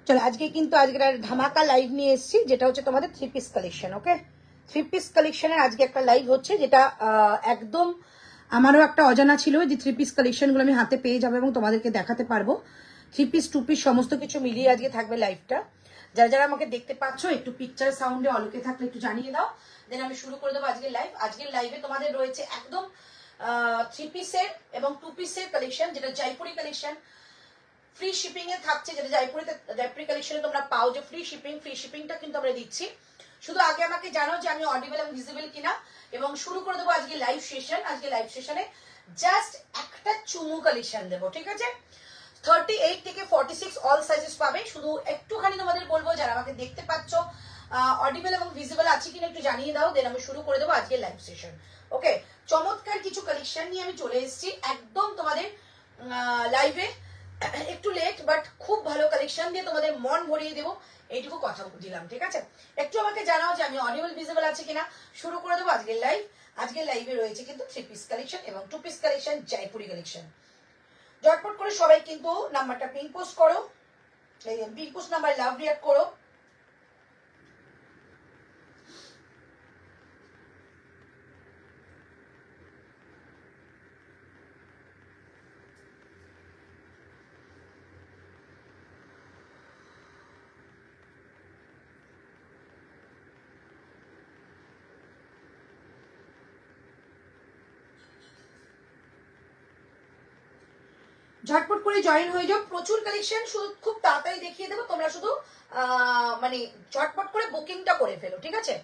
চলো আজকে কিন্তু আজকের ধামাকা লাইভ নিয়ে এসেছি, যেটা হচ্ছে তোমাদের 3 পিস কালেকশন। ওকে, 3 পিস কালেকশনের আজকে একটা লাইভ হচ্ছে, যেটা একদম আমারও একটা অজানা ছিল যে 3 পিস কালেকশনগুলো আমি হাতে পেয়ে যাবো এবং তোমাদেরকে দেখাতে পারবো। 3 পিস 2 পিস সমস্ত কিছু মিলিয়ে আজকে থাকবে লাইভটা। যারা যারা আমাকে দেখতে পাচ্ছ একটু পিকচার সাউন্ডে অলোকে থাকলে একটু জানিয়ে দাও, দেন আমি শুরু করে দেবো আজকের লাইভ। আজকের লাইভে তোমাদের রয়েছে একদম 3 পিসের এবং 2 পিসের কালেকশন, যেটা জয়পুরি কালেকশন। ফ্রি শিপিং এ থাকছে, যেটা জয়পুরি কালেকশনে তোমরা পাও যে ফ্রি শিপিংটা কিন্তু আমরা দিচ্ছি। শুধু আগে আমাকে জানাও যে আমি অডিবল এবং ভিজিবল কিনা, এবং শুরু করে দেবো আজকে লাইভ সেশন। আজকে লাইভ সেশনে জাস্ট একটা চুমু কালেকশন দেবো, ঠিক আছে? 38 থেকে 46 অল সাইজেস পাবে। শুধু একটুখানি তোমাদের বলবো যারা আমাকে দেখতে পাচ্ছ অডিবল এবং ভিজিবল আছে কিনা একটু জানিয়ে দাও, দেন আমি শুরু করে দেবো আজকে লাইভ সেশন। ওকে, চমৎকার কিছু কালেকশন নিয়ে আমি চলে এসেছি একদম তোমাদের লাইভে। একটু লেট বাট খুব ভালো কালেকশন দিয়ে তোমাদের মন ভরিয়ে দেবো, এইটুকু কথা দিলাম, ঠিক আছে? একটু আমাকে জানাও যে আমি অডিবল ভিজিবল আছে কিনা। শুরু করে দেবো আজকের লাইভ। আজকের লাইভে রয়েছে কিন্তু 3 পিস কালেকশন এবং 2 পিস কালেকশন, জয়পুরি কালেকশন। ঝটপট করে সবাই কিন্তু নাম্বারটা পিন পোস্ট করো, pin post number love react করো। ঝটপট করে জয়েন হয়ে যাও, প্রচুর কালেকশন, শুধু খুব তাড়াতাড়ি দেখিয়ে দেবো, তোমরা শুধু মানে ঝটপট করে বুকিংটা করে ফেলো, ঠিক আছে?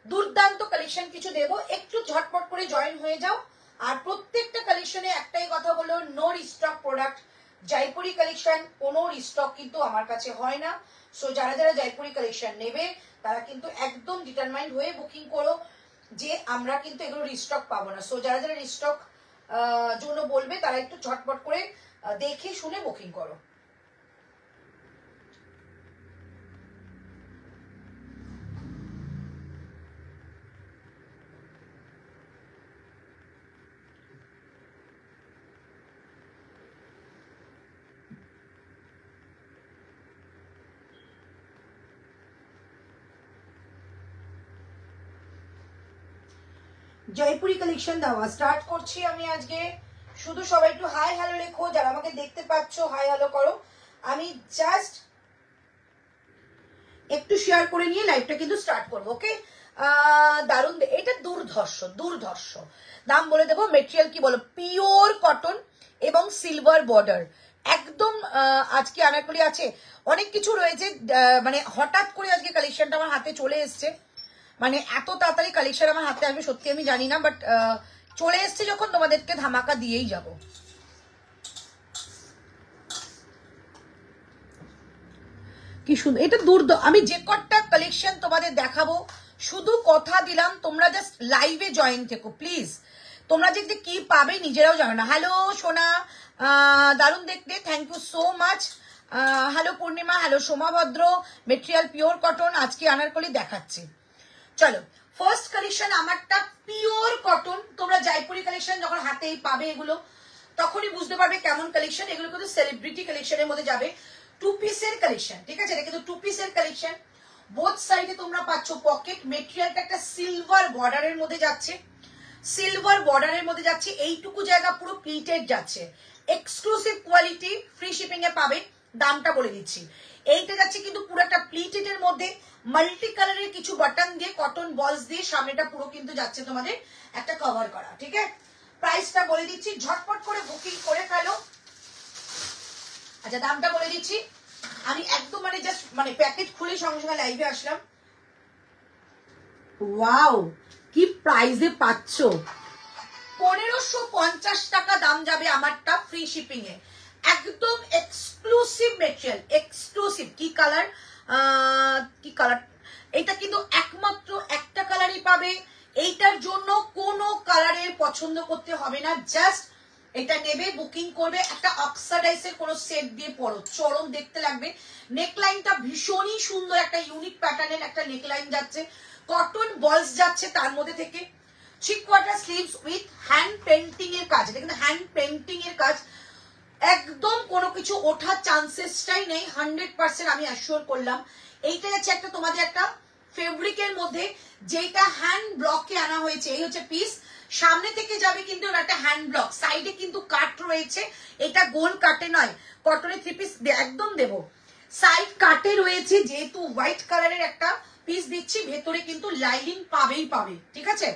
দুর্দান্ত কালেকশন কিছু দেবো, একটু ঝটপট করে জয়েন হয়ে যাও। আর প্রত্যেকটা কালেকশনে একটাই কথা বলো, নো রিস্টক প্রোডাক্ট। জয়পুরি কালেকশন কোনো রিস্টক কিন্তু আমার কাছে হয় না। সো যারা যারা জয়পুরি কালেকশন নেবে তারা কিন্তু একদম ডিটারমাইন্ড হয়ে বুকিং করো যে আমরা কিন্তু এগুলো রিস্টক পাবো না। সো যারা যারা রিস্টক জন্য বলবে তারা একটু ঝটপট করে দেখে শুনে বুকিং করো। জয়পুরি কালেকশন দেওয়া স্টার্ট করছি আমি আজকে। শুধু সবাই একটু হাই হ্যালো লেখো, যারা আমাকে দেখতে পাচ্ছ হাই হ্যালো করো। আমি জাস্ট একটু শেয়ার করে নিয়ে লাইভটা কিন্তু স্টার্ট করবো। ওকে, দারুণ, এটা দুর্ধর্ষ দাম বলে দেবো। মেটেরিয়াল কি বলো, পিওর কটন এবং সিলভার বর্ডার একদম। আজকে আনারকলি আছে, অনেক কিছু রয়েছে, মানে হঠাৎ করে আজকে কালেকশনটা আমার হাতে চলে এসছে। মানে এত তাড়াতাড়ি কালেকশন আমার হাতে আসবে সত্যি আমি জানি না, বাট চলে এসছে যখন তোমাদেরকে ধামাকা দিয়েই যাব। কি সুন্দর, এটা আমি যে কটা কালেকশন তোমাদের দেখাবো শুধু কথা দিলাম, তোমরা জাস্ট লাইভে জয়েন থেকো প্লিজ। তোমরা যে কি পাবে নিজেরাও জানো না। হ্যালো সোনা, দারুণ দেখতে, thank you so much. Hello Purnima, hello Somabhadra. Material pure cotton, আজকে আনারকলি দেখাচ্ছি। চলো, ফার্স্ট কালেকশন আমারটা পিওর কটন। তোমরা জয়পুরি কালেকশন যখন হাতেই পাবে এগুলো তখনই বুঝতে পারবে কেমন কালেকশন। এগুলো কিন্তু সেলিব্রিটি কালেকশনের মধ্যে যাবে। 2 পিসের কালেকশন, ঠিক আছে? এটা কিন্তু 2 পিসের কালেকশন। বোথ সাইডে তোমরা পাচ্ছ পকেট। মেটেরিয়ালটা একটা সিলভার বর্ডারের মধ্যে যাচ্ছে, এইটুকু জায়গা পুরো প্লিটেড যাচ্ছে। এক্সক্লুসিভ কোয়ালিটি, ফ্রি শিপিং এ পাবে। দামটা বলে দিচ্ছি, এইটা যাচ্ছে কিন্তু পুরো একটা প্লিটেড এর মধ্যে মাল্টি কালারের কিছু বাটন দিয়ে, কটন বলস দিয়ে সামনেটা পুরো কিন্তু যাচ্ছে তোমাদের একটা কভার করা, ঠিক আছে? প্রাইসটা বলে দিচ্ছি, ঝটপট করে বুকিং করে ফেলো। আচ্ছা, দামটা বলে দিচ্ছি, আমি একদম মানে জাস্ট মানে প্যাকেট খুলে সঙ্গে সঙ্গে লাইভে আসলাম। ওয়াও, কি প্রাইসে পাচ্ছ! 1550 টাকা দাম যাবে আমারটা ফ্রি শিপিং এ। একদম এক্সক্লুসিভ মেটেরিয়াল, এক্সক্লুসিভ। কি কালার, এটা কিন্তু একমাত্র একটা কালারই পাবে। এইটার জন্য কোনো কালারের পছন্দ করতে হবে না, জাস্ট এটা নেবে, বুকিং করবে। একটা অক্সাডাইজের কোনো সেট দিয়ে পরো, চরম দেখতে লাগবে। নেকলাইনটা ভীষণই সুন্দর, একটা ইউনিক প্যাটার্নের একটা নেকলাইন যাচ্ছে, কটন বলস যাচ্ছে তার মধ্যে থেকে। 3/4 স্লিভস উইথ হ্যান্ড পেন্টিং এর কাজ, এটা কিন্তু হ্যান্ড পেন্টিং এর কাজ। একদম কোনো কিছু ওঠার চান্সেসটাই নেই, 100% আমি অ্যাসিওর করলাম। এইটা যাচ্ছে একটা তোমাদের একটা ফেব্রিকের মধ্যে, যেটা হ্যান্ড ব্লকে আনা হয়েছে। এই হচ্ছে পিস, সামনে থেকে যাবে কিন্তু একটা হ্যান্ড ব্লক, সাইডে কিন্তু কাট রয়েছে, এটা গোল কাটে নয়, কটনের 3 পিস একদম দেবো, সাইড কাটে রয়েছে, যেহেতু হোয়াইট কালারের একটা পিস দিচ্ছি, ভেতরে কিন্তু লাইনিং পাবেই পাবে, ঠিক আছে।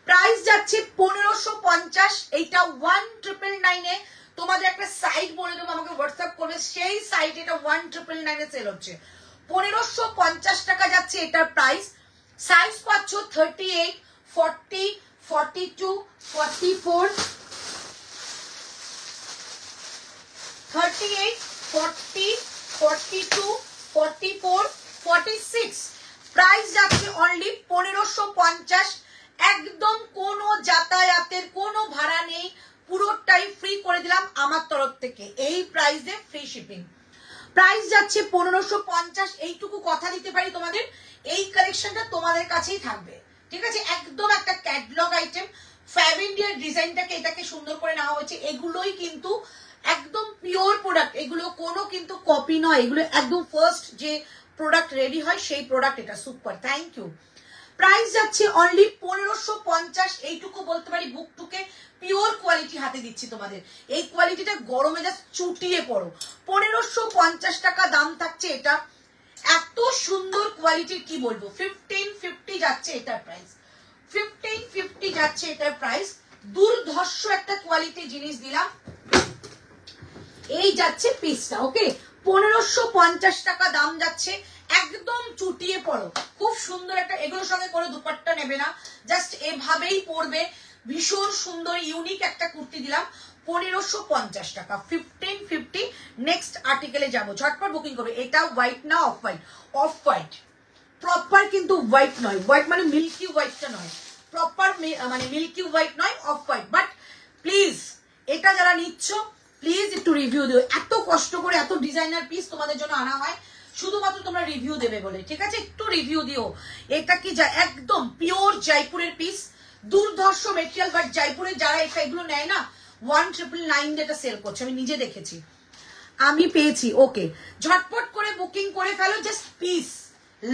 প্রাইস যাচ্ছে 1550, এইটা 1999 এ। তোমাদের একটা সাইট বলে দেবো, আমাকে হোয়াটসঅ্যাপ করবে, সেই সাইট এটা 1999 এ সেল হচ্ছে। 1550 টাকা যাচ্ছে এটার প্রাইস। সাইজ পাচ্ছ 38, 40, 42, 44, 38, 40, 42, 44, 46। প্রাইস যাচ্ছে অনলি 1550। একদম কোনো যাতায়াতের কোনো ভাড়া নেই, পুরোটাই ফ্রি করে দিলাম আমার তরফ থেকে, এই প্রাইসে ফ্রি শিপিং। প্রাইস যাচ্ছে 1550। এইটুকু কথা দিতে পারি তোমাদের, এই কালেকশনটা তোমাদের কাছেই থাকবে, ঠিক আছে। একদম একটা ক্যাটলগ আইটেম, ফ্যাব ইন্ডিয়ার ডিজাইনটাকে এটাকে সুন্দর করে নেওয়া হয়েছে। এগুলোই কিন্তু একদম পিওর প্রোডাক্ট, এগুলো কোনো কিন্তু কপি নয়, এগুলো একদম ফার্স্ট যে প্রোডাক্ট রেডি হয় সেই প্রোডাক্ট। এটা সুপার, থ্যাংক ইউ। প্রাইস যাচ্ছে অনলি 1550। এইটুকু বলতে পারি, বুকটুকে পিওর কোয়ালিটি হাতে দিচ্ছি তোমাদের, এই কোয়ালিটিটা গরমে যা চুটিয়ে পড়ো। 1550 টাকা দাম থাকছে এটা, এত সুন্দর কোয়ালিটির কি বলবো। 1550 যাচ্ছে এটার প্রাইস, 1550 যাচ্ছে এটার প্রাইস। দুর্ধর্ষ একটা কোয়ালিটি জিনিস দিলাম, এই যাচ্ছে পিসটা, ওকে। 1550 টাকা দাম যাচ্ছে, একদম চুটিয়ে পড়ো, খুব সুন্দর একটা। এগুলোর সঙ্গে কোনো দুপাট্টা নেবে না, জাস্ট এভাবেই পরবে, ভীষণ সুন্দর ইউনিক একটা কুর্তি দিলাম 1550 টাকা, 1550। নেক্সট আর্টিকেলে যাবো, ঝটপট বুকিং করবে। এটা হোয়াইট না off white? Off white, proper কিন্তু হোয়াইট নয়, হোয়াইট মানে মিল্কি হোয়াইটটা নয়, প্রপার মানে মিল্কি হোয়াইট নয়, অফ হোয়াইট। বাট প্লিজ এটা যারা নিচ্ছ প্লিজ একটু রিভিউ দিও, এত কষ্ট করে এত ডিজাইনার পিস তোমাদের জন্য আনা হয় শুধুমাত্র তোমরা রিভিউ দেবে বলে, ঠিক আছে। একটু রিভিউ দিও। এটা কি একদম পিওর জয়পুরের পিস, দুর্ধর্ষ মেটেরিয়াল। বাট জয়পুরের যারা এগুলো নেয় না, 1999 যেটা সেল করছে, আমি নিজে দেখেছি, আমি পেয়েছি। ওকে, ঝটপট করে বুকিং করে ফেলো, জাস্ট পিস,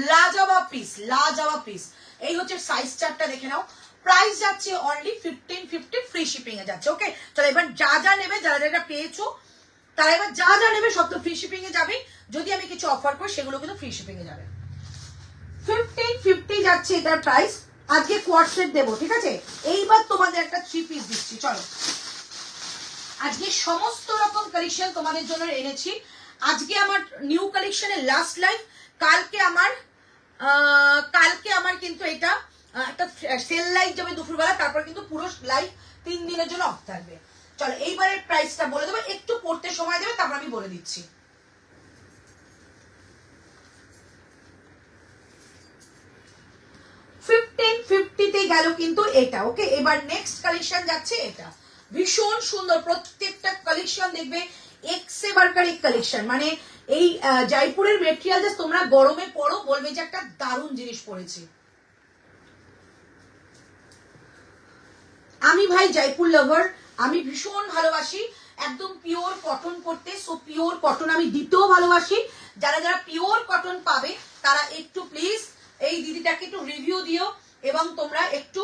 লাজবাব পিস, লাজবাব পিস। এই হচ্ছে সাইজ চার্টটা দেখে নাও। প্রাইস যাচ্ছে অনলি 1550, ফ্রি শিপিং এ যাচ্ছে, ওকে। চলো এবার যা যা নেবে, যারা যারা পেয়েছো তারা এবার যা যা নেবে সব তো ফ্রি শিপিং এ যাবে। যদি আমি কিছু অফার করি সেগুলো কিন্তু ফ্রি শিপিং এ যাবে। 1550 যাচ্ছে এটার প্রাইস। আজকে কোয়ার্ট সেট দেবো, ঠিক আছে। এইবার তোমাদের একটা 3 পিস দিচ্ছি, চলো। আজকে সমস্ত রকম কালেকশন তোমাদের জন্য এনেছি। আজকে আমার নিউ কালেকশনের লাস্ট লাইভ, কালকে আমার কিন্তু এটা একটা সেল লাইভ যাবে দুপুরবেলা, তারপর কিন্তু পুরো লাইভ 3 দিনের জন্য অফ থাকবে। চলো এইবারের প্রাইসটা বলে দেবো, একটু পড়তে সময় দেবে, তারপর আমি বলে দিচ্ছি। 1550 গেল কিন্তু এটা, ওকে। এবার নেক্সট কালেকশন যাচ্ছে এটা, ভীষণ সুন্দর প্রত্যেকটা কালেকশন দেখবে এক্সে বারকারি কালেকশন। মানে এই জয়পুরের মেটেরিয়াল তোমরা গরমে পড়ো, বলবে যে একটা দারুণ জিনিস পড়েছি। আমি ভাই জয়পুর লাভার, আমি ভীষণ ভালোবাসি একদম পিওর কটন পরতে। সো পিওর কটন আমি দিতেও ভালোবাসি। যারা যারা পিওর কটন পাবে তারা একটু প্লিজ এই দিদিটাকে একটু রিভিউ দিও, এবং তোমরা একটু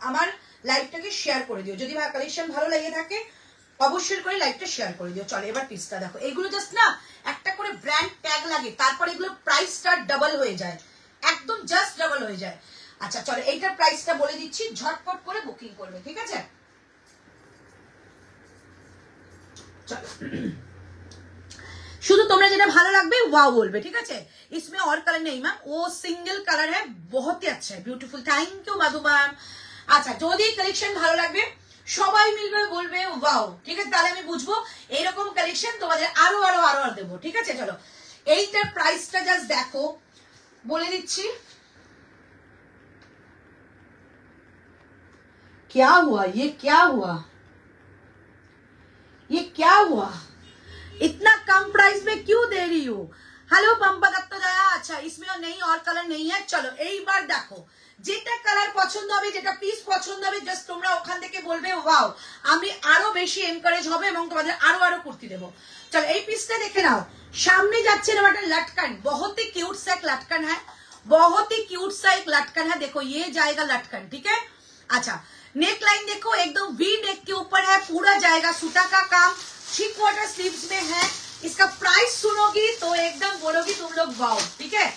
আমার লাইভটাকে শেয়ার করে দিও। যদি কালেকশন ভালো লেগে থাকে অবশ্যই করে লাইভটা শেয়ার করে দিও। চলো এবার পিসটা দেখো। এগুলো জাস্ট না একটা করে ব্র্যান্ড ট্যাগ লাগে, তারপর এগুলো প্রাইসটা ডাবল হয়ে যায়, একদম জাস্ট ডাবল হয়ে যায়। আচ্ছা চলো এইটার প্রাইসটা বলে দিচ্ছি, ঝটপট করে বুকিং করবে, ঠিক আছে। চলো শুধু তোমরা যেটা ভালো লাগবে ওয়াও বলবে, ঠিক আছে। इसमें और कलर नहीं मैम, वो सिंगल कलर है, बहुत ही अच्छा है, beautiful. Thank you Madhu ma'am. আচ্ছা যদি কালেকশন ভালো লাগবে সবাই মিলবে বলবে ওয়াও, ঠিক আছে, তাহলে আমি বুঝবো এইরকম কালেকশন তোমাদের আরো আরো আরো আর দেবো, ঠিক আছে। চলো এইটার প্রাইসটা জাস্ট দেখো, বলে দিচ্ছি। क्या हुआ, ये क्या हुआ, ये क्या हुआ, इतना कम प्राइस में क्यों दे रही हो। हेलो पंपा दत्त दयाज, अच्छा इसमें और नहीं और कलर नहीं है। चलो एक बार देखो যেটা কালার পছন্দ হবে, যেটা পিস পছন্দ হবে, জাস্ট তোমরা ওখান থেকে বলবে ওয়াও, আমি আরো বেশি এনকারেজ হবে এবং তোমাদের আরো আরো কুর্তি দেবো। চলো এই পিসটা দেখে নাও। सामने যাচ্ছে এরকম একটা लटकन, बहुत ही क्यूट सा एक लटकन है, बहुत ही क्यूट सा एक लटकन है। देखो ये जाएगा लटकन, ठीक है। अच्छा नेक लाइन देखो एकदम वी नेक के ऊपर है, पूरा जाएगा सूता का काम, 3 क्वार्टर स्लीव्स में है। इसका प्राइस सुनोगी तो एकदम बोलोगी तुम लोग वाओ, ठीक है।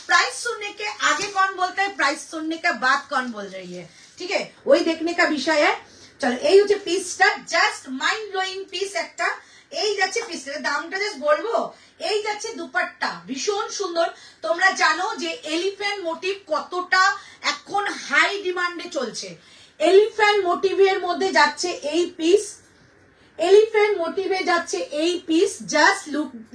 प्राइस सुनने के आगे कौन बोलता है, प्राइस सुनने के बाद कौन बोल रही है, ठीक है, वही देखने का विषय है। चलो এই হচ্ছে পিসটা, জাস্ট মাইন্ড ব্লোয়িং পিস একটা। এই যাচ্ছে পিসের দামটা জাস্ট বলবো, এই যাচ্ছে দুপাট্টা ভীষণ সুন্দর। তোমরা জানো যে এলিফ্যান্ট মোটিভ কতটা এখন হাই ডিমান্ডে চলছে। এলিফ্যান্ট মোটিভের মধ্যে যাচ্ছে এই পিস, এলিফ্যান্ট মোটিভে যাচ্ছে এই piece. Just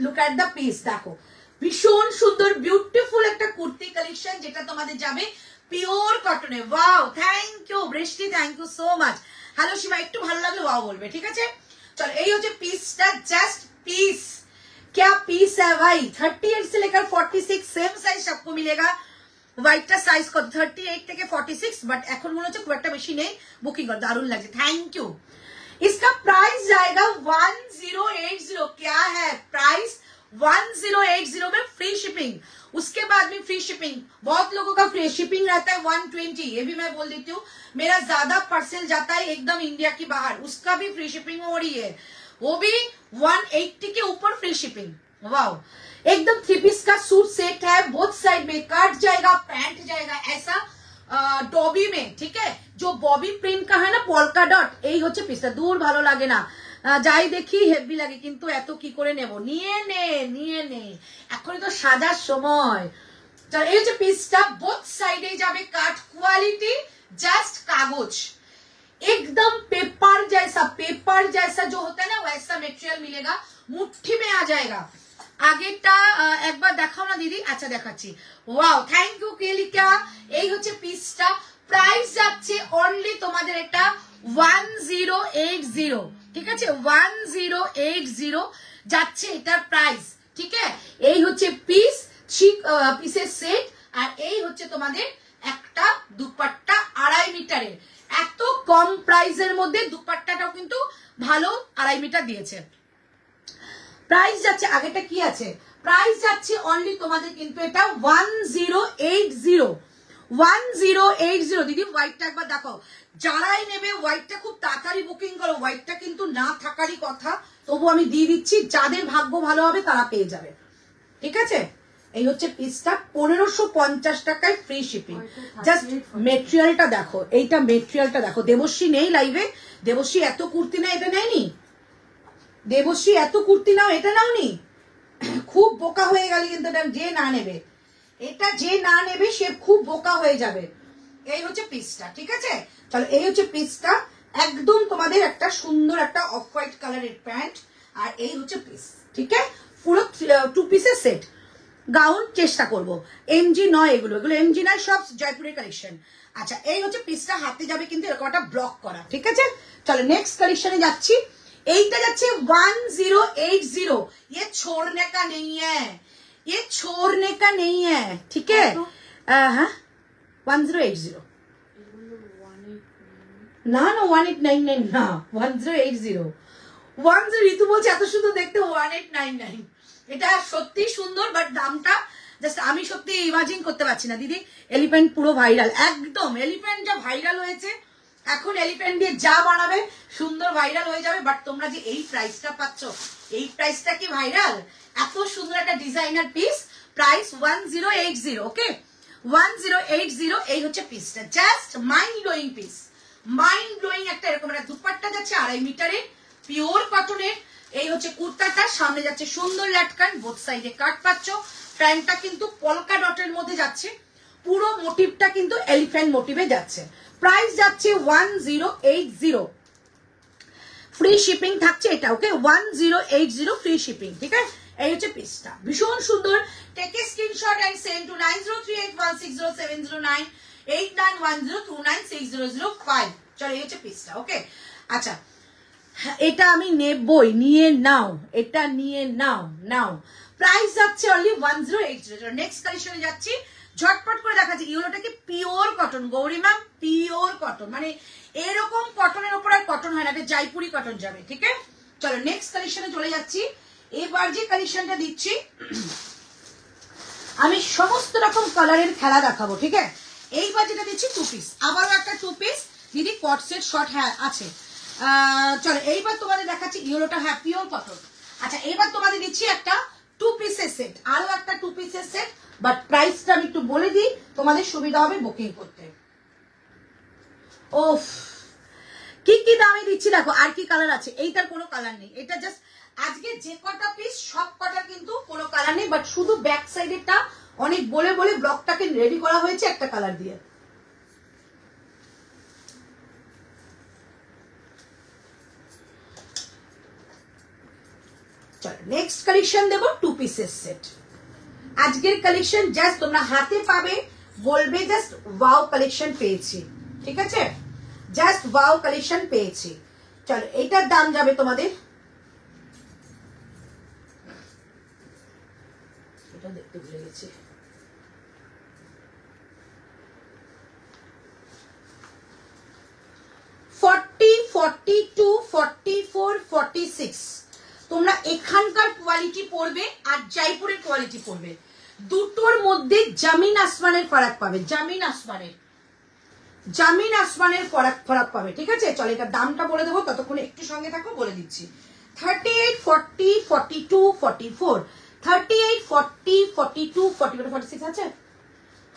look at the piece, দেখো ভীষণ সুন্দর বিউটিফুল একটা কুর্তি কালেকশন, যেটা তোমাদের যাবে পিওর কটনে। Wow thank you Brishti, thank you so much. Hello Shiba, একটু ভালো লাগলে ওয়াও বলবে, ঠিক আছে। चलो এই হচ্ছে পিসটা, জাস্ট পিস। क्या पीस है भाई, 38 से लेकर 46 सेम साइज सबको मिलेगा। व्हाइटটা साइज को 38 থেকে 46, বাট এখন মনে হচ্ছে খুব একটা বেশি নেই, বুকিং কর, দারুণ লাগছে, থ্যাংক ইউ। इसका प्राइस जाएगा 1080। क्या है प्राइस, 1080 में फ्री शिपिंग, उसके बाद में फ्री शिपिंग। बहुत लोगों का फ्री शिपिंग रहता है 120, ये भी मैं बोल देती हूँ। मेरा ज्यादा पार्सल जाता है एकदम इंडिया की बाहर, उसका भी फ्री शिपिंग हो रही है, वो भी 180 के ऊपर फ्री शिपिंग। वाओ एकदम 3 पीस का सूट सेट है, बोथ साइड में कट जाएगा, पैंट जाएगा ऐसा डॉबी में, ठीक है। जो बॉबी प्रिंट का है ना पोल्का डॉट, এই হচ্ছে পিসটা। দূর ভালো লাগে না, যাই দেখি হেভি লাগে, কিন্তু এত কি করে নেব, নিয়ে নে এখনই তো সাজার সময়। চল এই হচ্ছে পিসটা, বোথ সাইডে যাবে কাট কোয়ালিটি, জাস্ট কাগজ एकदम पेपर जैसा जो होता है ना वैसा मटेरियल मिलेगा, मुट्ठी में आ जाएगा। আগেটা একবার দেখাও না দিদি। আচ্ছা দেখাচ্ছি। Wow thank you Kelika. এই হচ্ছে পিসটা, প্রাইস যাচ্ছে অনলি তোমাদের এটা 1080, ঠিক আছে, 1080 যাচ্ছে এটার প্রাইস, ঠিক আছে। এই হচ্ছে পিস, 3 পিসের সেট, আর এই হচ্ছে তোমাদের একটা দুপাট্টা 2.5 মিটারের। এত কম প্রাইসের মধ্যে দুপাট্টাটাও কিন্তু ভালো 2.5 মিটার দিয়েছে। প্রাইস যাচ্ছে, আগেটা কি আছে, প্রাইস যাচ্ছে অনলি তোমাদের কিন্তু এটা 1080। দিদি হোয়াইটটা একবার দেখাও, যারাই নেবে হোয়াইটটা খুব তাড়াতাড়ি বুকিং করো, হোয়াইটটা কিন্তু না থাকারই কথা, তবু আমি দিয়ে দিচ্ছি, যাদের ভাগ্য ভালো হবে তারা পেয়ে যাবে, ঠিক আছে। এই হচ্ছে পিসটা 1550 টাকায় ফ্রি শিপিং। জাস্ট মেটেরিয়ালটা দেখো, এইটা মেটেরিয়ালটা দেখো। দেবশ্রী নেই লাইভে, দেবশ্রী এত কুর্তি না এটা নেয়নি, দেবশ্রী এত কুর্তি নাও এটা নাওনি, খুব বোকা হয়ে গেল কিন্তু যে না নেবে, এটা যে না নেবে সে খুব বোকা হয়ে যাবে। এই হচ্ছে পিসটা, ঠিক আছে। চলো এই হচ্ছে পিসটা, একদম তোমাদের একটা সুন্দর একটা অফ হোয়াইট কালারের প্যান্ট, আর এই হচ্ছে পিস, ঠিক আছে। পুরো 2 পিসের সেট। গাউন চেষ্টা করবো, এমজি নয়, এগুলো এমজি নয়, সব জয়পুরের কালেকশন। আচ্ছা এই হচ্ছে পিসটা, হাতে যাবে কিন্তু এরকম একটা ব্লক করা, ঠিক আছে। চলো নেক্সট কালেকশনে যাচ্ছি। এইটা যাচ্ছে 1080। ये छोड़ने का नहीं है, ये छोड़ने का नहीं है, ठीक है। हाँ 1080 না 1899 না 1080। ঋতু বলছে এত সুন্দর দেখতে 1899। এটা সত্যি সুন্দর, বাট দামটা জাস্ট আমি সত্যি ইমাজিন করতে পারছি না দিদি। এলিফ্যান্ট পুরো ভাইরাল, একদম এলিফ্যান্ট যা ভাইরাল হয়েছে, এখন এলিফ্যান্ট দিয়ে যা বানাবে সুন্দর ভাইরাল হয়ে যাবে। বাট তোমরা যে এই প্রাইসটা পাচ্ছ, এই প্রাইসটা কি ভাইরাল? এত সুন্দর একটা ডিজাইনার পিস, প্রাইস 1080, ওকে 1080। এই হচ্ছে পিসটা, just mind blowing piece, mind blowing একটা এরকম একটা দুপাট্টা যাচ্ছে 2.5 মিটারের পিওর কটনের। এই হচ্ছে কুর্তাটা, সামনে যাচ্ছে সুন্দর লাটকান, বোথ সাইডে কাট পাচ্ছ। প্যান্টটা কিন্তু পলকা ডটের মধ্যে যাচ্ছে, পুরো মোটিভটা কিন্তু এলিফ্যান্ট মোটিভে যাচ্ছে। প্রাইস যাচ্ছে 1080, ফ্রি শিপিং থাকছে এটা, ওকে 1080 ফ্রি শিপিং, ঠিক আছে। এই হচ্ছে পিসটা, ভীষণ সুন্দর। Take a screenshot and send to 9038160709 8910296005। চলো এই হচ্ছে পিসটা, ওকে। আচ্ছা এটা আমি নেবই, নিয়ে নাও, এটা নিয়ে নাও। প্রাইস যাচ্ছে অনলি 1080। নেক্সট কালেকশনে যাচ্ছি, ঝটপট করে দেখাচ্ছি। ইয়েলোটা কি pure cotton Gouri ma'am, pure cotton, মানে এরকম কটনের উপর আর কটন হয় না, এটা জয়পুরি কটন যাবে। ঠিক আছে, চলো নেক্সট কালেকশনে চলে যাচ্ছি। এবার যে কালেকশনটা দিচ্ছি আমি সমস্ত রকম কালারের খেলা দেখাবো। ঠিক আছে, এইবার যেটা দিচ্ছি 2 পিস, আবারও একটা 2 পিস দিদি, কট সেট শর্ট হ্যাঁ আছে। চলো এইবার তোমাদের দেখাচ্ছি ইয়েলোটা, হ্যাঁ পিওর কটন। আচ্ছা এইবার তোমাদের দিচ্ছি একটা 2 পিসের সেট, আরো একটা 2 পিসের সেট, বাট প্রাইসটা আমি একটু বলে দিই, তোমাদের সুবিধা হবে বুকিং করতে। ওফ কি কি দামে দিচ্ছি দেখো, আর কি কালার আছে, এইটার কোনো কালার নেই, এটা জাস্ট আজকে যে কটা পিস সব কটা কিন্তু কোনো কালার নেই, বাট শুধু ব্যাক সাইডেরটা অনেক বলে বলে ব্লকটাকে রেডি করা হয়েছে একটা কালার দিয়ে। চলো নেক্সট কালেকশন দেবো 2 পিসের সেট। আজকের কালেকশন জাস্ট তোমরা হাতে পাবে, বলবে জাস্ট ওয়াও কালেকশন পেয়েছি। ঠিক আছে, জাস্ট ওয়াও কালেকশন পেয়েছি। চলো এইটার দাম যাবে তোমাদের, এটা দেখতে ভুলে গেছি, $40, $42, $44, $46। তোমরা এখানকার কোয়ালিটি পড়বে আর জয়পুরের কোয়ালিটি পড়বে, দুটোর মধ্যে জমিন আসমানের ফারাক পাবে, জমিন আসমানের ফারাক পাবে। ঠিক আছে, চলো এটা দামটা বলে দেবো, ততক্ষণে একটু সঙ্গে থাকো, বলে দিচ্ছি। 38, 40, 42, 44, 38, 40, 42, 46 আছে,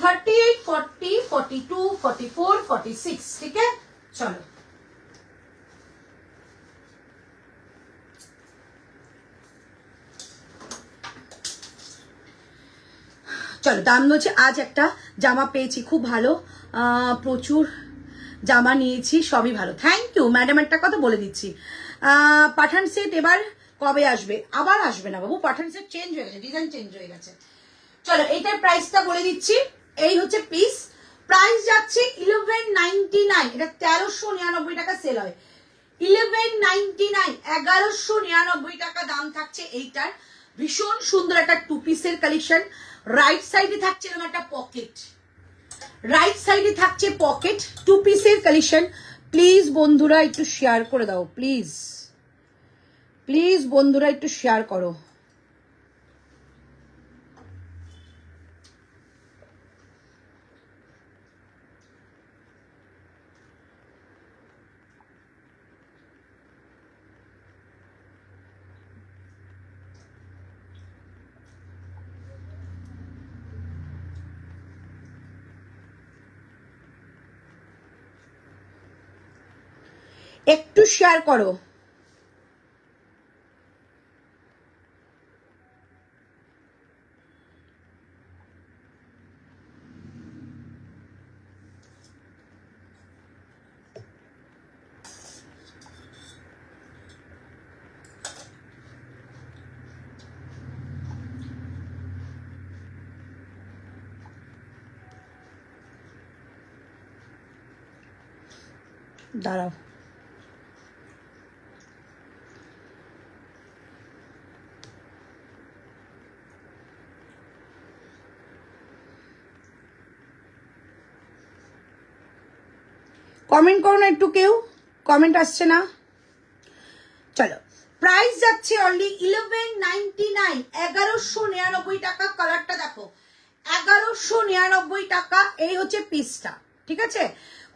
38, 40, 42, 44, 46। ঠিক আছে, চলো চলো দাম হচ্ছে, আজ একটা জামা পেয়েছি খুব ভালো, প্রচুর জামা নিয়েছি, সবই ভালো, থ্যাংক ইউ ম্যাডাম। একটা কথা বলে দিচ্ছি, পাঠান সেট এবার কবে আসবে? আবার আসবে না বাবু, পাঠান সেট চেঞ্জ হয়ে গেছে, ডিজাইন চেঞ্জ হয়ে গেছে। চলো এইটার প্রাইসটা বলে দিচ্ছি, এই হচ্ছে পিস, প্রাইস যাচ্ছে 1199, এটা 1399 টাকা সেল হয়, 1199, 1199 টাকা দাম থাকছে এইটার। ভীষণ সুন্দর একটা 2 পিসের কালেকশন। রাইট সাইডে থাকছে এরকম একটা পকেট, রাইট সাইডে থাকছে পকেট, 2 পিসের কালেকশন। প্লিজ বন্ধুরা একটু শেয়ার করে দাও, প্লিজ প্লিজ বন্ধুরা একটু শেয়ার করো। একটু শেয়ার করো। দাঁড়াও, কমেন্ট করো না একটু, কেউ কমেন্ট আসছে না। চলো প্রাইস যাচ্ছে অনলি 1199, 1199 টাকা। কালারটা দেখো, 1199 টাকা। এই হচ্ছে পিসটা। ঠিক আছে,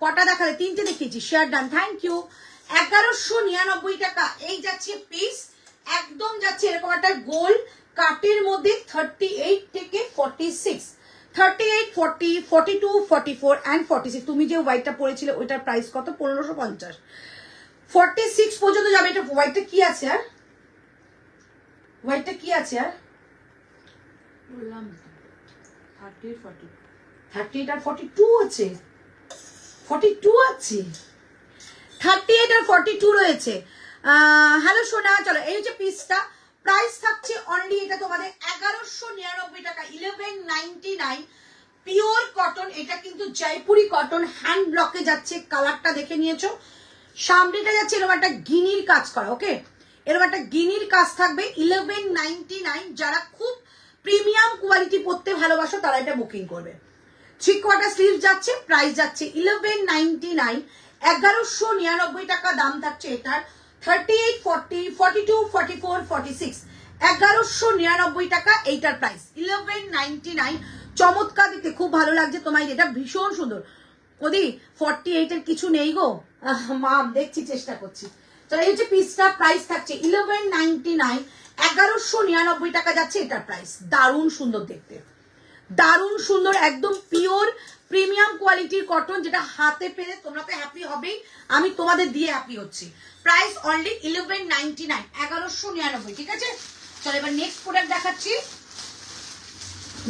কটা দেখালে? 3টে দেখিয়েছি, শেয়ার ডান, থ্যাংক ইউ। 1199 টাকা এই যাচ্ছে পিস, একদম যাচ্ছে এরকম একটা গোল কাটের মধ্যে 38 থেকে 46, 38, 40, 42, 44 and 46। তুমি যে হোয়াইটটা পরেছিলে ওইটার প্রাইস কত? 1550। 46 পর্যন্ত যাবে। এটা হোয়াইটটা কি আছে আর, হোয়াইটটা কি আছে আর বললাম, 38, 40, 38 আর 42 আছে, 42 আছে, 38 আর 42 রয়েছে। হ্যালো সোনা, চলো এই হচ্ছে পিসটা। প্রাইস থাকছে অনলি, এটা তোমাদের 1199 টাকা, 1199, পিওর কটন। এটা কিন্তু জয়পুরি কটন, হ্যান্ড ব্লকে যাচ্ছে। কালারটা দেখে নিয়েছো, সামনেটা যাচ্ছে এরকম একটা গিনির কাজ করা। ওকে, এরকম একটা গিনির কাজ থাকবে 1199। যারা খুব প্রিমিয়াম কোয়ালিটি পড়তে ভালোবাসো তারা এটা বুকিং করবে। 3/4 স্লিভ যাচ্ছে, প্রাইস যাচ্ছে 1199, 1199 টাকা দাম থাকছে এটার। 38, 40, 42, 44, 46, 1199 টাকা এইটার প্রাইস 1199। চমৎকার দেখতে, খুব ভালো লাগছে তোমায়, এটা ভীষণ সুন্দর। ওদি 48 এর কিছু নেই গো মাম, দেখছি চেষ্টা করছি। চলো এই হচ্ছে পিসটা, প্রাইস থাকছে 1199, 1199 টাকা যাচ্ছে এটার প্রাইস। দারুণ সুন্দর দেখতে, দারুণ সুন্দর, একদম পিওর প্রিমিয়াম কোয়ালিটির কটন, যেটা হাতে পেলে তোমরা তো হ্যাপি হবেই, আমি তোমাদের দিয়ে হ্যাপি হচ্ছি। প্রাইস অনলি 1199, 1199, ঠিক আছে। চলো এবার নেক্সট প্রোডাক্ট দেখাচ্ছি।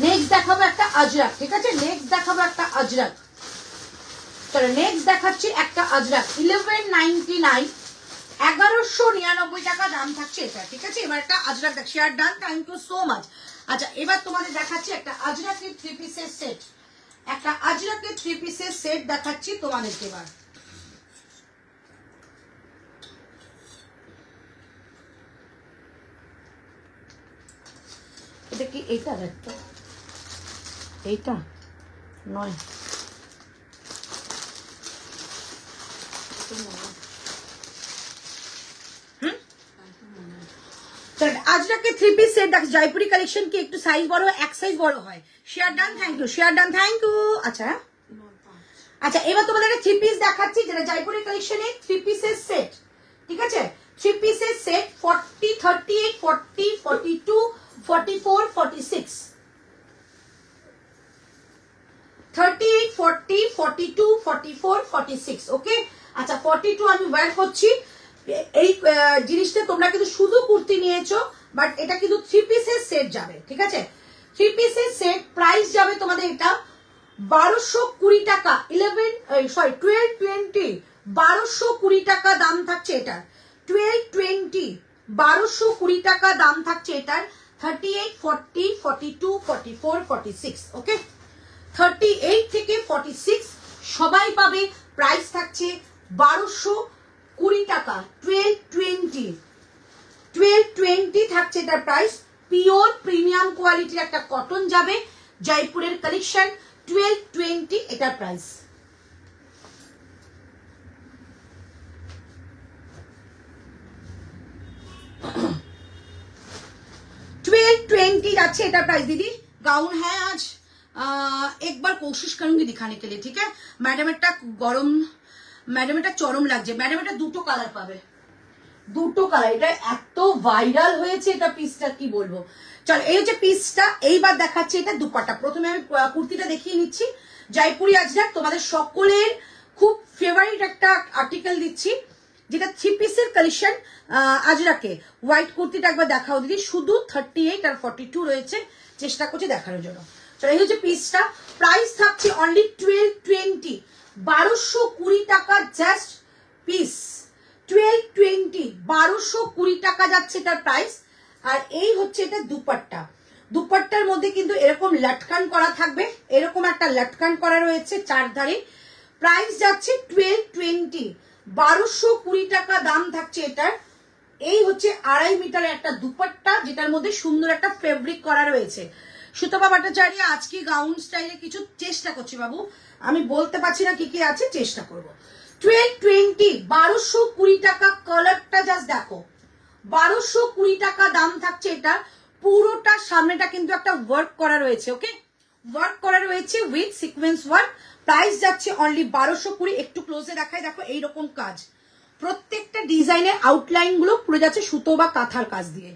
নেক্সট দেখাবো একটা আজরাক, ঠিক আছে, নেক্সট দেখাবো একটা আজরাক। চলো নেক্সট দেখাচ্ছি একটা আজরাক 1199, 1199 টাকা দাম থাকছে এটা, ঠিক আছে। এবার একটা আজরাক দেখ, share done, thank you so much. আচ্ছা এবার তোমাদের দেখাচ্ছি একটা আজরাকের 3 পিসের সেট, একটা আজরাকের 3 পিসের সেট দেখাচ্ছি তোমাদেরকে। এবার এটা কি, এইটা দেখতো, এইটা নয়, আজরাকে 3 পিস সেট দেখ, জয়পুরি কালেকশন কি একটু সাইজ বড়, এক সাইজ বড় হয়। Share done, thank you, share done, thank you. আচ্ছা আচ্ছা এবার তোমাদের একটা 3 পিস দেখাচ্ছি, যেটা জয়পুরি কালেকশনের 3 পিসের সেট, ঠিক আছে। 3 পিসের সেট 40, 38, 40, 42, 44, 46, 38, 40, 42, 44, 46, ওকে। আচ্ছা 42 আমি ওয়্যার করছি। এই জিনিসটা তোমরা কিন্তু শুধু কুর্তি নিয়েছো, বাট এটা কিন্তু 3 পিসের সেট যাবে, ঠিক আছে। 3 পিসের সেট প্রাইস যাবে তোমাদের এটা 1220 টাকা, 12, 20, 1220 টাকা দাম থাকছে এটার। 12, 20, 1220 টাকা দাম থাকছে এটার। 38, 40, 42, 44, 46, ওকে। 38 থেকে 46 সবাই পাবে, প্রাইস থাকছে 1220 টাকা। 12, 20, 12, 20 থাকছে এটার প্রাইস। পিওর প্রিমিয়াম কোয়ালিটির একটা কটন যাবে, জয়পুরের কালেকশন। 12, 20 এটার প্রাইস। যাচ্ছে এটার প্রাইস। दीदी गाउन है आज, एक बार कोशिश करूंगी दिखाने के लिए, ठीक है। मैडम এটা গরম, ম্যাডাম এটা চরম লাগছে। ম্যাডাম এটা দুটো কালার পাবে, দুটো কালার। এটা এত ভাইরাল হয়েছে এটা পিসটা, কি বলবো। চল এই হচ্ছে পিসটা। এইবার দেখাচ্ছি এটা দুপাট্টা। প্রথমে আমি কুর্তিটা দেখিয়ে নিচ্ছি। জয়পুরি আজরাক তোমাদের সকলের খুব ফেভারিট একটা আর্টিকেল দিচ্ছি, যেটা 3 পিসের কালেকশন আজরাকে। হোয়াইট কুর্তিটা একবার দেখাও দিদি, শুধু 38 আর 42 রয়েছে, চেষ্টা করছি দেখানোর জন্য। চলো এই হচ্ছে পিসটা, প্রাইস থাকছে অনলি 12, 20, 1220 টাকা জাস্ট পিস। 12, 20, 1220 টাকা যাচ্ছে এটার প্রাইস। আর এই হচ্ছে এটা দুপাট্টা। দুপাট্টার মধ্যে কিন্তু এরকম লটকান করা থাকবে, এরকম একটা লটকান করা রয়েছে চারধারে। প্রাইস যাচ্ছে 12, 20, 1220 টাকা দাম থাকছে এটার। এই হচ্ছে 2.5 মিটারের একটা দুপাট্টা, যেটার মধ্যে সুন্দর একটা ফেব্রিক করা রয়েছে। সুতপা ভট্টাচার্য আজকে গাউন স্টাইলে কিছু চেষ্টা করছি বাবু, আমি বলতে পারছি না কি কি আছে, চেষ্টা করব। 12, 20, 1220 টাকা। কালারটা জাস্ট দেখো, 1220 টাকা দাম থাকছে এটা। পুরোটা সামনেটা কিন্তু একটা ওয়ার্ক করা রয়েছে, ওকে, ওয়ার্ক করা রয়েছে উইথ সিকোয়েন্স ওয়ার্ক। প্রাইস যাচ্ছে অনলি 1220। একটু ক্লোজে দেখাই, দেখো এইরকম কাজ, প্রত্যেকটা ডিজাইনের আউটলাইন গুলো পুরো যাচ্ছে সুতো বা কাঁথার কাজ দিয়ে,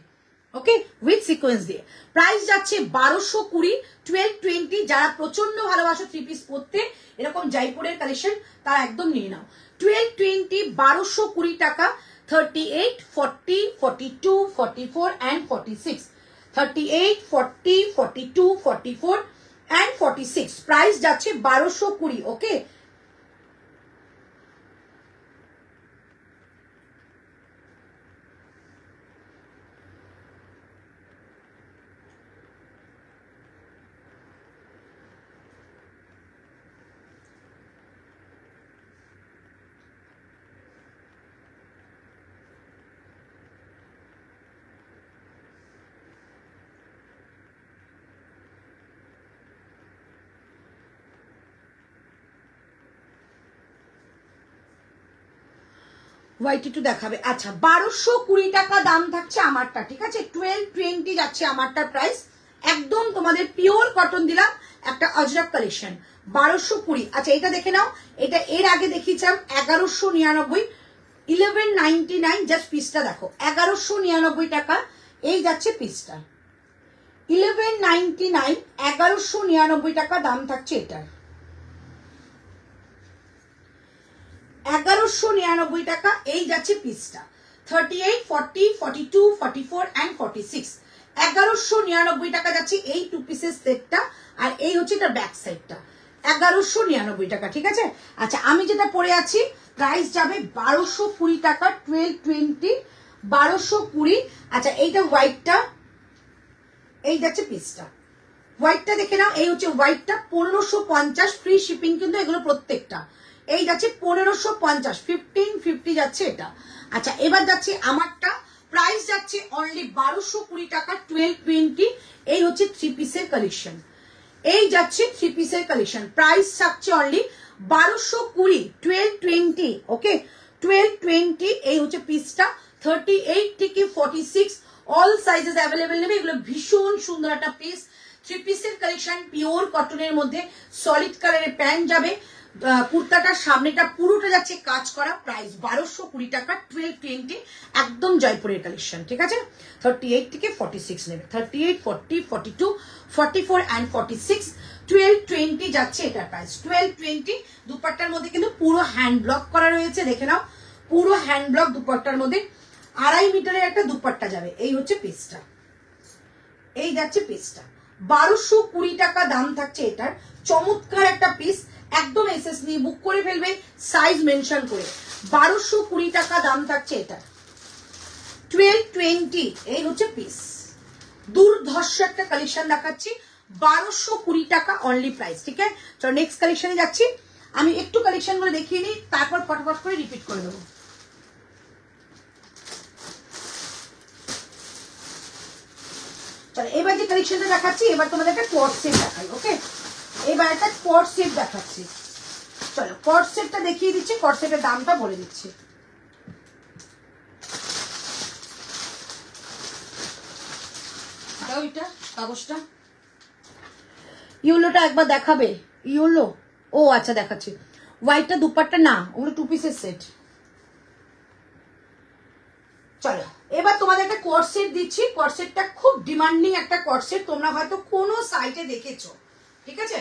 ওকে, উইথ সিকোয়েন্স দিয়ে। প্রাইস যাচ্ছে 1220। 12, 20 যারা প্রচন্ড ভালোবাসো 3 পিস পরতে, এরকম জয়পুরের কালেকশন, তারা একদম নিয়ে নাও। 12, 20, 1220 টাকা। 38, 40, 42, 44 and 46, 38, 40, 42, 44 and 46, প্রাইস যাচ্ছে 1220, ওকে। হোয়াইট একটু দেখাবে। আচ্ছা 1220 টাকা দাম থাকছে আমারটা, ঠিক আছে। 1220 যাচ্ছে আমারটার প্রাইস, একদম তোমাদের পিওর কটন দিলাম, একটা অজরক কালেকশন 1220। আচ্ছা এটা দেখে নাও, এটা এর আগে দেখিয়েছিলাম 1199, 1199 জাস্ট পিসটা দেখো, 1199 টাকা এই যাচ্ছে পিসটা, 1199, 1199 টাকা দাম থাকছে এটার, 1199 টাকা এই যাচ্ছে পিসটা। 38, 40, 42, 44 and 46, 1199 টাকা যাচ্ছে এই 2 পিসের সেটটা। আর এই হচ্ছে এটা ব্যাক সাইডটা, 1199 টাকা, ঠিক আছে। আচ্ছা আমি যেটা পরে আছি প্রাইস যাবে 1220 টাকা, 1220, 1220। আচ্ছা এইটা হোয়াইটটা, এই যাচ্ছে পিসটা, হোয়াইটটা দেখে নাও, এই হচ্ছে হোয়াইটটা 1550, ফ্রি শিপিং কিন্তু এগুলো প্রত্যেকটা। এই যাচ্ছে 1550, 1550 যাচ্ছে এটা। আচ্ছা এবার যাচ্ছে আমারটা, প্রাইস যাচ্ছে অনলি 1220 টাকা, 1220। এই হচ্ছে 3 পিসের কালেকশন, এই যাচ্ছে 3 পিসের কালেকশন, প্রাইস থাকছে অনলি 1220, 1220, ওকে 1220। এই হচ্ছে পিসটা, 38 থেকে 46 অল সাইজেস অ্যাভেলেবেল নেবে। এগুলো ভীষণ সুন্দর একটা পিস, 3 পিসের কালেকশন, পিওর কটনের মধ্যে, সলিড কালারের প্যান্ট যাবে, কুর্তাটার সামনেটা পুরোটা যাচ্ছে কাজ করা, প্রাইস 1220 টাকা, 1220, একদম জয়পুরের কালেকশন, ঠিক আছে। 38 থেকে 46 নেবে, 38, 40, 42, 44 and 46, 1220 যাচ্ছে এটার প্রাইস, 1220। দুপাট্টার মধ্যে কিন্তু পুরো হ্যান্ড ব্লক করা রয়েছে, দেখে নাও, পুরো হ্যান্ড ব্লক দুপাট্টার মধ্যে, 2.5 মিটারের একটা দুপাট্টা যাবে। এই হচ্ছে পিসটা, এই যাচ্ছে পিসটা, 1220 টাকা দাম থাকছে এটার, চমৎকার একটা পিস, একদম এসএস নিয়ে বুক করে ফেলবে, সাইজ মেনশন করে। 1220 টাকা দাম থাকছে এটা, 1220। এই হচ্ছে পিস, দুর্ধর্ষ একটা কালেকশন দেখাচ্ছি, 1220 টাকা অনলি প্রাইস, ঠিক আছে। চলো নেক্সট কালেকশনে যাচ্ছি, আমি একটু কালেকশন গুলো দেখিয়ে নিই, তারপর ফটাফট করে রিপিট করে দেবো। চলো এবার যে কালেকশনটা দেখাচ্ছি, এবার তোমাদের একটা কোট সেট দেখাই, ওকে। এবার একটা কোট সেট দেখাচ্ছি, চলো কোট সেটটা দেখিয়ে দিচ্ছি, কোট সেটের দামটা বলে দিচ্ছি। দাও এটা কাগজটা, ইয়েলোটা একবার দেখাবে, ইয়েলো, ও আচ্ছা দেখাচ্ছি। হোয়াইটটা দুপাট্টা না, ওগুলো 2 পিসের সেট। চলো এবার তোমাদের একটা কোট সেট দিচ্ছি, কোট সেটটা খুব ডিমান্ডিং একটা কোট সেট, তোমরা হয়তো কোনো সাইটে দেখেছো, ঠিক আছে,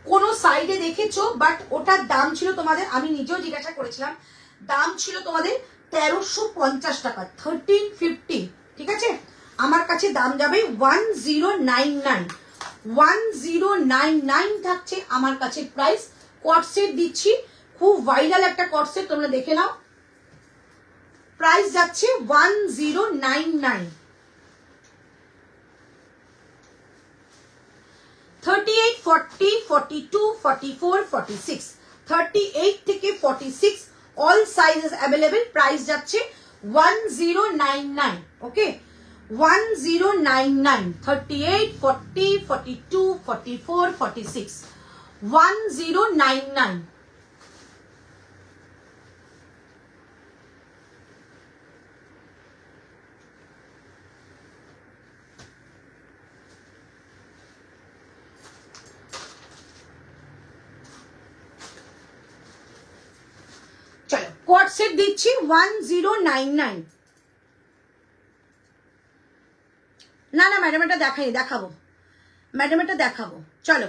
কোনো সাইডে দেখেছো, বাট ওটার দাম ছিল তোমাদের, আমি নিজেও জিজ্ঞাসা করেছিলাম, দাম ছিল তোমাদের 1350 টাকা, 1350, ঠিক আছে। আমার কাছে দাম যাবে 1099, 1099 থাকছে আমার কাছে প্রাইস। কোট সেট দিচ্ছি, খুব ভাইরাল একটা কোট সেট, তোমরা দেখে নাও, প্রাইস যাচ্ছে 1099, 38, 40, 42, 44, 46, 38 থেকে 46 অল সাইজেস অ্যাভেলেবেল, প্রাইস যাচ্ছে 1099, ওকে 1099, 38, 40, 42, 44, 46, 1099। চলো কোট সেট দিচ্ছি 1099, না না ম্যাডাম এটা দেখাই, দেখাবো ম্যাডাম এটা দেখাবো। চলো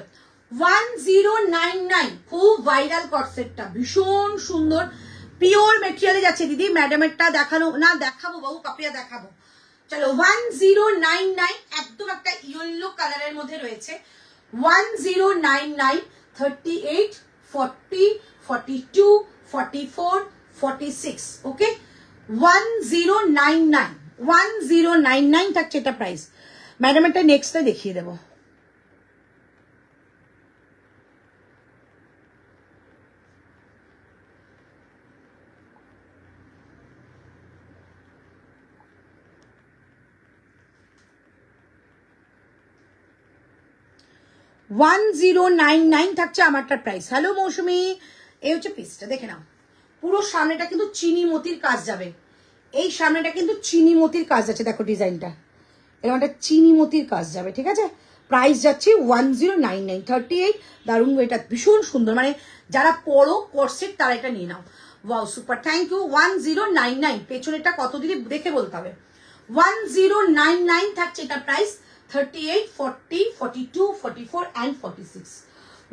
1099, খুব ভাইরাল কোট সেটটা, ভীষণ সুন্দর, পিওর মেটেরিয়ালে যাচ্ছে দিদি। ম্যাডামেরটা দেখানো না, দেখাবো বাবু কাপিয়া দেখাবো। চলো 1099, একদম একটা ইয়েলো কালারের মধ্যে রয়েছে, 1099, 38, 40, 42, 44, 46, ওকে 1099, 1099 থাকছে এটা প্রাইস। ম্যাডাম এটা নেক্সটটা দেখিয়ে দেবো। $1099 থাকছে আমারটার প্রাইস। হ্যালো মৌসুমি, এই হচ্ছে পিসটা, দেখে নাও। পুরো সামনেটা কিন্তু চিনি মতির কাজ যাবে, এই সামনেটা কিন্তু চিনি মতির কাজ যাচ্ছে, দেখো ডিজাইনটা এরকম একটা চিনি মতির কাজ যাবে, ঠিক আছে। প্রাইস যাচ্ছে 1099, 38। দারুণ, এটা ভীষণ সুন্দর, মানে যারা পরো কর্সেট তারা এটা নিয়ে নাও। Wow super, thank you. 1099, পেছনেটা কত দিদি দেখে বলতে হবে। 1099 থাকছে এটা প্রাইস। 38, 40, 42, 44 and 46।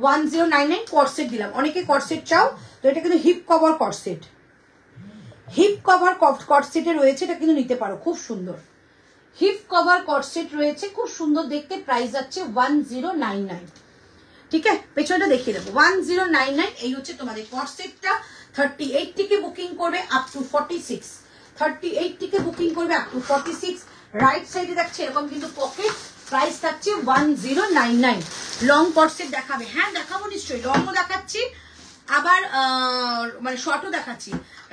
1099 কর্সেট দিলাম। অনেকে কর্সেট চাও, তো এটা কিন্তু hip cover corset, hip cover কর্সেটে রয়েছে, এটা কিন্তু নিতে পারো, খুব সুন্দর হিপ কভার কর্সেট রয়েছে, খুব সুন্দর দেখতে। প্রাইস যাচ্ছে 1099, ঠিক আছে। পেছনটা দেখিয়ে দেবো 1099। এই হচ্ছে তোমাদের কর্সেটটা। 38 থেকে বুকিং করবে আপ টু 46, 38 থেকে বুকিং করবে আপ টু 46। রাইট সাইডে দেখছে এরকম কিন্তু পকেট, প্রাইস থাকছে 1099। লং কর্সেট দেখাবে? হ্যাঁ দেখাবো নিশ্চয়ই, লংও দেখাচ্ছি আবার মানে শর্টও দেখাচ্ছি।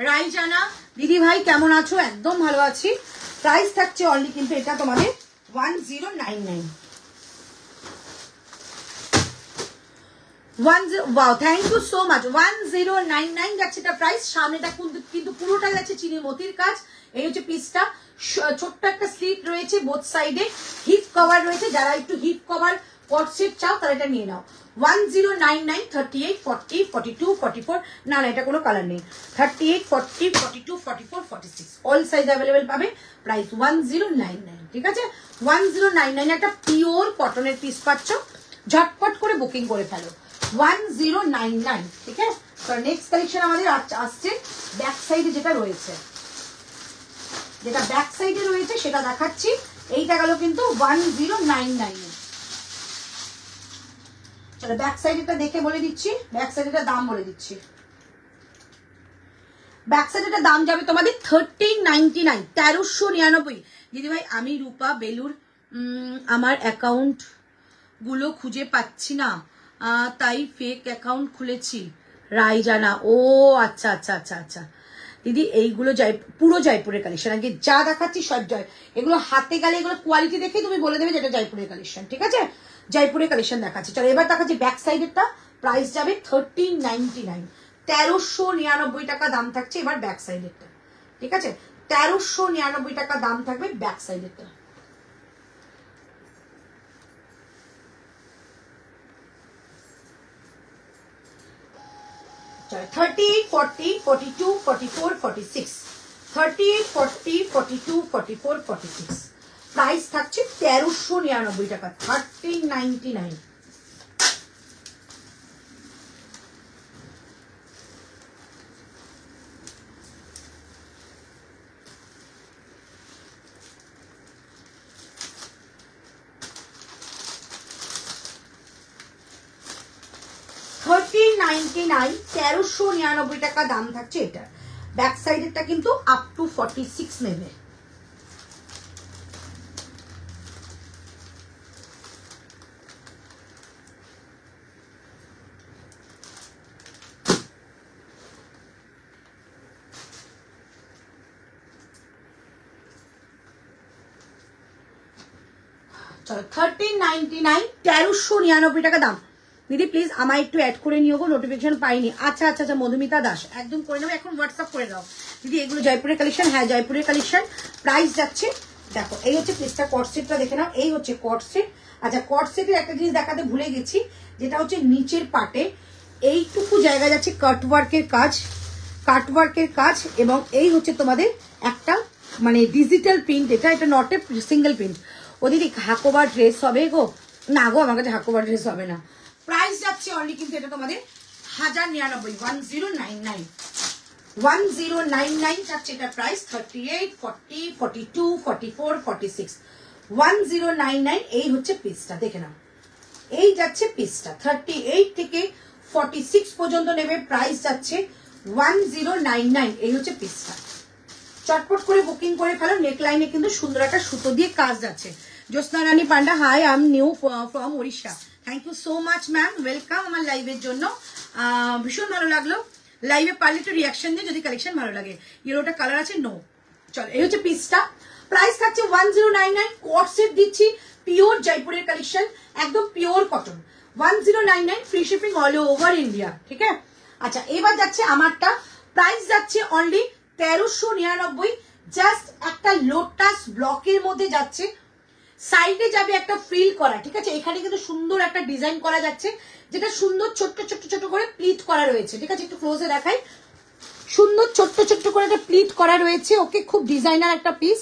রাইজানা দিদি ভাই কেমন আছো? একদম ভালো আছি। প্রাইস থাকছে অনলি কিন্তু এটা তোমাদের 1099। Wow thank you so much. 1099 যাচ্ছে এটা প্রাইস। সামনেটা কিন্তু পুরোটাই যাচ্ছে চিনি মতির কাজ। এই হচ্ছে পিসটা, ছোট্ট একটা স্লিট রয়েছে বোথ সাইডে, হিপ কভার রয়েছে। যারা একটু হিপ কভার কর্সেট চাও তারা এটা নিয়ে নাও। 1099, 38, 40, 42, 44, না না এটা কোনো কালার নেই। 38, 40, 42, 44, 46 অল সাইজ অ্যাভেলেবেল পাবে। প্রাইস 1099, ঠিক আছে। 1099 একটা পিওর কটনের পিস পাচ্ছ, ঝটপট করে বুকিং করে ফেলো। 1099, ঠিক আছে। তো নেক্সট কালেকশন আমাদের আসছে ব্যাক সাইডে যেটা রয়েছে, যেটা ব্যাক সাইডে রয়েছে সেটা দেখাচ্ছি। এইটা গেল কিন্তু 1099। চলো ব্যাক সাইডেটা দেখে বলে দিচ্ছি, ব্যাক সাইডের দাম বলে দিচ্ছি। ব্যাক সাইডের দাম যাবে তোমাদের 1399, 1399। দিদি ভাই আমি রূপা বেলুর, আমার অ্যাকাউন্ট গুলো খুঁজে পাচ্ছি না, তাই ফেক অ্যাকাউন্ট খুলেছি। রাইজানা, ও আচ্ছা আচ্ছা আচ্ছা আচ্ছা দিদি, এইগুলো পুরো জয়পুরের কালেকশন। আগে যা দেখাচ্ছি সব এগুলো হাতে গেলে এগুলো কোয়ালিটি দেখে তুমি বলে দেবে যেটা জয়পুরের কালেকশন, ঠিক আছে। জয়পুরের কালেকশন দেখাচ্ছি। চলো এবার দেখাচ্ছি ব্যাক সাইডেরটা। প্রাইস যাবে 1399, 1399 টাকা দাম থাকছে এবার ব্যাক সাইডেরটা, ঠিক আছে। 1399 টাকা দাম থাকবে ব্যাক সাইডেরটা। 38, 40, 42, 44, 46, 38, 40, 42, 44, 46। প্রাইস থাকছে 1399 টাকা, 1399। $1399 টাকা দাম থাকছে এটা। ব্যাক সাইডেরটা কিন্তু আপ টু 46 নেবে। চলো 1399, 1399 টাকা দাম। দিদি প্লিজ আমায় একটু অ্যাড করে নিও গো, নোটিফিকেশন পাইনি। আচ্ছা আচ্ছা আচ্ছা মধুমিতা দাস, একদম করে নেবো, এখন হোয়াটসঅ্যাপ করে দাও দিদি। এগুলো জয়পুরের কালেকশন, হ্যাঁ জয়পুরের কালেকশন। প্রাইস যাচ্ছে দেখো, এই হচ্ছে পিসটা, কটসেটটা দেখে নাও, এই হচ্ছে কটসেট। আচ্ছা কটসেটের একটা জিনিস দেখাতে ভুলে গেছি, যেটা হচ্ছে নিচের পাটে এইটুকু জায়গা যাচ্ছে কাটওয়ার্কের কাজ, কাটওয়ার্কের কাজ। এবং এই হচ্ছে তোমাদের একটা মানে ডিজিটাল প্রিন্ট, এটা নট এ সিঙ্গেল প্রিন্ট। ও দিদি হাকোবার ড্রেস হবে গো? না গো আমার কাছে হাকোবার ড্রেস হবে না। প্রাইস যাচ্ছে অনলি কিন্তু এটা তোমাদের 1099, 1099, 1099 যাচ্ছে এটা প্রাইস। 38, 40, 42, 44, 46, 1099। এই হচ্ছে পিসটা, দেখে নাও, এই যাচ্ছে পিসটা। 38 থেকে 46 পর্যন্ত নেবে। প্রাইস যাচ্ছে 1099। এই হচ্ছে পিসটা, চটপট করে বুকিং করে ফেলো। নেকলাইনে কিন্তু সুন্দর একটা সুতো দিয়ে কাজ যাচ্ছে। Jyotsna Rani Panda, hi I am new from Orissa. Thank you so much ma'am, welcome আমার লাইভের জন্য। ভীষণ ভালো লাগলো। লাইভে পারলে একটু রিয়াকশন দিয়ে যদি কালেকশন ভালো লাগে। ইয়েলোটা কালার আছে, নো। চলো এই হচ্ছে পিসটা। প্রাইস থাকছে 1099। কটসেট দিচ্ছি, পিওর জয়পুরের কালেকশন, একদম pure cotton. 1099, free shipping all over India, ঠিক আছে। আচ্ছা এবার যাচ্ছে আমারটা, প্রাইস যাচ্ছে অনলি 1399, জাস্ট একটা লোটাস ব্লকের মধ্যে যাচ্ছে, সাইডে যাবে একটা ফ্রিল করা, ঠিক আছে? এখানে কিন্তু সুন্দর একটা ডিজাইন করা যাচ্ছে, যেটা সুন্দর ছোট্ট ছোট্ট ছোট করে প্লিট করা রয়েছে, ঠিক আছে? একটু ক্লোজে দেখাই, সুন্দর ছোট্ট ছোট্ট করে একটা প্লিট করা রয়েছে, ওকে, খুব ডিজাইনার একটা পিস।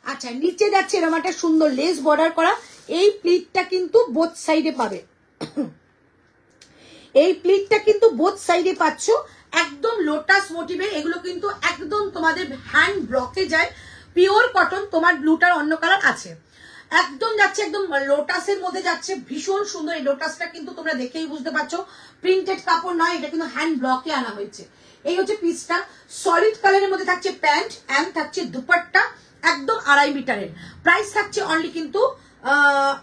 আচ্ছা নিচে যাচ্ছে এরকম একটা সুন্দর লেস বর্ডার করা, এই প্লিটটা কিন্তু বোথ সাইডে পাবে, এই প্লিটটা কিন্তু বোথ সাইডে পাচ্ছ, একদম লোটাস মোটিভের, এগুলো কিন্তু একদম তোমাদের হ্যান্ড ব্লকে যায়, পিওর কটন। তোমার ব্লুটার অন্য কালার আছে, একদম যাচ্ছে একদম লোটাসের মধ্যে যাচ্ছে, ভীষণ সুন্দর। এই লোটাসটা কিন্তু তোমরা দেখেই বুঝতে পারছো প্রিন্টেড কাপড় নয়, এটা কিন্তু হ্যান্ড ব্লকে আনা হয়েছে। এই হচ্ছে পিসটা, সলিড কালারের মধ্যে থাকছে প্যান্ট এন্ড থাকছে দুপাট্টা, একদম 2.5 মিটারের। প্রাইস থাকছে অনলি কিন্তু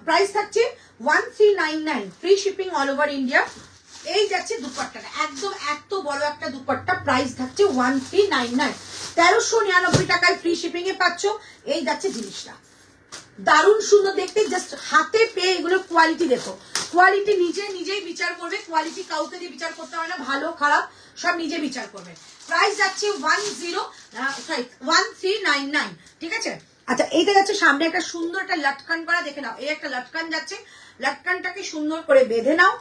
প্রাইস থাকছে 1399, free shipping all over India. এই যাচ্ছে দুপাট্টাটা, একদম এত বড় একটা দুপাট্টা, প্রাইস থাকছে 1399, 1399 টাকায় ফ্রি শিপিং এ পাচ্ছ। এই যাচ্ছে জিনিসটা, দারুণ সুন্দর দেখতে, জাস্ট হাতে পেয়ে এগুলো কোয়ালিটি দেখো, কোয়ালিটি নিজেই বিচার করবে, কোয়ালিটি কাউকে দিয়ে বিচার করতে হয় না, ভালো খারাপ সব নিজে বিচার করবে। প্রাইস যাচ্ছে 1399, ঠিক আছে? আচ্ছা এইটা যাচ্ছে সামনে একটা সুন্দর একটা লটকান করা, দেখে নাও, এই একটা লটকান যাচ্ছে, লটকানটাকে সুন্দর করে বেঁধে নাও,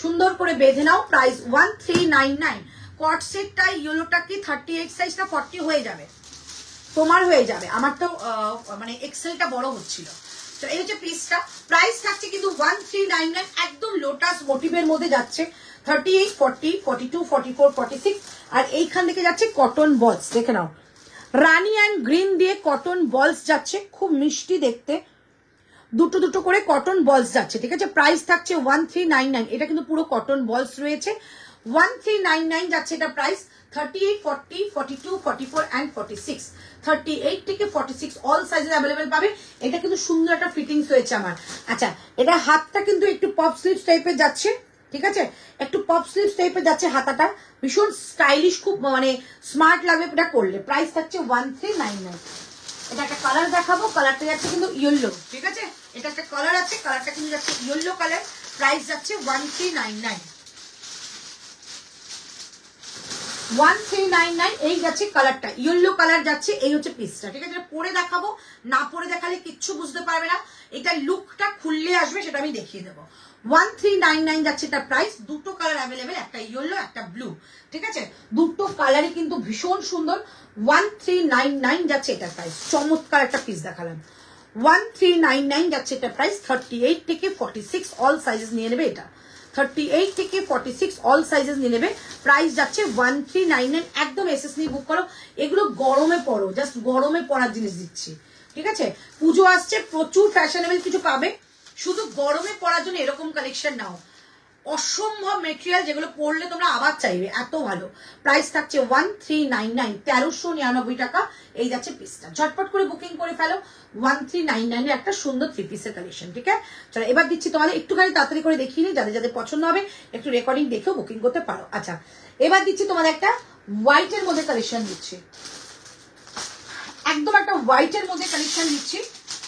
সুন্দর করে বেঁধে নাও। প্রাইস 1399। কট সেটটা ইয়েলোটা কি 38 সাইজটা 40 হয়ে যাবে, তোমার হয়ে যাবে, আমার তো মানে এক্সেলটা বড় হচ্ছিল। তো এই হচ্ছে পিসটা, প্রাইস থাকছে কিন্তু 1399, একদম লোটাস মোটিভের মধ্যে যাচ্ছে, 38, 40, 42, 44, 46, আর এইখান থেকে যাচ্ছে কটন বলস, দেখে নাও, রানি অ্যান্ড গ্রিন দিয়ে কটন বলস যাচ্ছে, খুব মিষ্টি দেখতে, দুটো দুটো করে কটন বলস যাচ্ছে, ঠিক আছে? প্রাইস থাকছে 1399, এটা কিন্তু পুরো কটন বলস রয়েছে, 1399 যাচ্ছে এটা প্রাইস। 38, 40, 42, 44 and 46, 38 থেকে 46 অল সাইজেস অ্যাভেলেবেল পাবে। এটা কিন্তু সুন্দর একটা ফিটিংস হয়েছে আমার। আচ্ছা এটা হাতটা কিন্তু একটু পপ স্লিভস টাইপের যাচ্ছে, ঠিক আছে? একটু পপ স্লিভস টাইপের যাচ্ছে হাতাটা, ভীষণ স্টাইলিশ, খুব মানে স্মার্ট লাগবে এটা করলে। প্রাইস থাকছে 1399। এটা একটা কালার দেখাবো, কালারটা যাচ্ছে কিন্তু ইয়েলো, ঠিক আছে? এটা একটা কালার আছে, কালারটা কিন্তু যাচ্ছে ইয়েলো কালার, প্রাইস যাচ্ছে 1399, 1399। এই যাচ্ছে কালারটা, ইয়েলো কালার যাচ্ছে, এই হচ্ছে পিসটা, ঠিক আছে? পরে দেখাবো, না পরে দেখালে কিচ্ছু বুঝতে পারবে না, এটা লুকটা খুললে আসবে, সেটা আমি দেখিয়ে দেবো। 1399 যাচ্ছে এটা প্রাইস, দুটো কালার অ্যাভেলেবেল, একটা ইয়েলো একটা ব্লু, ঠিক আছে? দুটো কালারই কিন্তু ভীষণ সুন্দর। 1399 যাচ্ছে এটা প্রাইস, চমৎকার একটা পিস দেখালাম। 1399 যাচ্ছে এটা প্রাইস, 38 থেকে 46 অল সাইজেস নিয়ে নেবে, এটা 38 থেকে 46 অল সাইজেস নিয়ে নেবে। প্রাইস যাচ্ছে 1399, একদম এসএস নিয়ে বুক করো, এগুলো গরমে পরো, জাস্ট গরমে পরার জিনিস দিচ্ছি, ঠিক আছে? পুজো আসছে, প্রচুর ফ্যাশনেবল কিছু পাবে, শুধু গরমে পরার জন্য এরকম কালেকশন নাও, অসম্ভব মেটেরিয়াল, যেগুলো পরলে তোমরা আবার চাইবে, এত ভালো। প্রাইস থাকছে 1399, 1399 টাকা। এই যাচ্ছে পিসটা, ঝটপট করে বুকিং করে ফেলো, 1399 এর একটা সুন্দর 3 পিসের কালেকশন, ঠিক আছে? চলো এবার দিচ্ছি তোমাদের, একটুখানি তাড়াতাড়ি করে দেখিয়ে নিই, যাদের যাদের পছন্দ হবে একটু রেকর্ডিং দেখেও বুকিং করতে পারো। আচ্ছা এবার দিচ্ছি তোমাদের একটা হোয়াইটের মধ্যে কালেকশন দিচ্ছি, একদম একটা হোয়াইটের মধ্যে কালেকশন দিচ্ছি,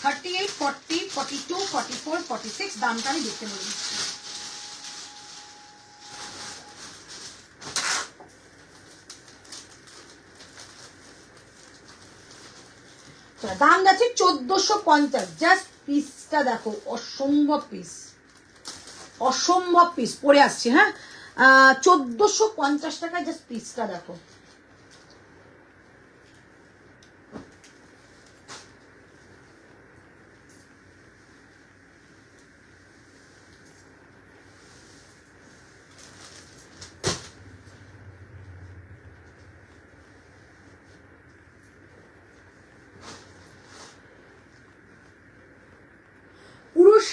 38, 40, 42, 44, 46, দামটা আমি দেখতে বলে দিচ্ছি। দাম যাচ্ছে 1450, জাস্ট পিসটা দেখো, অসম্ভব পিস, অসম্ভব পিস পরে আসছে, হ্যাঁ 1450 টাকায়, জাস্ট পিসটা দেখো।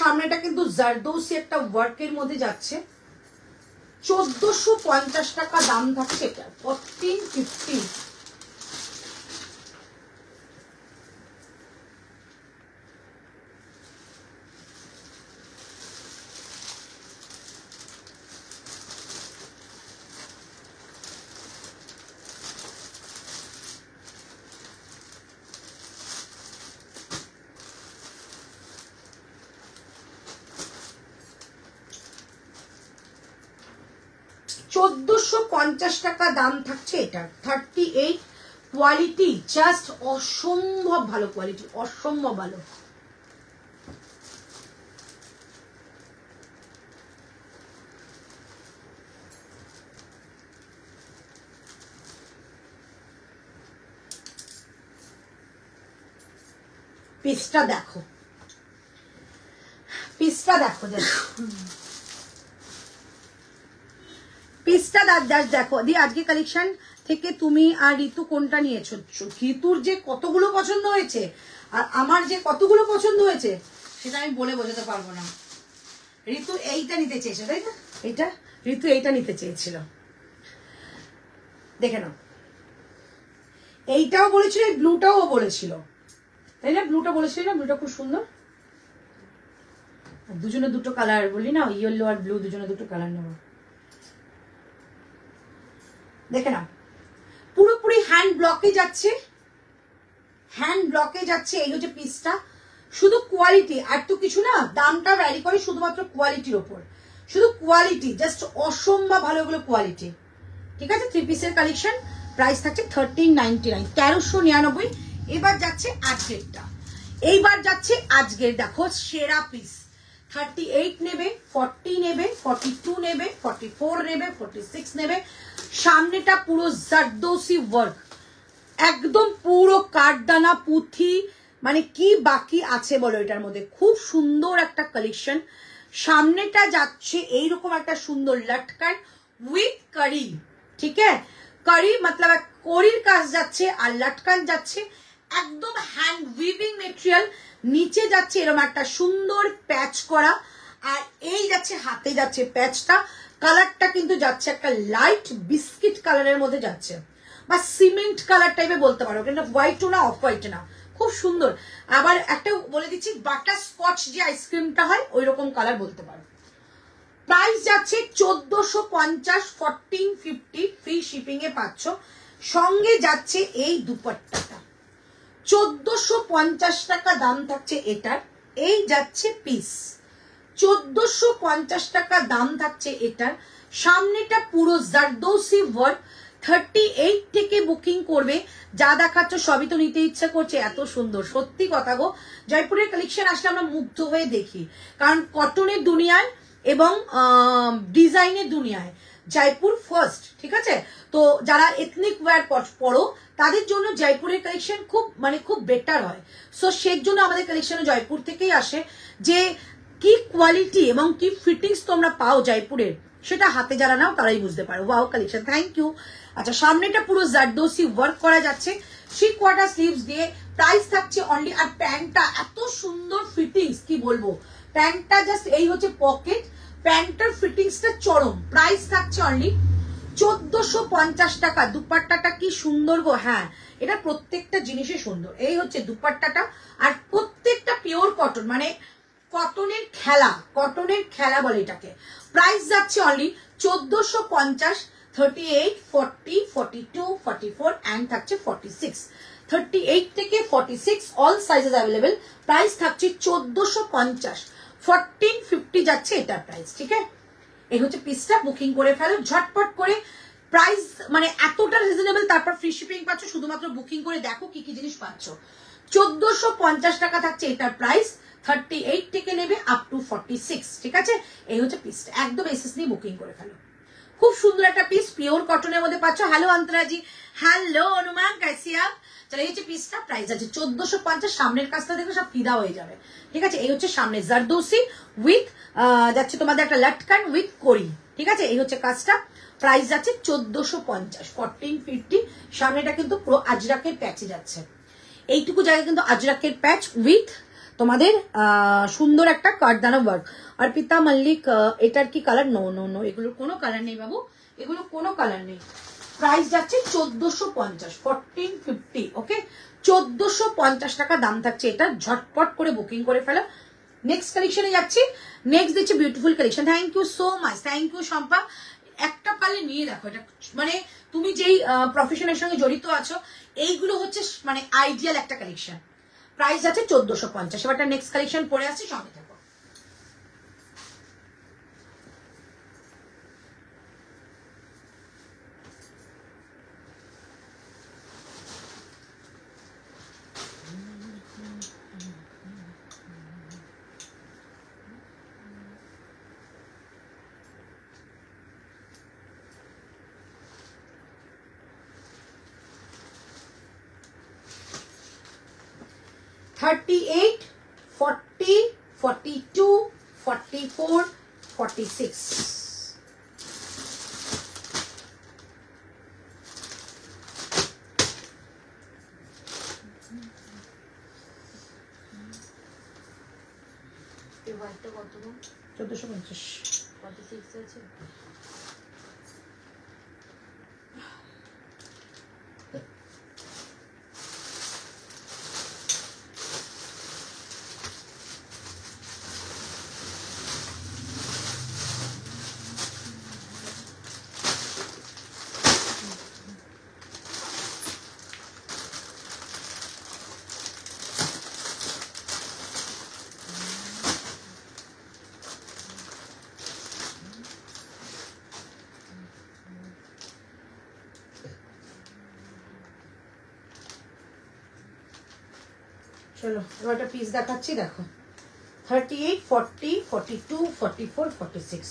সামনেটা কিন্তু জারদৌসি একটা ওয়ার্কের মধ্যে যাচ্ছে, 1450 টাকা দাম থাকছে এটা, 1450। 1450 টাকা দাম থাকছে এটা। 38 কোয়ালিটি জাস্ট অসম্ভব ভালো কোয়ালিটি, অসম্ভব ভালো। পিসটা দেখো, পিসটা দেখো, পিসটা দেখো দি। আজকে কালেকশন থেকে তুমি আর ঋতু কোনটা নিয়েছো? ঋতুর যে কতগুলো পছন্দ হয়েছে আর আমার যে কতগুলো পছন্দ হয়েছে সেটা আমি বলে বোঝাতে পারবো না। ঋতু এইটা নিতে চেয়েছে, তাই না? এইটা ঋতু এইটা নিতে চেয়েছিল, দেখে নাও। এইটাও বলেছিল, ব্লুটাও বলেছিল, তাই না? ব্লুটা বলেছিল না, ব্লুটা খুব সুন্দর। দুজনে দুটো কালার বলি না, ইয়েলো আর ব্লু দুজনে দুটো কালার নেব। দেখে নাও, পুরোপুরি হ্যান্ড ব্লকে যাচ্ছে, হ্যান্ড ব্লকে যাচ্ছে। এই হচ্ছে পিসটা, শুধু কোয়ালিটি আর তো কিছু না। দামটা ভ্যারি করে শুধুমাত্র কোয়ালিটির ওপর, শুধু কোয়ালিটি, জাস্ট অসম্ভব ভালো এগুলো কোয়ালিটি। ঠিক আছে, 3 পিসের কালেকশন, প্রাইস থাকছে 1399, 1399। এবার যাচ্ছে আজকেরটা, এইবার যাচ্ছে আজকের দেখো সেরা পিস। 38 নেবে, 40 নেবে, 42 নেবে, 44 নেবে, 46 নেবে। সামনেটা পুরো জারদৌসি ওয়ার্ক, একদম পুরো কাঠদানা পুঁথি, মানে কি বাকি আছে বলো এটার মধ্যে? খুব সুন্দর একটা কালেকশন। সামনেটা যাচ্ছে এইরকম একটা সুন্দর লটকান উইথ কারি, ঠিক আছে? কারি মতলব করির কাজ যাচ্ছে আর লটকান যাচ্ছে একদম হ্যান্ড উইভিং মেটেরিয়াল। নিচে যাচ্ছে এরকম একটা সুন্দর প্যাচ করা, আর এই যাচ্ছে হাতে যাচ্ছে প্যাচটা। কালারটা কিন্তু যাচ্ছে একটা লাইট বিস্কিট কালারের মধ্যে যাচ্ছে, বা সিমেন্ট কালার টাইপে বলতে পারো, কিন্তু হোয়াইটও না অফ হোয়াইট না, খুব সুন্দর। আবার একটা বলে দিচ্ছি, বাটার স্কচ যে আইসক্রিমটা হয় ওই রকম কালার বলতে পারো। প্রাইস যাচ্ছে 1450, 1450 ফ্রি শিপিং এ পাচ্ছ। সঙ্গে যাচ্ছে এই দুপাট্টাটা, 1450 টাকা দাম থাকছে এটার। এই যাচ্ছে পিস, 1450 টাকা দাম থাকছে এটার। সামনেটা পুরো জারদৌসি ওয়ার্ক। 38 থেকে বুকিং করবে, যা দেখাচ্ছ সবই তো নিতে ইচ্ছা করছে, এত সুন্দর। সত্যি কথা গো, জয়পুরের কালেকশন আসলে আমরা মুগ্ধ হয়ে দেখি, কারণ কটনের দুনিয়ায় এবং ডিজাইনের দুনিয়ায় জয়পুর ফার্স্ট, ঠিক আছে? তো যারা এথনিক ওয়্যার পরো তাদের জন্য জয়পুরের কালেকশন খুব মানে খুব বেটার হয়। সো সেই জন্য আমাদের কালেকশনে জয়পুর থেকেই আসে। যে কি কোয়ালিটি এবং কি ফিটিংস তোমরা পাও জয়পুরের, সেটা হাতে যারা নাও তারাই বুঝতে পারো। Wow collection, thank you. আচ্ছা, সামনেটা পুরো জারদৌসি ওয়ার্ক করা যাচ্ছে, 3 কোয়ার্টার স্লিভস দিয়ে। প্রাইস থাকছে অনলি, আর প্যান্টটা এত সুন্দর ফিটিংস, কি বলবো। প্যান্টটা জাস্ট এই হচ্ছে পকেট, প্যান্টের ফিটিংসটা চরম। প্রাইস থাকছে অনলি 1450 টাকা। দুপাট্টাটা কি সুন্দর গো। হ্যাঁ, এটা প্রত্যেকটা জিনিসই সুন্দর। এই হচ্ছে দুপাট্টাটা, আর প্রত্যেকটা পিওর কটন, মানে কটনের খেলা, কটনের খেলা বলে এটাকে। প্রাইস যাচ্ছে অনলি 1450, 38, 40, 42, 44 অ্যান্ড থাকছে 46। 38 থেকে 46 অল সাইজেস অ্যাভেলেবেল। প্রাইস থাকছে 1450, 1450 যাচ্ছে এটার প্রাইস। ঠিক আছে, এই হচ্ছে পিসটা। বুকিং করে ফেলো ঝটপট করে। প্রাইস মানে এতটা রিজনেবল, তারপর ফ্রি শিপিং পাচ্ছ। শুধুমাত্র বুকিং করে দেখো কি কি জিনিস পাচ্ছ। 1450 টাকা থাকছে এটার প্রাইস। 38 থেকে নেবে আপ টু 46, ঠিক আছে? এই হচ্ছে পিসটা, একদম এসএস নিয়ে বুকিং করে ফেলো। খুব সুন্দর একটা পিস, পিওর কটনের মধ্যে পাচ্ছ। হ্যালো অন্তরাজি, হ্যালো অনুমান, कैसी आप? চলো, এই হচ্ছে পিসটা। প্রাইস আছে 1450। সামনের কাজটা দেখো সব ফিদা হয়ে যাবে, ঠিক আছে? এই হচ্ছে সামনে জারদৌসি উইথ যাচ্ছে তোমাদের একটা লটকান উইথ করি, ঠিক আছে? এই হচ্ছে কাজটা। প্রাইস যাচ্ছে 1450, 1450। সামনেটা কিন্তু পুরো আজরাকের প্যাচে যাচ্ছে, এইটুকু জায়গায় কিন্তু আজরাকের প্যাচ উইথ তোমাদের সুন্দর একটা কাঠদানা ওয়ার্ক। আর পিতা মল্লিক, এটার কি কালার? নো নো নো, এগুলোর কোনো কালার নেই বাবু, এগুলো কোনো কালার নেই। প্রাইস যাচ্ছে 1450, 1450, ওকে? 1450 টাকা দাম থাকছে এটা। ঝটপট করে বুকিং করে ফেলো। নেক্সট কালেকশনে যাচ্ছি। নেক্সট দিচ্ছি beautiful collection. Thank you so much, thank you Shampa. একটা পালে নিয়ে দেখো, এটা মানে তুমি যেই প্রফেশনের সঙ্গে জড়িত আছো, এইগুলো হচ্ছে মানে আইডিয়াল একটা কালেকশন। প্রাইস আছে 1450। এবার নেক্সট কালেকশন পরে আসছে, সঙ্গে থাকো। 38, 40, 42, 44, 46. হোয়াইটটা কত দাম? 1450। 46 আছে। চলো এবার একটা পিস দেখাচ্ছি, দেখো 38, 40, 42, 44, 46।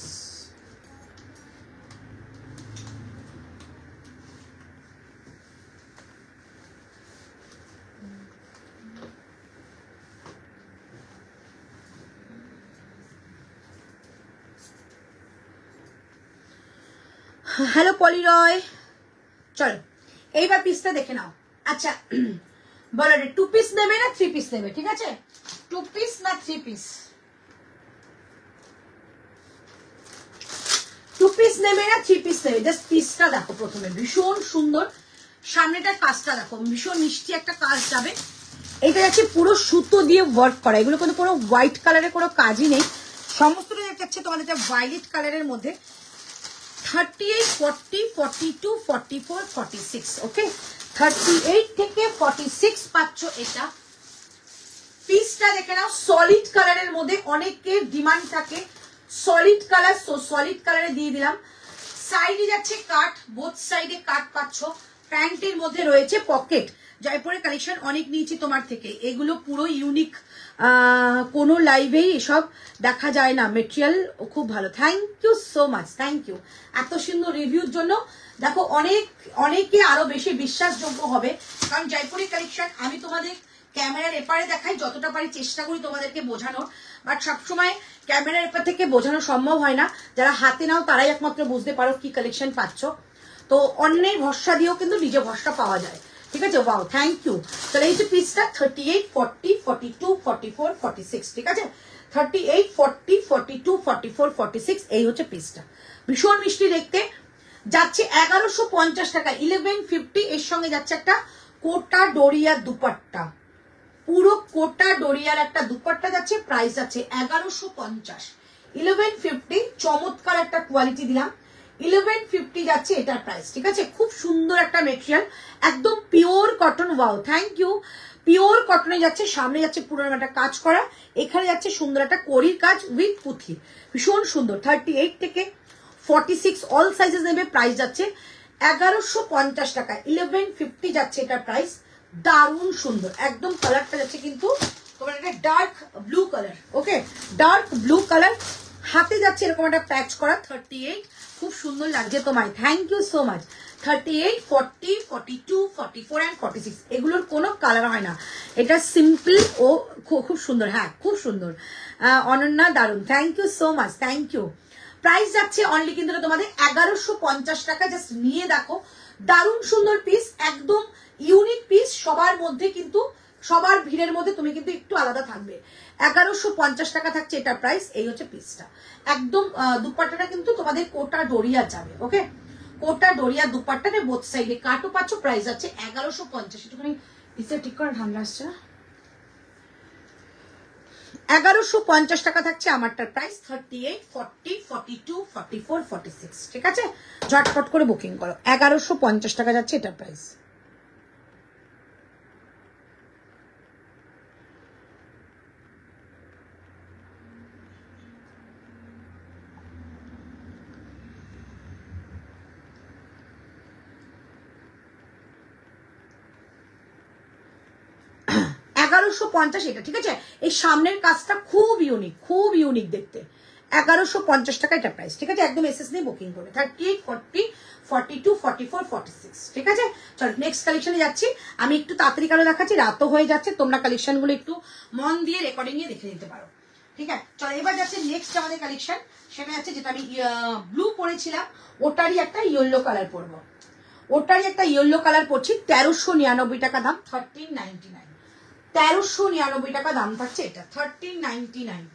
হ্যালো পলিরয়, চলো এইবার পিসটা দেখে নাও। আচ্ছা বলো রে, 2 পিস নেবে না 3 পিস নেবে? ঠিক আছে, 2 পিস না 3 পিস? 2 পিস নেবে না 3 পিস নেবে? জাস্ট পিসটা দেখো প্রথমে, ভীষণ সুন্দর। সামনেটার কাজটা দেখো, ভীষণ মিষ্টি একটা কাজ যাবে। এটা যাচ্ছে পুরো সুতো দিয়ে ওয়ার্ক করা, এগুলো কিন্তু কোনো হোয়াইট কালারের কোনো কাজই নেই, সমস্তটা যাচ্ছে তোমাদের ভায়োলেট কালারের মধ্যে। 38, 40, 42, 44, 46। ওকে, 38 থেকে 46 পাচ্ছ এটা। পিসটা দেখে নাও, সলিড কালারের মধ্যে, অনেকের ডিমান্ড থাকে সলিড কালার, সো সলিড কালারে দিয়ে দিলাম। সাইডে যাচ্ছে কাট, বোথ সাইডে কাট পাচ্ছ। প্যান্টের মধ্যে রয়েছে পকেট। জয়পুরের কালেকশন অনেক নিয়েছি তোমার থেকে, এগুলো পুরো ইউনিক, কোনো লাইভেই এসব দেখা যায় না। মেটেরিয়াল খুব ভালো, thank you so much, thank you এত সুন্দর রিভিউর জন্য। দেখো অনেকে আরো বেশি বিশ্বাসযোগ্য হবে, কারণ জয়পুরের কালেকশন আমি তোমাদের ক্যামেরার এপারে দেখাই, যতটা পারি চেষ্টা করি তোমাদেরকে বোঝানোর, বাট সবসময় ক্যামেরার এপার থেকে বোঝানো সম্ভব হয় না। যারা হাতে নাও তারাই একমাত্র বুঝতে পারো কি কালেকশন পাচ্ছ। তো অন্যের ভরসা দিয়েও কিন্তু নিজে ভরসা পাওয়া যায়, ঠিক আছে? Wow, thank you. তাহলে এই যে পিসটা 38, 40, 42, 44, 46, ঠিক আছে? 38, 40, 42, 44, 46, এই হচ্ছে পিসটা। ভীষণ মিষ্টি দেখতে, যাচ্ছে 1150 টাকা, 1150। এর সঙ্গে যাচ্ছে একটা কোটা ডোরিয়া দুপাট্টা, পুরো কোটা ডোরিয়ার একটা দুপাট্টা যাচ্ছে, প্রাইস যাচ্ছে 1150। 1150, চমৎকার একটা কোয়ালিটি দিলাম। 1150 যাচ্ছে এটার প্রাইস, ঠিক আছে? খুব সুন্দর একটা মেটেরিয়াল, একদম pure cotton. Wow, thank you. Pure কটনে যাচ্ছে, সামনে যাচ্ছে পুরো একটা কাজ করা, এখানে যাচ্ছে সুন্দর একটা কড়ির কাজ উইথ পুঁথি, ভীষণ সুন্দর। 38 থেকে 46 অল সাইজেস নেবে, প্রাইস যাচ্ছে 1150 টাকা। 1150 যাচ্ছে এটার প্রাইস, দারুণ সুন্দর একদম। কালারটা যাচ্ছে কিন্তু তোমার একটা ডার্ক ব্লু কালার, ওকে, ডার্ক ব্লু কালার। হাতে যাচ্ছে এরকম একটা প্যাচ করা। 38, খুব সুন্দর লাগছে তোমায়, thank you so much. 38, 40, 42, 44 and 46, এগুলোর কোনো কালার হয় না, এটা সিম্পল ও খুব সুন্দর। হ্যাঁ, খুব সুন্দর অনন্যা, দারুণ, thank you so much, thank you. Price যাচ্ছে অনলি কিন্তু তোমাদের 1150 টাকা। জাস্ট নিয়ে দেখো, দারুণ সুন্দর পিস, একদম ইউনিক পিস। সবার মধ্যে কিন্তু, সবার ভিড়ের মধ্যে তুমি কিন্তু একটু আলাদা থাকবে। 1150 টাকা থাকছে এটার প্রাইস। এই হচ্ছে পিসটা, একদম দুপাট্টাটা কিন্তু তোমাদের কোটা ডোরিয়া যাবে, ওকে, কোটা ডোরিয়া দুপাট্টাতে বোথ সাইডে কাটও পাচ্ছ। প্রাইস আছে 1150। একটুখানি পিসে ঠিক করে ঠান্ডা আসছে। 1150 টাকা থাকছে আমারটার প্রাইস। 38, 40, 42, 44, 46, ঠিক আছে? ঝটপট করে বুকিং করো, 1150 টাকা যাচ্ছে এটার প্রাইস। $1150 এটা, ঠিক আছে? এই সামনের কাজটা খুব ইউনিক, খুব ইউনিক দেখতে, 1150 টাকা এটা প্রাইস, ঠিক আছে? একদম এসএস নিয়ে বুকিং করবে। 38, 40, 42, 44, 46, ঠিক আছে? চলো নেক্সট কালেকশনে যাচ্ছি। আমি একটু তাড়াতাড়ি কারো দেখাচ্ছি, রাতও হয়ে যাচ্ছে, তোমরা কালেকশন গুলো একটু মন দিয়ে রেকর্ডিং এ দেখে নিতে পারো, ঠিক আছে? চলো এবার যাচ্ছে নেক্সট আমাদের কালেকশন, সেটা যাচ্ছে যেটা আমি ব্লু পরেছিলাম ওটারই একটা ইয়েলো কালার পরবো। ওটারই একটা ইয়েলো কালার পরছি, 1399 টাকা দাম, 1399, 1399 টাকা দাম থাকছে এটা, 1399।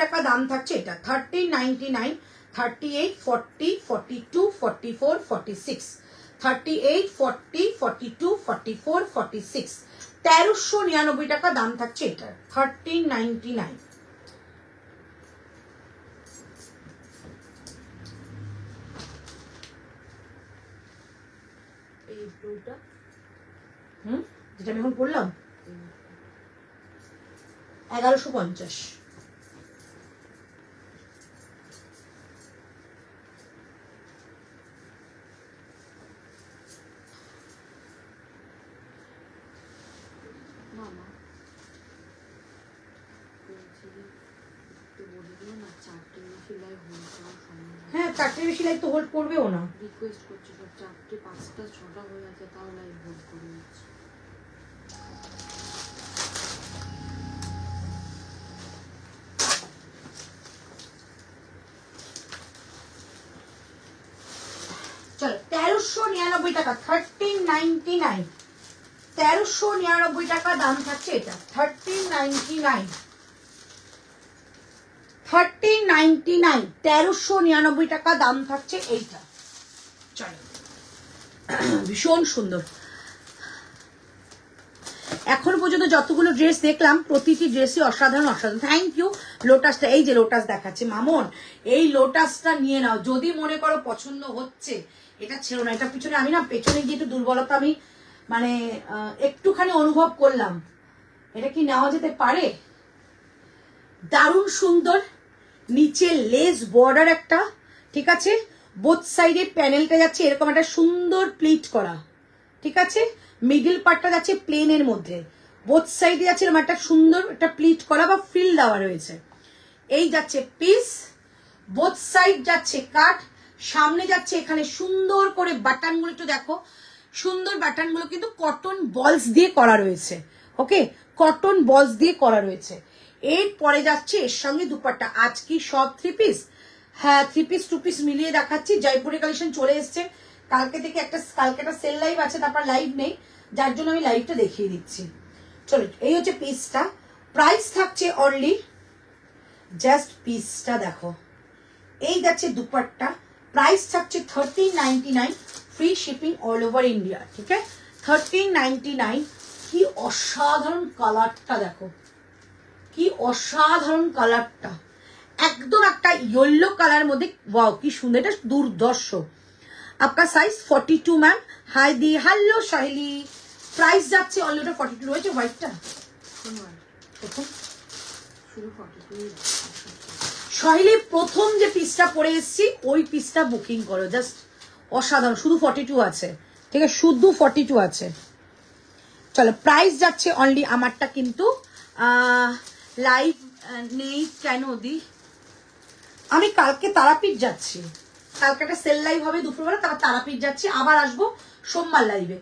টাকা দাম থাকছে এটা, 1399, 38, 40, 42, 44, 46, 38, 40, 42, 44, 46, 1399 টাকা দাম থাকছে এটা, 1399। এই ব্লুটা যেটা আমি এখন বললাম 1150। মামা বলছি একটু বলে দিও না, 4টে সেলাই হোল্ড করা সম্ভব? হ্যাঁ 4টের বেশি লাইভ তো হোল্ড করবেও না। রিকোয়েস্ট করছে সব 4টে 5টা 6টা হয়ে আছে, তাও লাইভ হোল্ড করে দিচ্ছি। চলো 1399 টাকা, 1399, 1399 টাকা দাম থাকছে এটা, 1399, 1399, 1399 টাকা দাম থাকছে এইটা। চলো ভীষণ সুন্দর। এখন পর্যন্ত যতগুলো ড্রেস দেখলাম প্রতিটি ড্রেসই অসাধারণ অসাধারণ। Thank you. লোটাসটা, এই যে লোটাস দেখাচ্ছে মামন, এই লোটাসটা নিয়ে নাও যদি মনে করো পছন্দ হচ্ছে, এটা ছেড়ো না। এটা পিছনে আমি না পেছনে গিয়ে একটু দুর্বলতা আমি মানে একটুখানি অনুভব করলাম, এটা কি নেওয়া যেতে পারে? দারুণ সুন্দর, নিচে লেস বর্ডার একটা, ঠিক আছে? বোথ সাইডে প্যানেলটা যাচ্ছে এরকম একটা সুন্দর প্লিট করা, ঠিক আছে? মিডল পার্টটা যাচ্ছে প্লেনের মধ্যে, বোথ সাইডে যাচ্ছে এরকম একটা সুন্দর একটা প্লিট করা বা ফ্রিল দেওয়া রয়েছে। এই যাচ্ছে পিস, বোথ সাইড যাচ্ছে কাট, সামনে যাচ্ছে এখানে সুন্দর করে বাটনগুলো একটু দেখো, সুন্দর বাটনগুলো কিন্তু কটন বলস দিয়ে করা রয়েছে, ওকে? কটন বলস দিয়ে করা রয়েছে। এরপরে যাচ্ছে এর সঙ্গে দুপাট্টা। আজ কি সব 3 পিস? হ্যাঁ 3 পিস 2 পিস মিলিয়ে দেখাচ্ছি। জয়পুরের কালেকশন চলে এসছে, কালকে থেকে কালকে একটা সেল লাইভ আছে, তারপর লাইভ নেই, যার জন্য আমি লাইভটা দেখিয়ে দিচ্ছি। চলো এই হচ্ছে পিসটা, প্রাইস থাকছে অনলি, জাস্ট পিসটা দেখো, এই যাচ্ছে দুপাট্টা, প্রাইস থাকছে 1399, free shipping all over India, ঠিক আছে? 1399। কি অসাধারণ কালারটা দেখো, কি অসাধারণ কালারটা, একদম একটা ইয়েলো কালার মধ্যে, ওয়াও কি সুন্দর, এটা দুর্ধর্ষ। আপনার সাইজ 42 ম্যাম। হাই দি, হ্যালো সাহেলি। প্রাইস যাচ্ছে অনলি, ওটা 42 রয়েছে হোয়াইটটা, শুধু 42 সাহেলি প্রথম যে পিসটা পরে এসছি ওই পিসটা বুকিং করো, জাস্ট অসাধারণ। শুধু 42 আছে, ঠিক আছে? শুধু 42 আছে। চলো প্রাইস যাচ্ছে অনলি, আমারটা কিন্তু লাইভ নেই কেন দি, আমি কালকে তারাপীঠ যাচ্ছি, কালকে একটা সেল লাইভ হবে দুপুরবেলা, তারপর তারাপীঠ যাচ্ছি, আবার আসবো সোমবার লাইভে।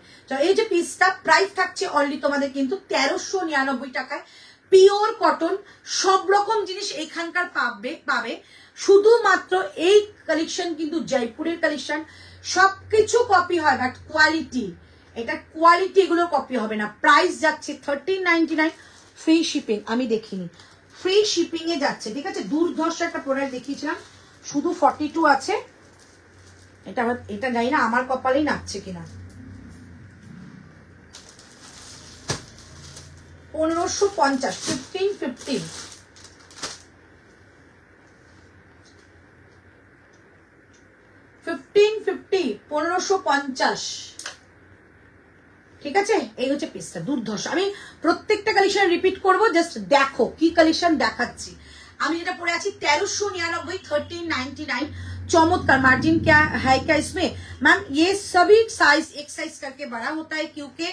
এই যে পিসটা প্রাইস থাকছে অনলি তোমাদের কিন্তু 1399 টাকায়, পিওর কটন, সব রকম জিনিস এখানকার পাবে। শুধুমাত্র এই কালেকশন কিন্তু জয়পুরের কালেকশন, সবকিছু কপি হয় বাট কোয়ালিটি, এটা কোয়ালিটি এগুলো কপি হবে না। প্রাইস যাচ্ছে 1399, ফ্রি শিপিং। আমি দেখিনি, ফ্রি শিপিং এ যাচ্ছে, ঠিক আছে? দুর্ধর্ষ একটা প্রোডাক্ট দেখিয়েছিলাম, শুধু 42 আছে। এটা জানি না আমার কপালেই নাচছে কিনা। 1550, 1550, 1550, 1550, ঠিক আছে? এই হচ্ছে পিসটা, দুর্ধর্ষ। আমি প্রত্যেকটা কালেকশন রিপিট করবো, জাস্ট দেখো কি কালেকশন দেখাচ্ছি। আমি যেটা পরে আছি 1399, 1399, चमत्कार। मार्जिन क्या है क्या इसमें मैम? ये सभी साइज एक साइज करके बड़ा होता है, क्योंकि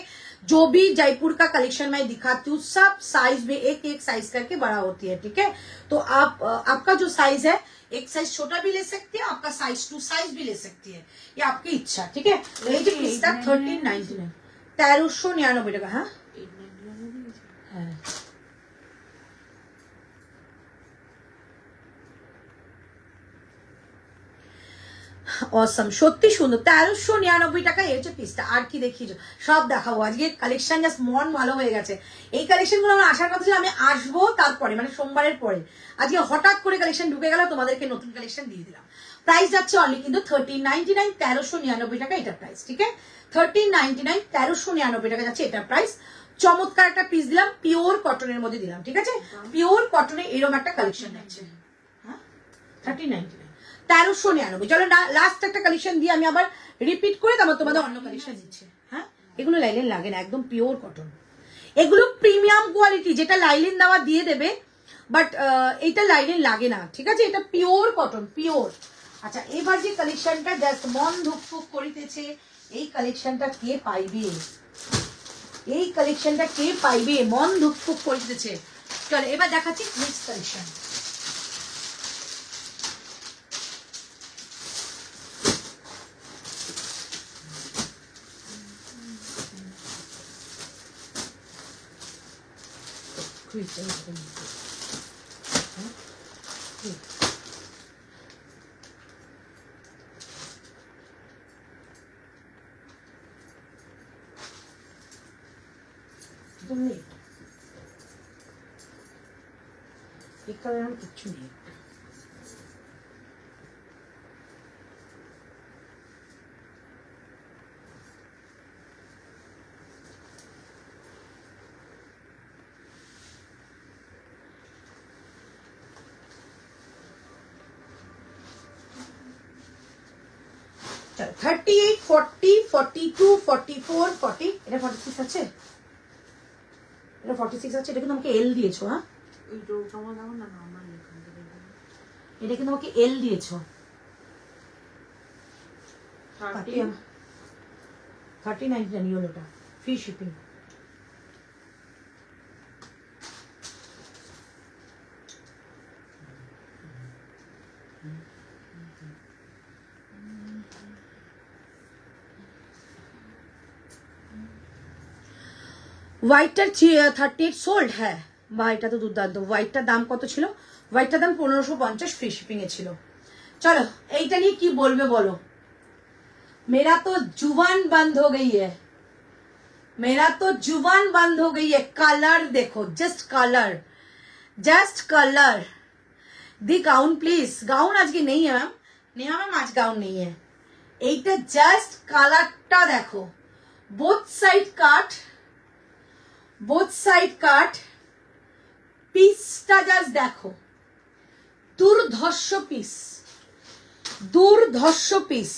जो भी जयपुर का कलेक्शन मैं दिखाती हूँ सब साइज में एक एक साइज करके बड़ा होती है, ठीक है। तो आप आपका जो साइज है एक साइज छोटा भी ले सकती है, आपका साइज 2 साइज भी ले सकती है, ये आपकी इच्छा, ठीक है। ये जो पिस्ता 1399 1399 টাকা। हाँ অসম, সত্যি সুন্দর। 1399 টাকা এই হচ্ছে পিসটা। আর কি দেখিয়েছ? সব দেখাবো আজকে। কালেকশন জাস্ট মন ভালো হয়ে গেছে। এই কালেকশন গুলো আমার আসার কথা ছিল, আমি আসবো তারপরে মানে সোমবারের পরে, আজকে হঠাৎ করে কালেকশন ঢুকে গেল, তোমাদেরকে নতুন কালেকশন দিয়ে দিলাম। প্রাইস যাচ্ছে অনলি কিন্তু 1399 1399 টাকা এটা প্রাইস, ঠিক আছে। 1399 1399 টাকা যাচ্ছে এটা প্রাইস। চমৎকার একটা পিস দিলাম, পিওর কটনের মধ্যে দিলাম, ঠিক আছে। পিওর কটনে এরকম একটা কালেকশন যাচ্ছে। হ্যাঁ 1399 1399। চলো লাস্ট একটা কালেকশন দিয়ে আমি আবার রিপিট করে তারপর তোমাদের অন্য কালেকশন দিচ্ছি। হ্যাঁ এগুলো লাইলিন লাগে না, একদম পিওর কটন। এগুলো প্রিমিয়াম কোয়ালিটি, যেটা লাইলিন দেওয়া দিয়ে দেবে, বাট এইটা লাইলিন লাগে না, ঠিক আছে। এটা পিওর কটন, পিওর। আচ্ছা এবার যে কালেকশনটা জাস্ট মন ধুকফুক করিতেছে, এই কালেকশনটা কে পাইবে? এই কালেকশনটা কে পাইবে? মন ধুকফুক করিতেছে। চলো এবার দেখাচ্ছি নেক্সট কালেকশন। কিচ্ছু নেই। চলো 38 40 42 44 40 এটা 46 আছে, এটা 46 আছে। এটা কিন্তু আমাকে এল দিয়েছো। হ্যাঁ এটা কিন্তু আমাকে এল দিয়েছো। 3099 ইয়েলোটা ফ্রি শিপিং। হোয়াইটটার 38 সোল্ড। হ্যাঁ বা এটা তো দুর্দান্ত। হোয়াইটটার দাম কত ছিল? হোয়াইটটার দাম 1550 ফ্রি শিপিং এ ছিল। চলো এইটা নিয়ে কি বলবে বলো? मेरा तो जुबान बंद हो गई है, मेरा तो जुबान बंद हो गई है। कलर देखो, just colour, just colour. The gown please. Gown आज की नहीं है मैम, नेहा मैम आज गाउन नहीं है। এইটা জাস্ট কালারটা দেখো, বোথ সাইড কাট, বোথ সাইড কাট। পিসটা জাস্ট দেখো, দুর্ধর্ষ পিস, দুর্ধর্ষ পিস।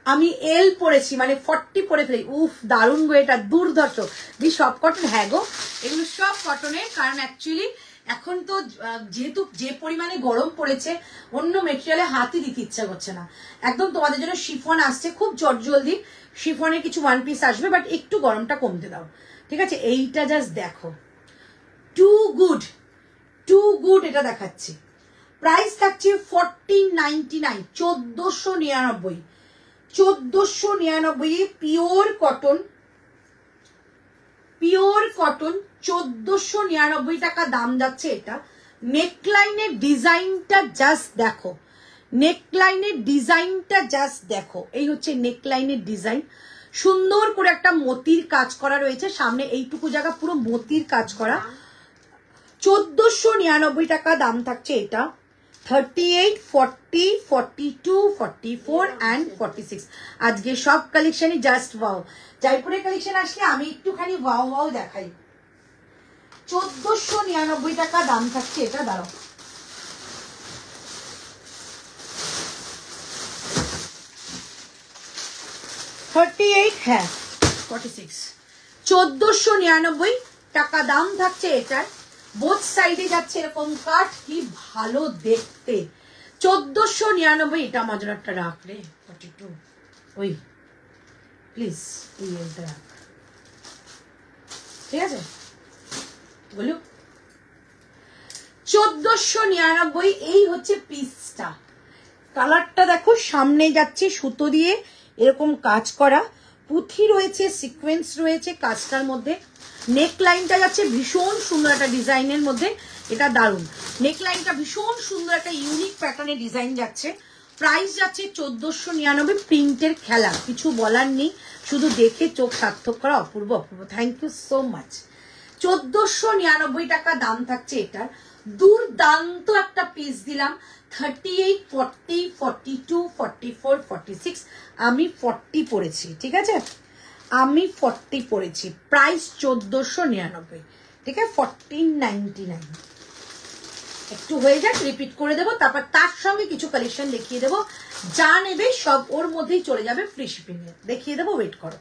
আমি এল পরেছি মানে 40 পরে ফেলি। উফ দারুণ গো, এটা দুর্ধর্ষ। দি সব কটন। হ্যাঁ গো এগুলো সব কটনের, কারণ অ্যাকচুয়ালি এখন তো যেহেতু যে পরিমাণে গরম পড়েছে, অন্য মেটেরিয়ালে হাতই দিতে ইচ্ছা করছে না। একদম তোমাদের জন্য শিফন আসছে খুব জলদি, শিফনের কিছু ওয়ান পিস আসবে, বাট একটু গরমটা কমতে দাও, ঠিক আছে। এইটা জাস্ট দেখো, টু গুড, টু গুড। এটা দেখাচ্ছি। প্রাইস থাকছে 1499, 1499, 1499 পিওর কটন, পিওর কটন 1499 টাকা দাম যাচ্ছে এটা। নেকলাইনের ডিজাইনটা জাস্ট দেখো, নেকলাইনের ডিজাইনটা জাস্ট দেখো। এই হচ্ছে নেকলাইনের ডিজাইন, সুন্দর করে একটা মতির কাজ করা রয়েছে সামনে, এইটুকু জায়গা পুরো মতির কাজ করা। 1499 টাকা দাম থাকছে এটা। 38 40 42 44 and 46 আজকে সব কালেকশনই জাস্ট ওয়াও। জয়পুরের কালেকশন আসলে আমি একটুখানি ওয়াও ওয়াও দেখাই। 1499 টাকা দাম থাকছে এটা। দাঁড়াও, হ্যাঁ 46 1499 টাকা দাম থাকছে এটার। বোথ সাইডে যাচ্ছে এরকম কাট, কি ভালো দেখতে। 1499, এটা আমার জন্য একটা রাখ রে 42, ওই প্লিজ এই এলটা রাখ, ঠিক আছে বলু। 1499, এই হচ্ছে পিসটা। কালারটা দেখো, সামনে যাচ্ছে সুতো দিয়ে এরকম কাজ করা, পুঁথি রয়েছে, সিকোয়েন্স রয়েছে কাজটার মধ্যে। নেক লাইনটা যাচ্ছে ভীষণ সুন্দর একটা ডিজাইনের মধ্যে, এটা দারুণ। নেক লাইনটা ভীষণ সুন্দর একটা ইউনিক প্যাটার্নের ডিজাইন যাচ্ছে। প্রাইস যাচ্ছে 1499, প্রিন্টের খেলা, কিছু বলার নেই, শুধু দেখে চোখ সার্থক করা। অপূর্ব অপূর্ব, থ্যাংক ইউ সো মাচ। 1499 টাকা দাম থাকছে এটার। দুর্দান্ত একটা পিস দিলাম। 38, 40, 42, 44, 46, আমি 40 পড়েছি, ঠিক আছে, আমি 40 পড়েছি। প্রাইস 1499, ঠিক আছে, 1499। একটু হয়ে যাক, রিপিট করে দেবো, তারপর তার সঙ্গে কিছু কালেকশন দেখিয়ে দেবো। যা নেবে সব ওর মধ্যেই চলে যাবে ফ্রি শিপিং এ, দেখিয়ে দেবো, ওয়েট করো।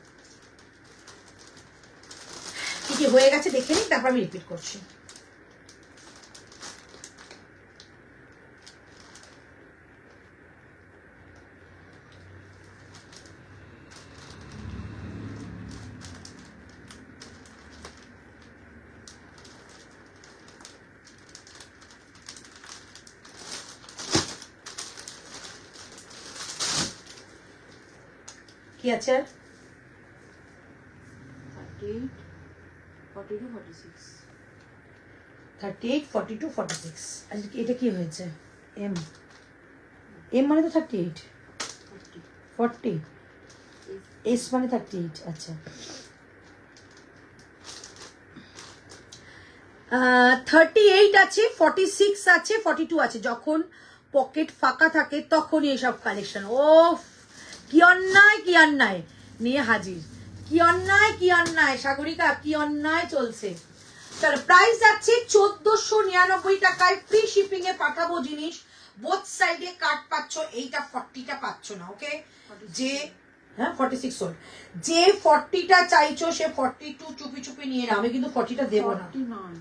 কি কি হয়ে গেছে দেখে নিই, তারপর আমি রিপিট করছি। কি আছে? 38, 42, 46, 38, 42, 46। আচ্ছা এটা কি হয়েছে? এম, এম মানে তো 38, 40, এস মানে 38। আচ্ছা, 38 আছে, 46 আছে, 42 আছে। যখন পকেট ফাঁকা থাকে তখনই এসব কালেকশন। ও কি অন্যায়, কি অন্যায় নিয়ে হাজির, কি অন্যায়, কি অন্যায় সাগরিকা, কি অন্যায় চলছে। চলো, প্রাইস যাচ্ছে 1499 টাকায়, ফ্রি শিপিং এ পাঠাবো জিনিস। বোথ সাইডে কাট পাচ্ছ, এইটা 40টা পাচ্ছ না, ওকে। যে হ্যাঁ 46 সোল্ড, যে 40টা চাইছো সে 42 চুপি চুপি নিয়ে নাও, আমি কিন্তু 40টা দেবো না। 49,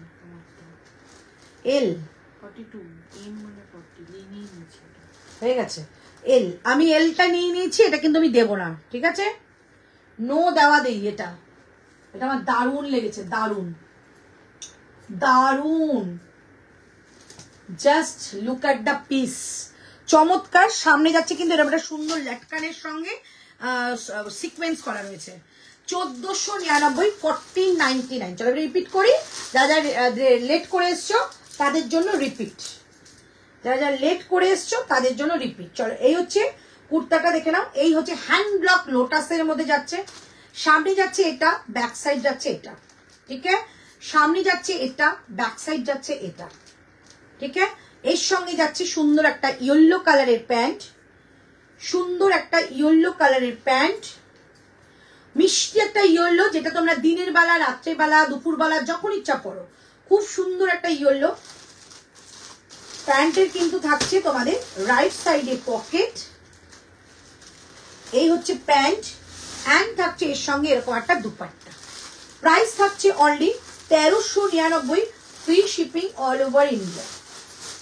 এল 42, এম মানে 40, নিয়ে নিয়েছি এটা। হয়ে গেছে। এল, আমি এলটা নিয়ে নিয়েছি, এটা কিন্তু আমি দেবো না, ঠিক আছে, নো দেওয়া দেই। এটা এটা আমার দারুণ লেগেছে, দারুণ দারুণ, just look at the piece, চমৎকার। সামনে যাচ্ছে কিন্তু এটা একটা সুন্দর ল্যাটকানের সঙ্গে সিকোয়েন্স করা রয়েছে। 1499, 1499। চলো রিপিট করি, যারা যারা লেট করে এসছো তাদের জন্য রিপিট, যারা যারা লেট করে এসছো তাদের জন্য রিপিট। চলো, এই হচ্ছে কুর্তাটা দেখে নাও। এই হচ্ছে হ্যান্ড ব্লক লোটাসের মধ্যে যাচ্ছে, সামনে যাচ্ছে এটা, ব্যাক সাইড যাচ্ছে এটা, ঠিক আছে, সামনে যাচ্ছে এটা, ব্যাক সাইড যাচ্ছে এটা, ঠিক আছে। এর সঙ্গে যাচ্ছে সুন্দর একটা ইয়েলো কালারের প্যান্ট, সুন্দর একটা ইয়েলো কালারের প্যান্ট, মিষ্টি একটা ইয়েলো, যেটা তোমরা দিনের বেলা, রাত্রেবেলা, দুপুরবেলা যখন ইচ্ছা পরো। খুব সুন্দর একটা ইয়েলো প্যান্টের কিন্তু থাকছে তোমাদের রাইট সাইডে পকেট, এই হচ্ছে প্যান্ট, অ্যান্ড থাকছে এর সঙ্গে এরকম একটা দুপাট্টা। প্রাইস থাকছে only 1399, free shipping all over India,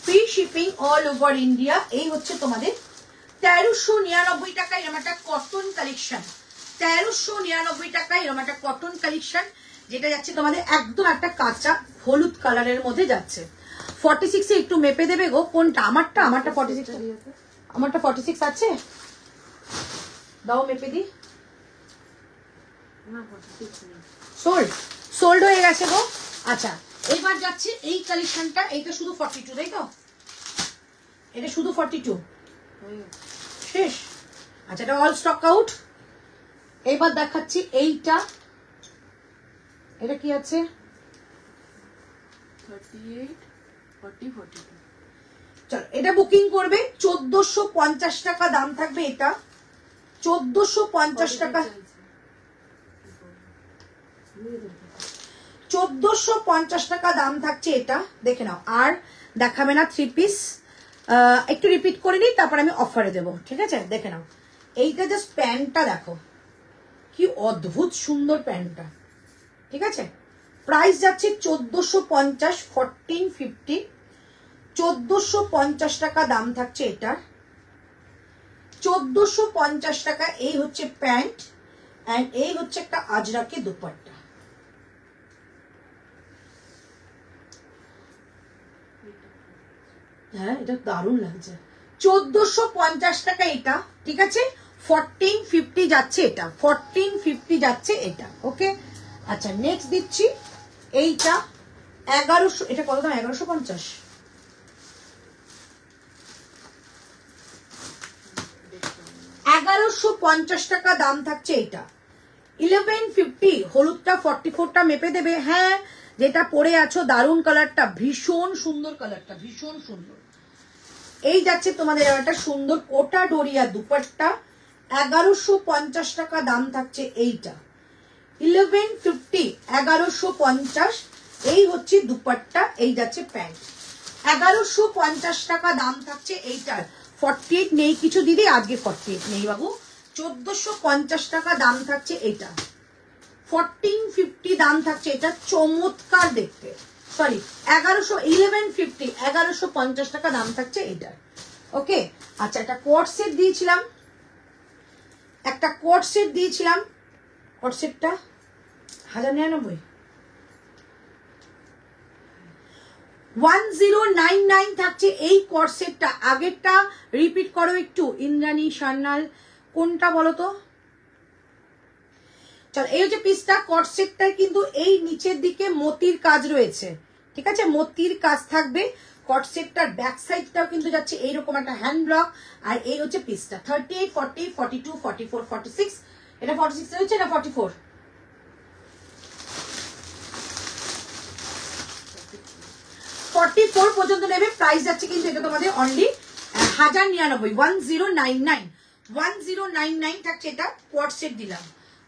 free shipping all over India. এই হচ্ছে তোমাদের 1399 টাকায় এরকম একটা কটন কালেকশন, 1399 টাকায় এরকম একটা কটন কালেকশন, যেটা যাচ্ছে তোমাদের একদম একটা কাঁচা হলুদ কালারের মধ্যে যাচ্ছে। 46 এ একটু মেপে দেবে গো, কোনটা? আমারটা 46, আমারটা 46 আছে, দাও মেপে দি। সোল্ড, সোল্ড হয়ে গেছে গো। আচ্ছা, এবার যাচ্ছে এই কালেকশনটা, এইটা শুধু 42, তাই তো? এটা শুধু 42 শেষ। আচ্ছা, এটা অল স্টক আউট। এবার দেখাচ্ছি এইটা, এটা কি আছে? 38, 40, 42। চলো, এটা বুকিং করবে। 1450 টাকা দাম থাকবে এটা, 1450 টাকা, 1450 টাকা দাম থাকছে এটা, দেখে নাও। আর দেখাবে না থ্রি পিস, একটু রিপিট করে নিই, তারপর আমি অফারে দেবো, ঠিক আছে। দেখে নাও, এইটা জাস্ট প্যান্টটা দেখো, কি অদ্ভুত সুন্দর প্যান্টটা, ঠিক আছে। প্রাইস যাচ্ছে 1450, 1450, 1450 টাকা দাম থাকছে এটার। 1450 টাকা। এই হচ্ছে প্যান্ট এন্ড এই হচ্ছে একটা আজরাকে দুপাট্টা। হ্যাঁ, এটা দারুণ লাগছে। 1450 টাকা এটা, ঠিক আছে। 1450 যাচ্ছে এটা, 1450 যাচ্ছে এটা, ওকে। আচ্ছা, নেক্সট দিচ্ছি এইটা 1100। এটা কত দাম? 1150। 1150 টাকা দাম থাকছে এটা। 1150। হলুদটা 44টা মেপে দেবে। হ্যাঁ, যেটা পরে আছো দারুণ কালারটা, ভীষণ সুন্দর কালারটা, ভীষণ সুন্দর। এই যাচ্ছে তোমাদের একটা সুন্দর কোটা ডোরিয়া দুপাট্টা। 1150 টাকা দাম থাকছে এইটা। 1150, 1150। এই হচ্ছে দুপাট্টা, এই যাচ্ছে প্যান্ট। 1150 টাকা দাম থাকছে এইটার। 48 নেই কিছু দিদি, আজকে 48 নেই বাবু। 1450 টাকা দাম থাকছে এটা। 1450 দাম থাকছে এটা, চমৎকার দেখতে। সরি, 1150, 1150 টাকা দাম থাকছে এটা, ওকে। আচ্ছা, একটা কোট সেট দিয়েছিলাম, একটা কোট সেট দিয়েছিলাম। কোট সেটটা 1099। 1099 থাকছে এই কোট সেটটা। আগেরটা রিপিট করো একটু, ইন্দ্রাণী সান্যাল, কোনটা বলো তো? চল, এই হচ্ছে পিসটা। কোট সেটটার কিন্তু এই নিচের দিকে মতির কাজ রয়েছে, ঠিক আছে, মতির কাজ থাকবে। কোট সেটটার ব্যাক সাইডটাও কিন্তু যাচ্ছে এইরকম একটা হ্যান্ড ব্লক। আর এই হচ্ছে পিসটা। 38, 40, 42, 44, 46। এটা 46 হচ্ছে না 44? 44 পর্যন্ত নেবে। প্রাইস যাচ্ছে কিন্তু এটা তোমাদের অনলি 1099, 1099, 1099 থাকছে এটা। কোয়াড সেট দিলাম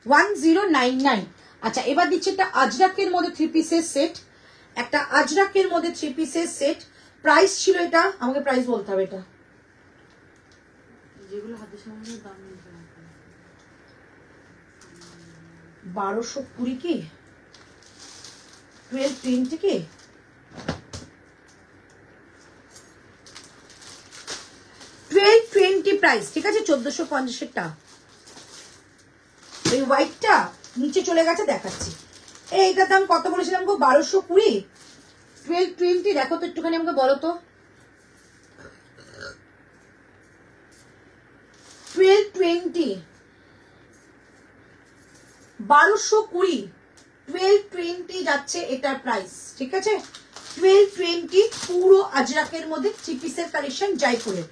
1099। আচ্ছা, এবার দিচ্ছি একটা আজরাকের মধ্যে 3 পিসের সেট। একটা আজরাকের মধ্যে 3 পিসের সেট। প্রাইস ছিল এটা, আমাকে প্রাইস বলতে হবে। এটা যেগুলো হাতের সামনে দাম নিতে 1220 কি 1220 কি? প্রাইস, ঠিক আছে। 1450 টা। এই হোয়াইটটা নিচে চলে গেছে, দেখাচ্ছি। এইটার দাম কত বলেছিলাম গো? 1220। 1220 দেখো তো একটুখানি, আমাকে বলো তো। 1220, 1220, 1220 যাচ্ছে এটার প্রাইস, ঠিক আছে। 1220 পুরো আজরাকের মধ্যে 3 পিসের কালেকশন, জয়পুরের।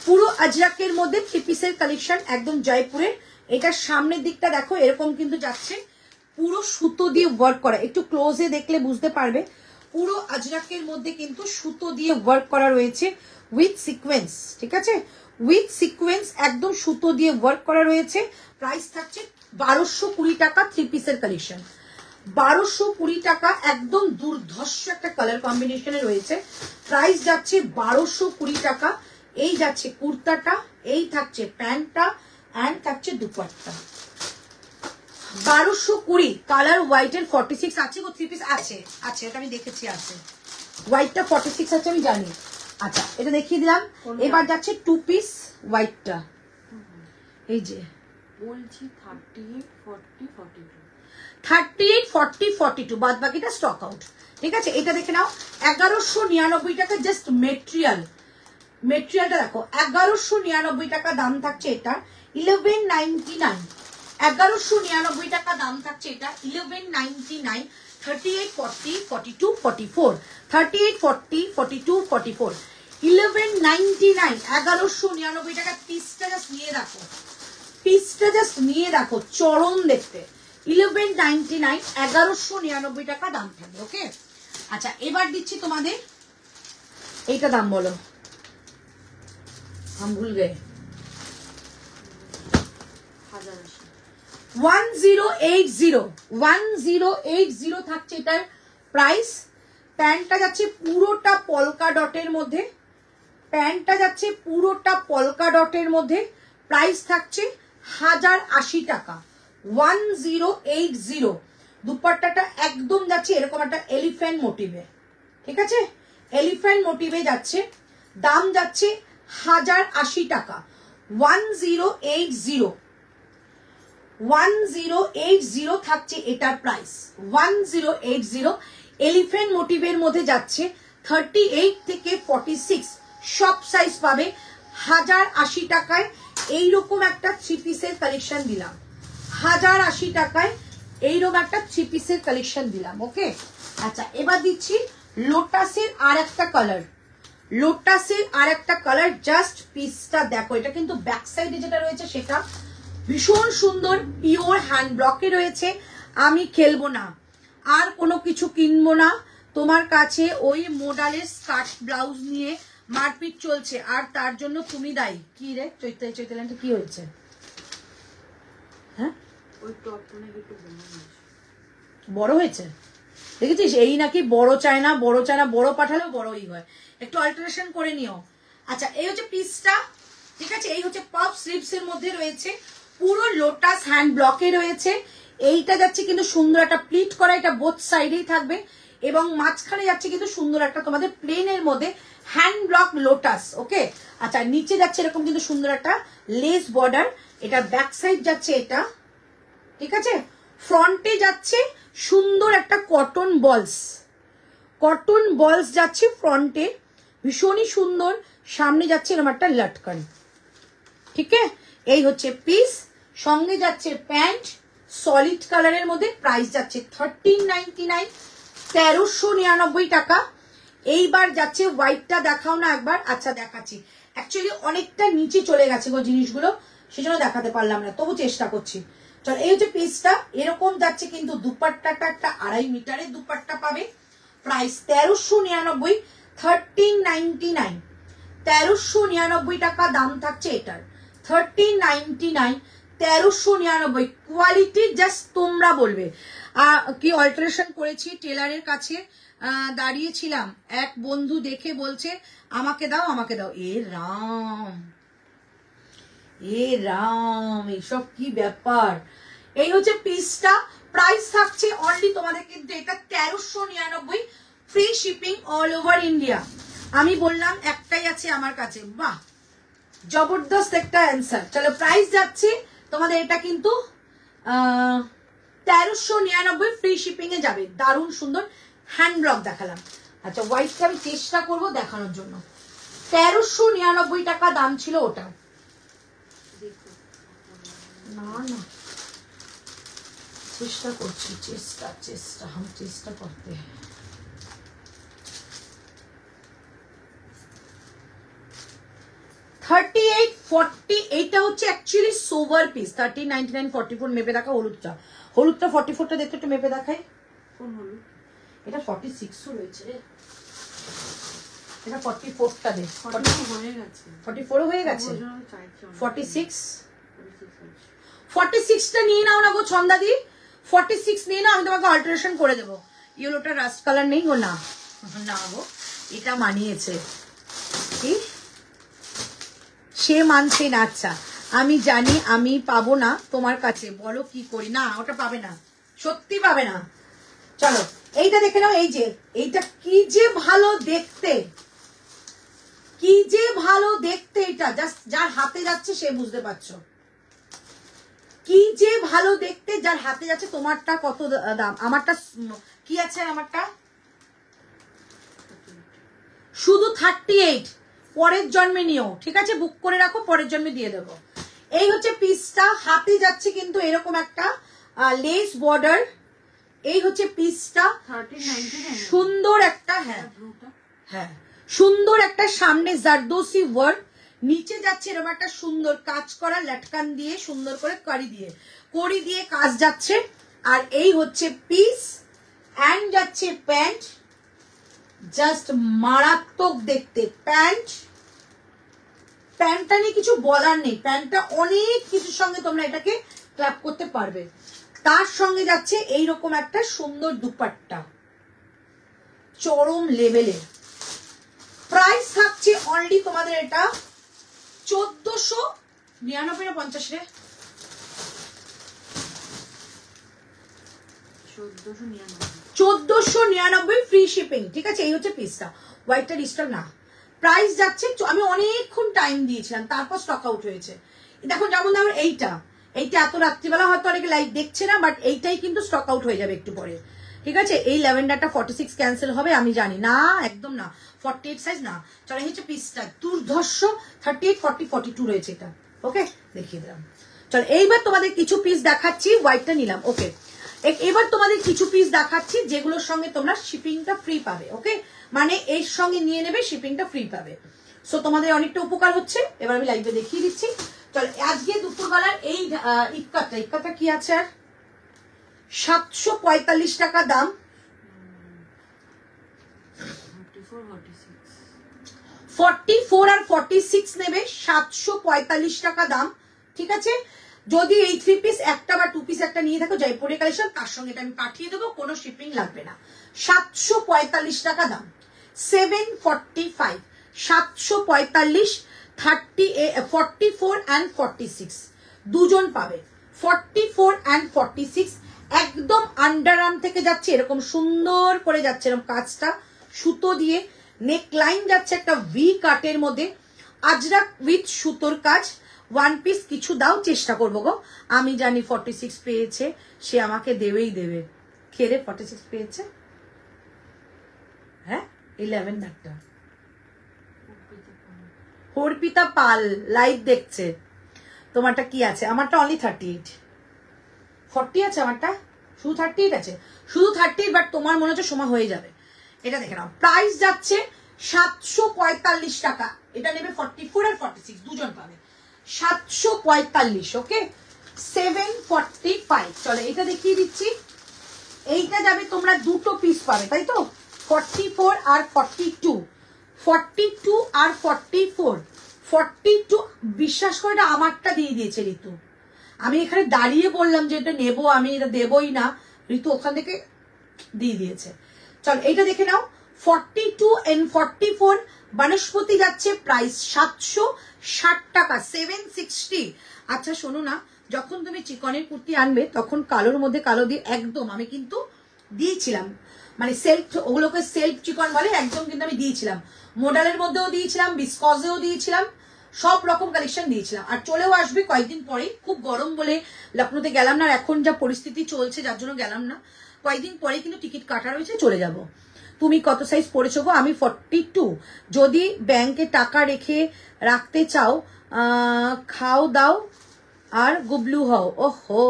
পুরো আজরাকের মধ্যে 3 পিসের কালেকশন, একদম জয়পুরের। এটার সামনের দিকটা দেখো, এরকম কিন্তু যাচ্ছে পুরো সুতো দিয়ে ওয়ার্ক করা। একটু ক্লোজে দেখলে বুঝতে পারবে। পুরো আজরাকের মধ্যে কিন্তু সুতো দিয়ে ওয়ার্ক করা রয়েছে উইথ সিকোয়েন্স, ঠিক আছে, উইথ সিকোয়েন্স, একদম সুতো দিয়ে ওয়ার্ক করা রয়েছে। প্রাইস থাকছে 1220 টাকা। 3 পিসের কালেকশন 1220 টাকা। একদম দুর্ধর্ষ একটা কালার কম্বিনেশনে রয়েছে। প্রাইস যাচ্ছে 1220 টাকা। এই যাচ্ছে কুর্তাটা, এই থাকছে প্যান্টটা, এন্ড থাকছে দুপাট্টা। 1220 কালার হোয়াইটের 46 আছে গো। 3 পিস আছে, আছে, এটা আমি দেখেছি আছে। হোয়াইটটা 46 আছে, আমি জানি। আচ্ছা, এটা দেখিয়ে দিলাম। এবার যাচ্ছে 2 পিস হোয়াইটটা। এই যে বলছি 38, 40, 42। 38, 40, 42, বাদ বাকিটা স্টক আউট, ঠিক আছে। এটা দেখে নাও। 1199 টাকা জাস্ট মেটেরিয়াল। মেটেরিয়ালটা দেখো, 1199 টাকা দাম থাকছে এটা। 1199, 1199 টাকা দাম থাকছে এটা। 1199। 38, 40, 42, 44, 38, 40, 42, 44, 1199, 1199 টাকা। পিসটা জাস্ট নিয়ে রাখো, পিসটা জাস্ট নিয়ে রাখো, চরম দেখতে। 1199, 1199 টাকা দাম থাকবে, ওকে। আচ্ছা, এবার দিচ্ছি তোমাদের এইটা দাম বলো, हम भूल गए। 1080, 1080 থাকছে এটার প্রাইস। প্যান্টটা যাচ্ছে পুরোটা পলকা ডটের মধ্যে, প্যান্টটা যাচ্ছে পুরোটা পলকা ডটের মধ্যে। প্রাইস থাকছে 1080 টাকা। 1080। দুপাট্টাটা একদম যাচ্ছে এরকম একটা এলিফ্যান্ট মোটিভে, ঠিক আছে। এলিফ্যান্ট মোটিভে যাচ্ছে, দাম যাচ্ছে 1080 টাকা। 1080 1080 থাকছে এটার প্রাইস। 1080 এলিফ্যান্ট মোটিভের মধ্যে যাচ্ছে 38 থেকে 46 সব সাইজ পাবে 1080 টাকায়। এইরকম একটা 3 পিসের কালেকশন দিলাম 1080 টাকায়, এইরকম একটা 3 পিসের কালেকশন দিলাম। ওকে, আচ্ছা এবার দিচ্ছি লোটাসের আর একটা কালার। লোটাসের আর একটা কালার, জাস্ট পিসটা দেখো। এটা কিন্তু ব্যাক সাইডে যেটা রয়েছে সেটা ভীষণ সুন্দর, পিওর হ্যান্ড ব্লকে রয়েছে। আমি খেলবো না, আর কোনো কিছু কিনবো না, তোমার কাছে ওই মডেলের স্কার্ট ব্লাউজ নিয়ে মারপিট চলছে, আর তার জন্য তুমি দায়ী। কি রে চৈতালিটা কি হয়েছে? হ্যাঁ, ওই টপটা নাকি একটু বড় হয়েছে দেখেছিস? এই নাকি বড় চায় না, বড় চায় না, বড় পাঠালেও বড়ই হয়, একটু অল্টারেশন করে নিও। আচ্ছা এই হচ্ছে পিসটা, ঠিক আছে? এই হচ্ছে পাফ স্লিভস এর মধ্যে রয়েছে, পুরো লোটাস হ্যান্ড ব্লকে রয়েছে। এইটা যাচ্ছে কিন্তু সুন্দর একটা প্লিট করা, এটা বোথ সাইডেই থাকবে, এবং মাঝখানে যাচ্ছে কিন্তু সুন্দর একটা তোমাদের প্লেনের মধ্যে হ্যান্ড ব্লক লোটাস। ওকে, আচ্ছা নিচে যাচ্ছে এরকম কিন্তু সুন্দর একটা লেস বর্ডার। এটা ব্যাক সাইড যাচ্ছে এটা, ঠিক আছে? ফ্রন্টে যাচ্ছে সুন্দর একটা কটন বলস যাচ্ছে ফ্রন্টে, ভীষণই সুন্দর। সামনে যাচ্ছে এরকম একটা লটকন, ঠিক আছে? এই হচ্ছে পিস, সঙ্গে যাচ্ছে প্যান্ট সলিড কালারের মধ্যে। প্রাইস যাচ্ছে 1399, 1399 টাকা। এইবার যাচ্ছে হোয়াইটটা, দেখাও না একবার। আচ্ছা দেখাচ্ছি, অ্যাকচুয়ালি অনেকটা নিচে চলে গেছে গো জিনিসগুলো, সেজন্য দেখাতে পারলাম না, তবু চেষ্টা করছি। চল, এই হচ্ছে পিসটা, এরকম যাচ্ছে কিন্তু দুপাট্টাটা একটা 2.5 মিটারের দুপাট্টা পাবে। প্রাইস 1399, 1399, 1399 টাকা দাম থাকছে এটার। 1399, 1399। কোয়ালিটি জাস্ট তোমরা বলবে। কি অল্টারেশন করেছি, টেলারের কাছে দাঁড়িয়েছিলাম, এক বন্ধু দেখে বলছে আমাকে দাও আমাকে দাও। এ রাম, এসব কি ব্যাপার? এই হচ্ছে পিসটা, প্রাইস থাকছে অনলি তোমাদের কিন্তু এটা 1399, free shipping all over India. আমি বললাম একটাই আছে আমার কাছে, বাহ জবরদস্ত একটা অ্যান্সার। চলো প্রাইস যাচ্ছে তোমাদের এটা কিন্তু 1399, ফ্রি শিপিং এ যাবে। দারুণ সুন্দর হ্যান্ড ব্লক দেখালাম। আচ্ছা হোয়াইটটা আমি চেষ্টা করবো দেখানোর জন্য। 1399 টাকা দাম ছিল ওটা। না না, চেষ্টা করছি, চেষ্টা করতে। এইটা হচ্ছে অ্যাকচুয়ালি সোভার পিস। 1399, 44 মেপে দেখা। হলুদটা 44টা দেখতে একটু মেপে দেখাই। কোন হলুদ? এটা 46ও রয়েছে রে, এটা 44টা দে। 44 হয়ে গেছে। 46টা নিয়ে নাও না গো ছন্দাদি, 46 নিয়ে নাও, আমি তোমাকে অল্টারেশন করে দেবো। ইয়েলোটা রাস্ট কালার নেই গো, না গো, এটা মানিয়েছে। কি সে মানছে না? আচ্ছা আমি জানি আমি পাবো না তোমার কাছে, বলো কি করি। না ওটা পাবে না, সত্যি পাবে না। চলো এইটা দেখে নাও। এই যে এইটা কি যে ভালো দেখতে, কি যে ভালো দেখতে। এটা জাস্ট যার হাতে যাচ্ছে সে বুঝতে পারছো কি যে ভালো দেখতে, যার হাতে যাচ্ছে। তোমারটা কত দাম? আমারটা কি আছে? আমারটা শুধু 38, পরের জন্মে নিও, ঠিক আছে? বুক করে রাখো, পরের জন্মে দিয়ে দেবো। এই হচ্ছে পিসটা, হাতে যাচ্ছে কিন্তু এরকম একটা লেস বর্ডার। এই হচ্ছে পিসটা, সুন্দর একটা, হ্যাঁ সুন্দর একটা সামনে জারদোসি ওয়ার্ক, নিচে যাচ্ছে এরকম একটা সুন্দর কাজ করা লটকান দিয়ে, সুন্দর করে কড়ি দিয়ে কাজ যাচ্ছে। আর এই হচ্ছে পিস, অ্যান্ড যাচ্ছে প্যান্ট, জাস্ট মারাত্মক দেখতে। প্যান্টটা নিয়ে কিছু বলার নেই, প্যান্টটা অনেক কিছুর সঙ্গে তোমরা এটাকে ক্ল্যাপ করতে পারবে। তার সঙ্গে যাচ্ছে এইরকম একটা সুন্দর দুপাট্টা, চরম লেভেলের। প্রাইস থাকছে অনলি তোমাদের এটা 1499 না 50 রে? 1499 ফ্রি শিপিং, ঠিক আছে? এই হচ্ছে পিসটা। হোয়াইটটা রিস্টক না, প্রাইস যাচ্ছে, আমি অনেকক্ষণ টাইম দিয়েছিলাম তারপর স্টক আউট হয়েছে। দেখো যেমন ধরো এইটা এত রাত্রিবেলা হয়তো অনেকে লাইভ দেখছে না, বাট এইটাই কিন্তু স্টক আউট হয়ে যাবে একটু পরে, ঠিক আছে। এই ল্যাভেন্ডারটা 46 ক্যান্সেল হবে আমি জানি না, একদম না, 48 সাইজ না। চলে হচ্ছে পিসটা দুর্ধর্ষ 38, 40, 42 রয়েছে এটা, ওকে দেখিয়ে দিলাম। চলো এইবার তোমাদের কিছু পিস দেখাচ্ছি, হোয়াইটটা নিলাম, ওকে। এবার তোমাদের কিছু পিস দেখাচ্ছি যেগুলোর সঙ্গে তোমরা শিপিংটা ফ্রি পাবে, ওকে, মানে এর সঙ্গে নিয়ে নেবে, শিপিংটা ফ্রি পাবে। সো তোমাদের অনেকটা উপকার হচ্ছে। এবার আমি লাইভে দেখিয়ে দিচ্ছি। চলো আজকে দুপুরবেলার এই ইক্কাটা কি আছে আর 745 টাকা দাম, 44 আর 46 নেবে, 745 টাকা দাম, ঠিক আছে। যদি এই 3 পিস একটা বা 2 পিস একটা নিয়ে থাকো জয়পুরের কালেকশন, তার সঙ্গে এটা আমি পাঠিয়ে দেবো, কোনো শিপিং লাগবে না। 745 টাকা দাম, 745, 745, 44 and 46 দুজন পাবে, 44 and 46 একদম আন্ডারআর্ম থেকে যাচ্ছে, এরকম সুন্দর করে যাচ্ছে, এরকম কাজটা সুতো দিয়ে, নেক লাইন যাচ্ছে একটা ভি কাটের মধ্যে, আজরাক উইথ সুতোর কাজ। ওয়ান পিস কিছু দাও, চেষ্টা করবো গো, আমি জানি 46 পেয়েছে, সে আমাকে দেবেই দেবে। খেরে 46 পেয়েছে, হ্যাঁ 11 ডাক্তার অর্পিতা পাল লাইভ দেখছে। তোমারটা কি আছে? আমারটা অনলি 38, 40 আছে, আমারটা শুধু 38 আছে, শুধু 38, বাট তোমার মনে হচ্ছে সময় হয়ে যাবে। এটা দেখে নাও, প্রাইস যাচ্ছে 745 টাকা, এটা নেবে 44 আর 46 দুজন পাবে, 745, ওকে, 745। চলো এটা দেখিয়ে দিচ্ছি, এইটা যাবে তোমরা দুটো পিস পাবে, তাই তো, 44 আর 42, 42 আর 44, 42 বিশ্বাস করে এটা আমারটা দিয়ে দিয়েছে ঋতু, আমি এখানে দাঁড়িয়ে বললাম যে এটা নেবো, আমি এটা দেবই না, ঋতু ওখান থেকে দিয়ে দিয়েছে। চলো এইটা দেখে নাও, 42 and 44 বনস্পতি যাচ্ছে, প্রাইস 760 টাকা, 760। আচ্ছা শোনো না, যখন তুমি চিকনের কুর্তি আনবে তখন কালোর মধ্যে কালো দিয়ে একদম আমি কিন্তু দিয়েছিলাম, মানে সেলফ, ওগুলোকে সেলফ চিকন বলে, একদম কিন্তু আমি দিয়েছিলাম, মডেলের মধ্যেও দিয়েছিলাম, বিস্কজেও দিয়েছিলাম, সব রকম কালেকশন দিয়েছিলাম। আর চলেও আসবে কয়েকদিন পরে, খুব গরম বলে লখনৌতে গেলাম না, আর এখন যা পরিস্থিতি চলছে যার জন্য গেলাম না, কয়েকদিন পরে কিন্তু টিকিট কাটা রয়েছে, চলে যাব। তুমি কত সাইজ পড়েছো গো? আমি 42। যদি ব্যাংকে টাকা রেখে রাখতে চাও, খাও দাও আর গুবলু হও। ওহো,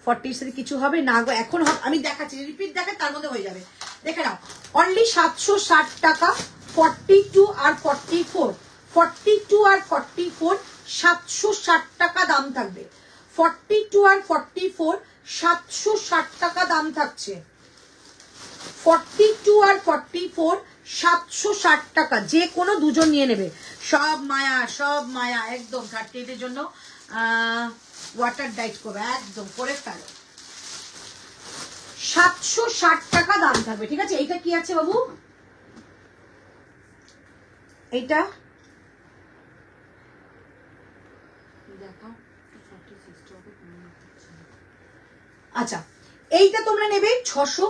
40 সাথে কিছু হবে না গো, এখন আমি দেখাচ্ছি, রিপিট দেখে তার মধ্যে হয়ে যাবে, দেখে নাও, অনলি 760 টাকা, 42 আর 44, 42 আর 44 760 টাকা দাম থাকবে, 42 আর 44 760 টাকা দাম থাকছে, 42 আর 44 760 টাকা, যে কোনো দুজন নিয়ে নেবে, সব মায়া একদম 38 এর জন্য ওয়াটার ডাইট করবে, একদম করে ফেলো, 760 টাকা দাম থাকবে, ঠিক আছে। এইটা কি আছে বাবু? এইটা আচ্ছা, এইটা তোমরা নেবে 600,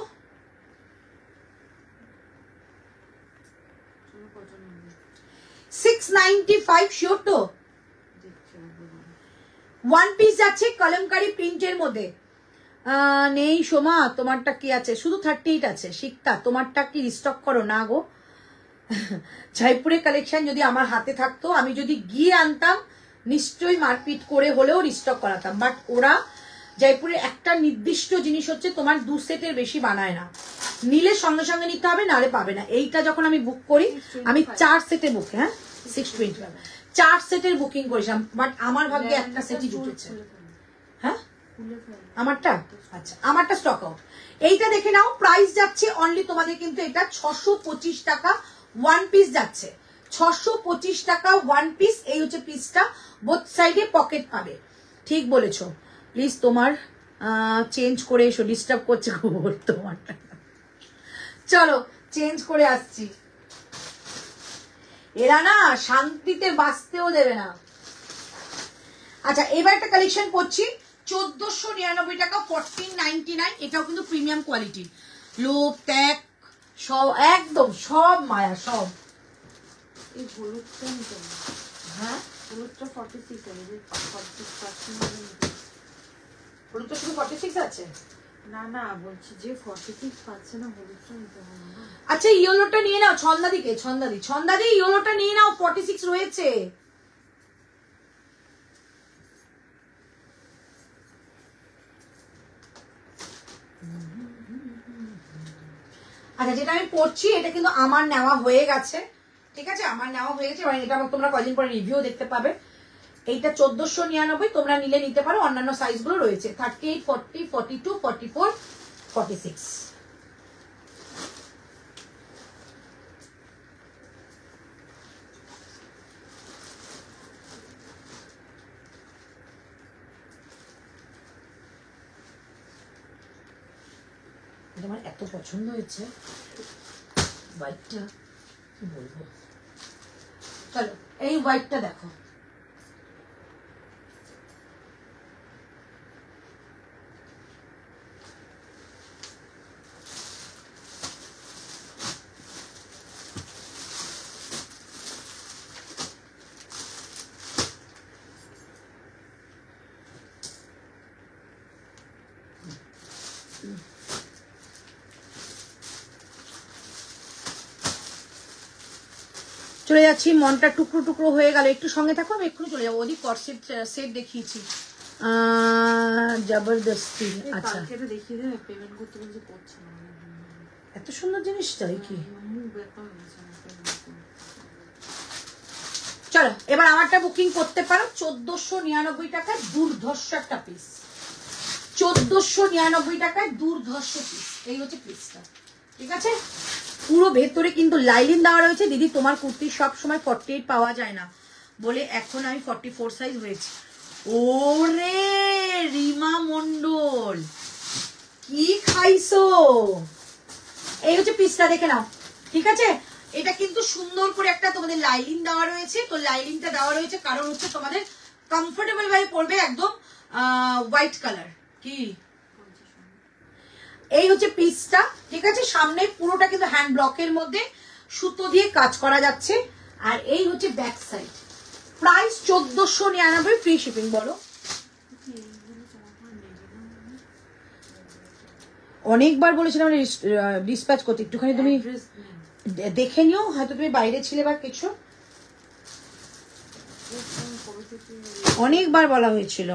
695 শিওর তো? ওয়ান পিস যাচ্ছে কলমকারি প্রিন্টের মধ্যে, নেই সোমা, তোমারটা কি আছে? শুধু 38 আছে। শিকতা, তোমারটা কি রিস্টক করো না গো? জয়পুরের কালেকশন যদি আমার হাতে থাকতো, আমি যদি গিয়ে আনতাম, নিশ্চয়ই মারপিট করে হলেও রিস্টক করাতাম, বাট ওরা জয়পুরের একটা নির্দিষ্ট জিনিস হচ্ছে তোমার 2 সেটের বেশি বানায় না, নিলে সঙ্গে সঙ্গে নিতে হবে, নালে পাবে না। এইটা যখন আমি বুক করি, আমি 4 সেটে বুক, হ্যাঁ 625, 4 সেটের বুকিং করেছিলাম, বাট আমার ভাগ্যে একটা সেটই জুটেছে। হ্যাঁ আমারটা, আচ্ছা আমারটা স্টক আউট। এইটা দেখে নাও, প্রাইস যাচ্ছে অনলি তোমাদের কিন্তু এটা 625 টাকা, ওয়ান পিস যাচ্ছে 625 টাকা ওয়ান পিস। এই হচ্ছে পিসটা, বোথ সাইডে পকেট পাবে, ঠিক বলেছো। প্লিজ তোমার চেঞ্জ করে এসো, ডিস্টার্ব করছে তোমারটা। চলো চেঞ্জ করে আসছি, এরা না শান্তিতে বাঁচতেও দেবে না। আচ্ছা এবার একটা কালেকশন করছি, 1499 টাকা, 1499, এটাও কিন্তু প্রিমিয়াম কোয়ালিটি, লোভ ত্যাগ সব একদম সব মায়া সব। এই হলুদটা নিতে হবে। হ্যাঁ হলুদটা 46 আছে, যে 46 পাচ্ছি না হলুদটা শুধু 46 আছে? না না, বলছি যে 46 পাচ্ছে না, হলুদটা নিতে হবে না। আচ্ছা ইয়েলোটা নিয়ে নাও, ছন্দাদিকে ছন্দাদি ইয়েলোটা নিয়ে নাও, 46 রয়েছে। আচ্ছা যেটা আমি পড়ছি এটা কিন্তু আমার নেওয়া হয়ে গেছে, ঠিক আছে, আমার নেওয়া হয়ে গেছে। এটা তোমরা কদিন পরে রিভিউ দেখতে পাবে। এইটা 1499, তোমরা নিলে নিতে পারো, অন্যান্য সাইজগুলো রয়েছে 38, 40, 42, 44, 46। আমার এত পছন্দ হয়েছে হোয়াইটটা, কি বলবো। চলো এই হোয়াইটটা দেখো, চলে যাচ্ছি। মনটা টুকরো টুকরো হয়ে গেল, একটু সঙ্গে থাকো, আমি একটু চলে যাবো। ওদিক কর্সেট সেট দেখিয়েছি জবরদস্তি। আচ্ছা কালকে তো দেখিয়ে দেবে, পেমেন্ট করতে বলছে করছে না। এত সুন্দর জিনিসটা কি। মুখ ব্যথা হয়েছে আমার। চলো এবার আমারটা বুকিং করতে পারো। 1499 টাকায় দুর্ধর্ষ একটা পিস, 1499 টাকায় দুর্ধর্ষ পিস। এই হচ্ছে পিসটা, ঠিক আছে। পুরো ভেতরে কিন্তু লাইলিন দেওয়া রয়েছে। দিদি তোমার কুর্তি সব সময় 48 পাওয়া যায় না বলে এখন আমি 44 সাইজ হয়েছি। ওরে রিমা মন্ডল কি খাইছো। এই হচ্ছে পিসটা, দেখে নাও, ঠিক আছে। এটা কিন্তু সুন্দর করে একটা তোমাদের লাইলিন দেওয়া রয়েছে। তো লাইলিনটা দেওয়া রয়েছে কারণ হচ্ছে তোমাদের কমফোর্টেবল ভাবে পড়বে, একদম হোয়াইট কালার। কি এই হচ্ছে পিসটা, ঠিক আছে। সামনে পুরোটা কিন্তু হ্যান্ড ব্লকের মধ্যে সুতো দিয়ে কাজ করা যাচ্ছে। আর এই হচ্ছে back side. Price 1499, free shipping. বলো অনেকবার বলেছিলাম ডিসপ্যাচ করতে, একটুখানি তুমি দেখে নিও, হয়তো তুমি বাইরে ছিলে বা কিছু, অনেকবার বলা হয়েছিল।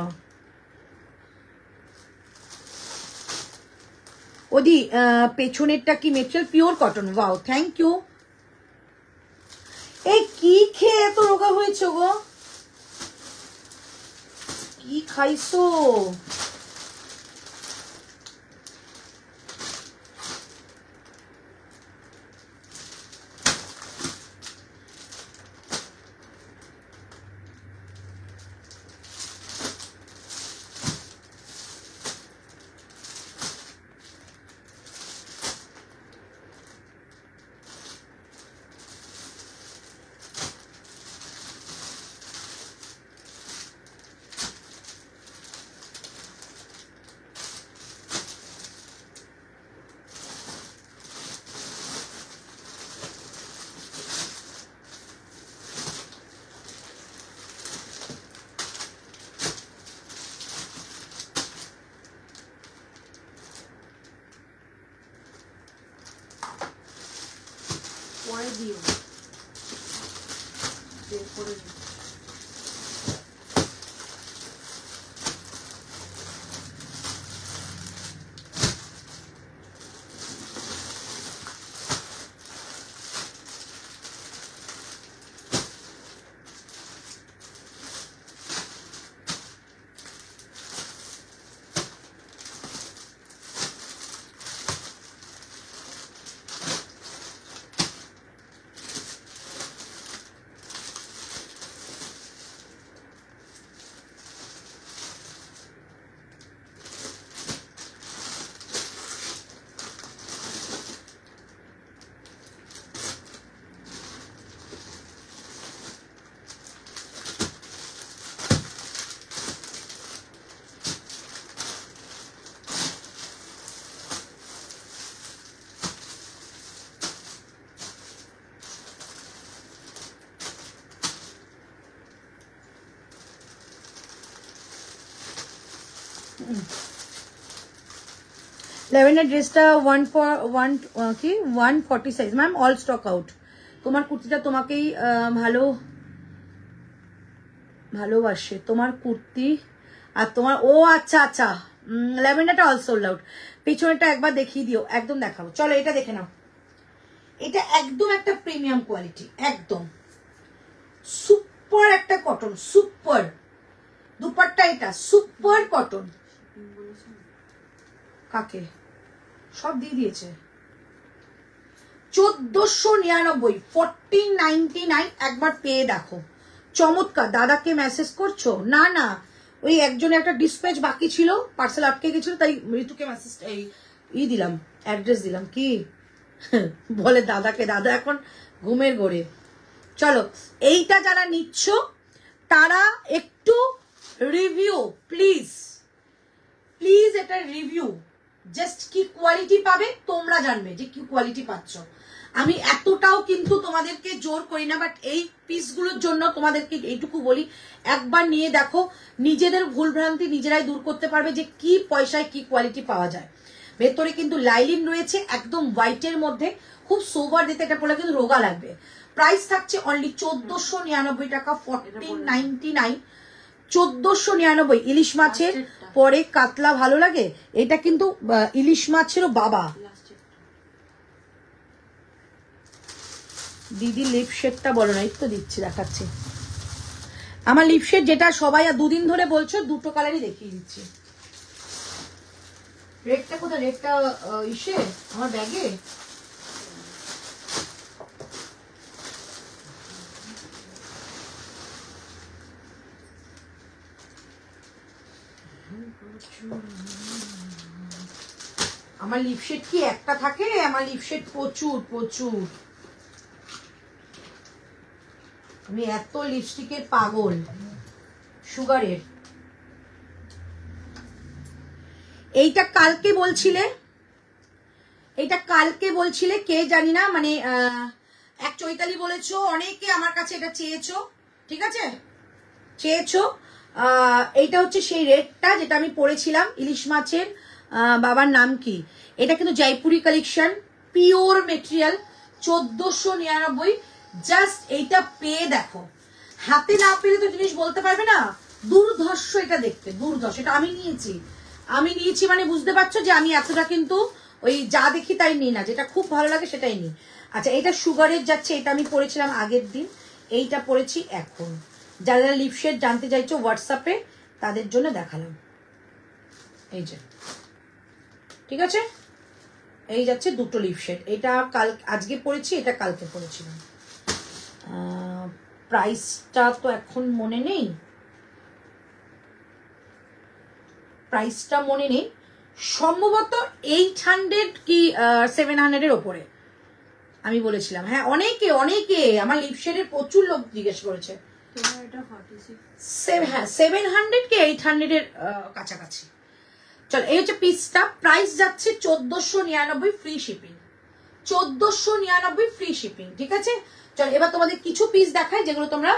ওদি পেছনেরটা কি material? Pure cotton. Wow, thank you. এই কি খেয়ে এত রোগা হয়েছে গো? কি খাইছো? পরে দিও, বের করে দিও। ল্যাভেন্ডার ড্রেসটা 140 size ma'am, all stock out. তোমার কুর্তিটা তোমাকেই ভালোবাসে তোমার কুর্তি আর তোমার, ও আচ্ছা আচ্ছা, ল্যাভেন্ডারটা অল সোল্ড আউট। পিছনেরটা একবার দেখিয়ে দিও, একদম দেখাবো। চলো এটা দেখে নাও, এটা একদম একটা প্রিমিয়াম কোয়ালিটি, একদম সুপার একটা কটন, সুপার দুপাট্টা, এটা সুপার কটন। কাকে সব দিয়ে দিয়েছে 1499, 1499, একবার পেয়ে দেখো, চমৎকার। দাদাকে মেসেজ করছো? না না, ওই একজনের একটা ডিসপ্যাচ বাকি ছিল, পার্সেল আটকে গেছিল, তাই ঋতুকে মেসেজ দিলাম, অ্যাড্রেস দিলাম। কি বলে দাদাকে, দাদা এখন ঘুমের ঘোরে। চলো এইটা যারা নিচ্ছ তারা একটু রিভিউ প্লিজ, প্লিজ এটা রিভিউ, জাস্ট কি কোয়ালিটি পাবে তোমরা জানবে যে কি কোয়ালিটি পাচ্ছ। আমি এতটাও কিন্তু তোমাদেরকে জোর করি না, বাট এই পিসগুলোর জন্য তোমাদেরকে এইটুকু বলি, একবার নিয়ে দেখো, নিজেদের ভুলভ্রান্তি নিজেরাই দূর করতে পারবে যে কি পয়সায় কি কোয়ালিটি পাওয়া যায়। ভেতরে কিন্তু লাইলিন রয়েছে, একদম হোয়াইটের মধ্যে, খুব সোবার দিতে, এটা পরে কিন্তু রোগা লাগবে। প্রাইস থাকছে অনলি 1499 টাকা, 1499, 1499। ইলিশ মাছের পরে কাতলা ভালো লাগে, এটা কিন্তু ইলিশ মাছেরও বাবা। দিদি লিপ শেডটা বলো না, এই তো দিচ্ছি, দেখাচ্ছি আমার লিপ শেড, যেটা সবাই আর দুদিন ধরে বলছো, দুটো কালারই দেখিয়ে দিচ্ছি। রেডটা কোথায়? রেডটা ইসে আমার ব্যাগে। আমার লিপশেড কি একটা থাকে? আমার লিপশেড প্রচুর প্রচুর, আমি এত লিপস্টিকের পাগল। সুগারের এইটা কালকে বলছিলে, এইটা কালকে বলছিলে কে জানি না, মানে এক চৈতালি বলেছো, অনেকে আমার কাছে এটা চেয়েছো, ঠিক আছে চেয়েছো। এইটা হচ্ছে সেই রেডটা যেটা আমি পরেছিলাম, ইলিশ মাছের বাবার নাম কি, এটা কিন্তু Jaipuri collection, pure material, 1499। Just এইটা পেয়ে দেখো, হাতে না পেলে তো জিনিস বলতে পারবে না, দুর্ধর্ষ এটা দেখতে, দুর্ধর্ষ। এটা আমি নিয়েছি মানে বুঝতে পারছো যে আমি এতটা কিন্তু ওই যা দেখি তাই নিই না, যেটা খুব ভালো লাগে সেটাই নিই। আচ্ছা এটা সুগারের যাচ্ছে, এটা আমি পরেছিলাম আগের দিন, এইটা পরেছি এখন। যারা লিপশেড জানতে চাইছো হোয়াটসঅ্যাপে, তাদের জন্য দেখালাম। এই যে ঠিক আছে, এই যাচ্ছে দুটো লিপশেড, এটা আজকে পরেছি, এটা কালকে পরেছিলাম। প্রাইসটা তো এখন মনে নেই, প্রাইসটা মনে নেই, সম্ভবত 800 কি 700 ওপরে আমি বলেছিলাম। হ্যাঁ অনেকে আমার লিপশেডের প্রচুর লোক জিজ্ঞেস করেছে। হ্যাঁ 700 কি 800 এর কাছাকাছি। চল এই হচ্ছে পিসটা, প্রাইস যাচ্ছে 1499 ফ্রি শিপিং, 1499 ফ্রি শিপিং, ঠিক আছে। চল এবার তোমাদের কিছু পিস দেখায় যেগুলো তোমরা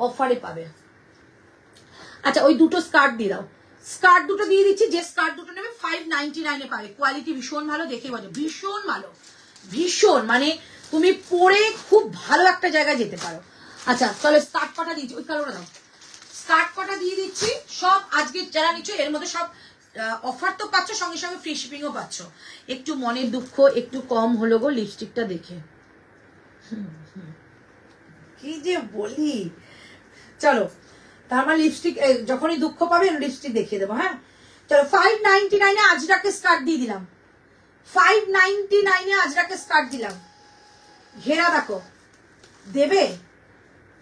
অফারে পাবে। আচ্ছা ওই দুটো স্কার্ট দিয়ে দাও, স্কার্ট দুটো দিয়ে দিচ্ছি, যে স্কার্ট দুটো নেবে 599 পাবে। কোয়ালিটি ভীষণ ভালো, দেখে বলো ভীষণ ভালো, ভীষণ, মানে তুমি পরে খুব ভালো একটা জায়গায় যেতে পারো। আচ্ছা চলো স্কার্ট কটা দিচ্ছি, ওই কালোটা দাও, স্কার্ট কটা দিয়ে দিচ্ছি সব। আজকে যারা নিচ্ছ এর মধ্যে সব অফার তো পাচ্ছ, সঙ্গে সঙ্গে ফ্রি শিপিংও পাচ্ছ। একটু মনের দুঃখ একটু কম হলো গো লিপস্টিকটা দেখে, কি যে বলি। চলো তার মানে লিপস্টিক যখনই দুঃখ পাবে লিপস্টিক দেখিয়ে দেবো। হ্যাঁ চলো 599 আজরাকে স্কার্ট দিয়ে দিলাম, 599 আজরাকে স্কার্ট দিলাম। ঘেরা দেখো, দেবে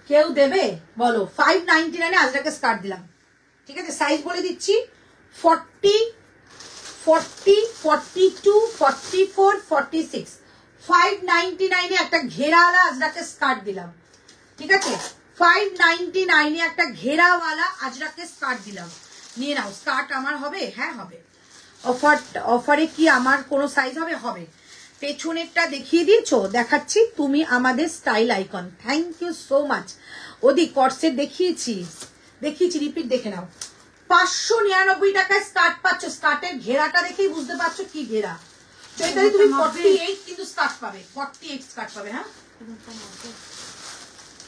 কেউ দেবে বলো? 599 আজরাকে স্কার্ট দিলাম, ঠিক আছে। সাইজ বলে দিচ্ছি 40, 40, 42, 44, 46, 599 একটা ঘেরাওয়ালা আজরাকে স্কার্ট দিলাম, ঠিক আছে। 599 একটা ঘেরাওয়ালা আজরাকে স্কার্ট দিলাম, নিয়ে নাও। স্কার্ট আমার হবে? হ্যাঁ হবে। অফারে কি আমার কোনো সাইজ হবে? হবে। পেছনেরটা দেখিয়ে দিয়েছো, দেখাচ্ছি, তুমি আমাদের style icon, thank you so much. ওদি কর্সেট দেখিয়েছি, রিপিট দেখে নাও। 599 টাকায় স্কার্ট পাচ্ছ। স্কার্টের ঘেরাটা দেখেই বুঝতে পারছো কি ঘেরা। চৈতালি তুমি 48 কিন্তু স্কার্ট পাবে, 48 স্কার্ট পাবে। হ্যাঁ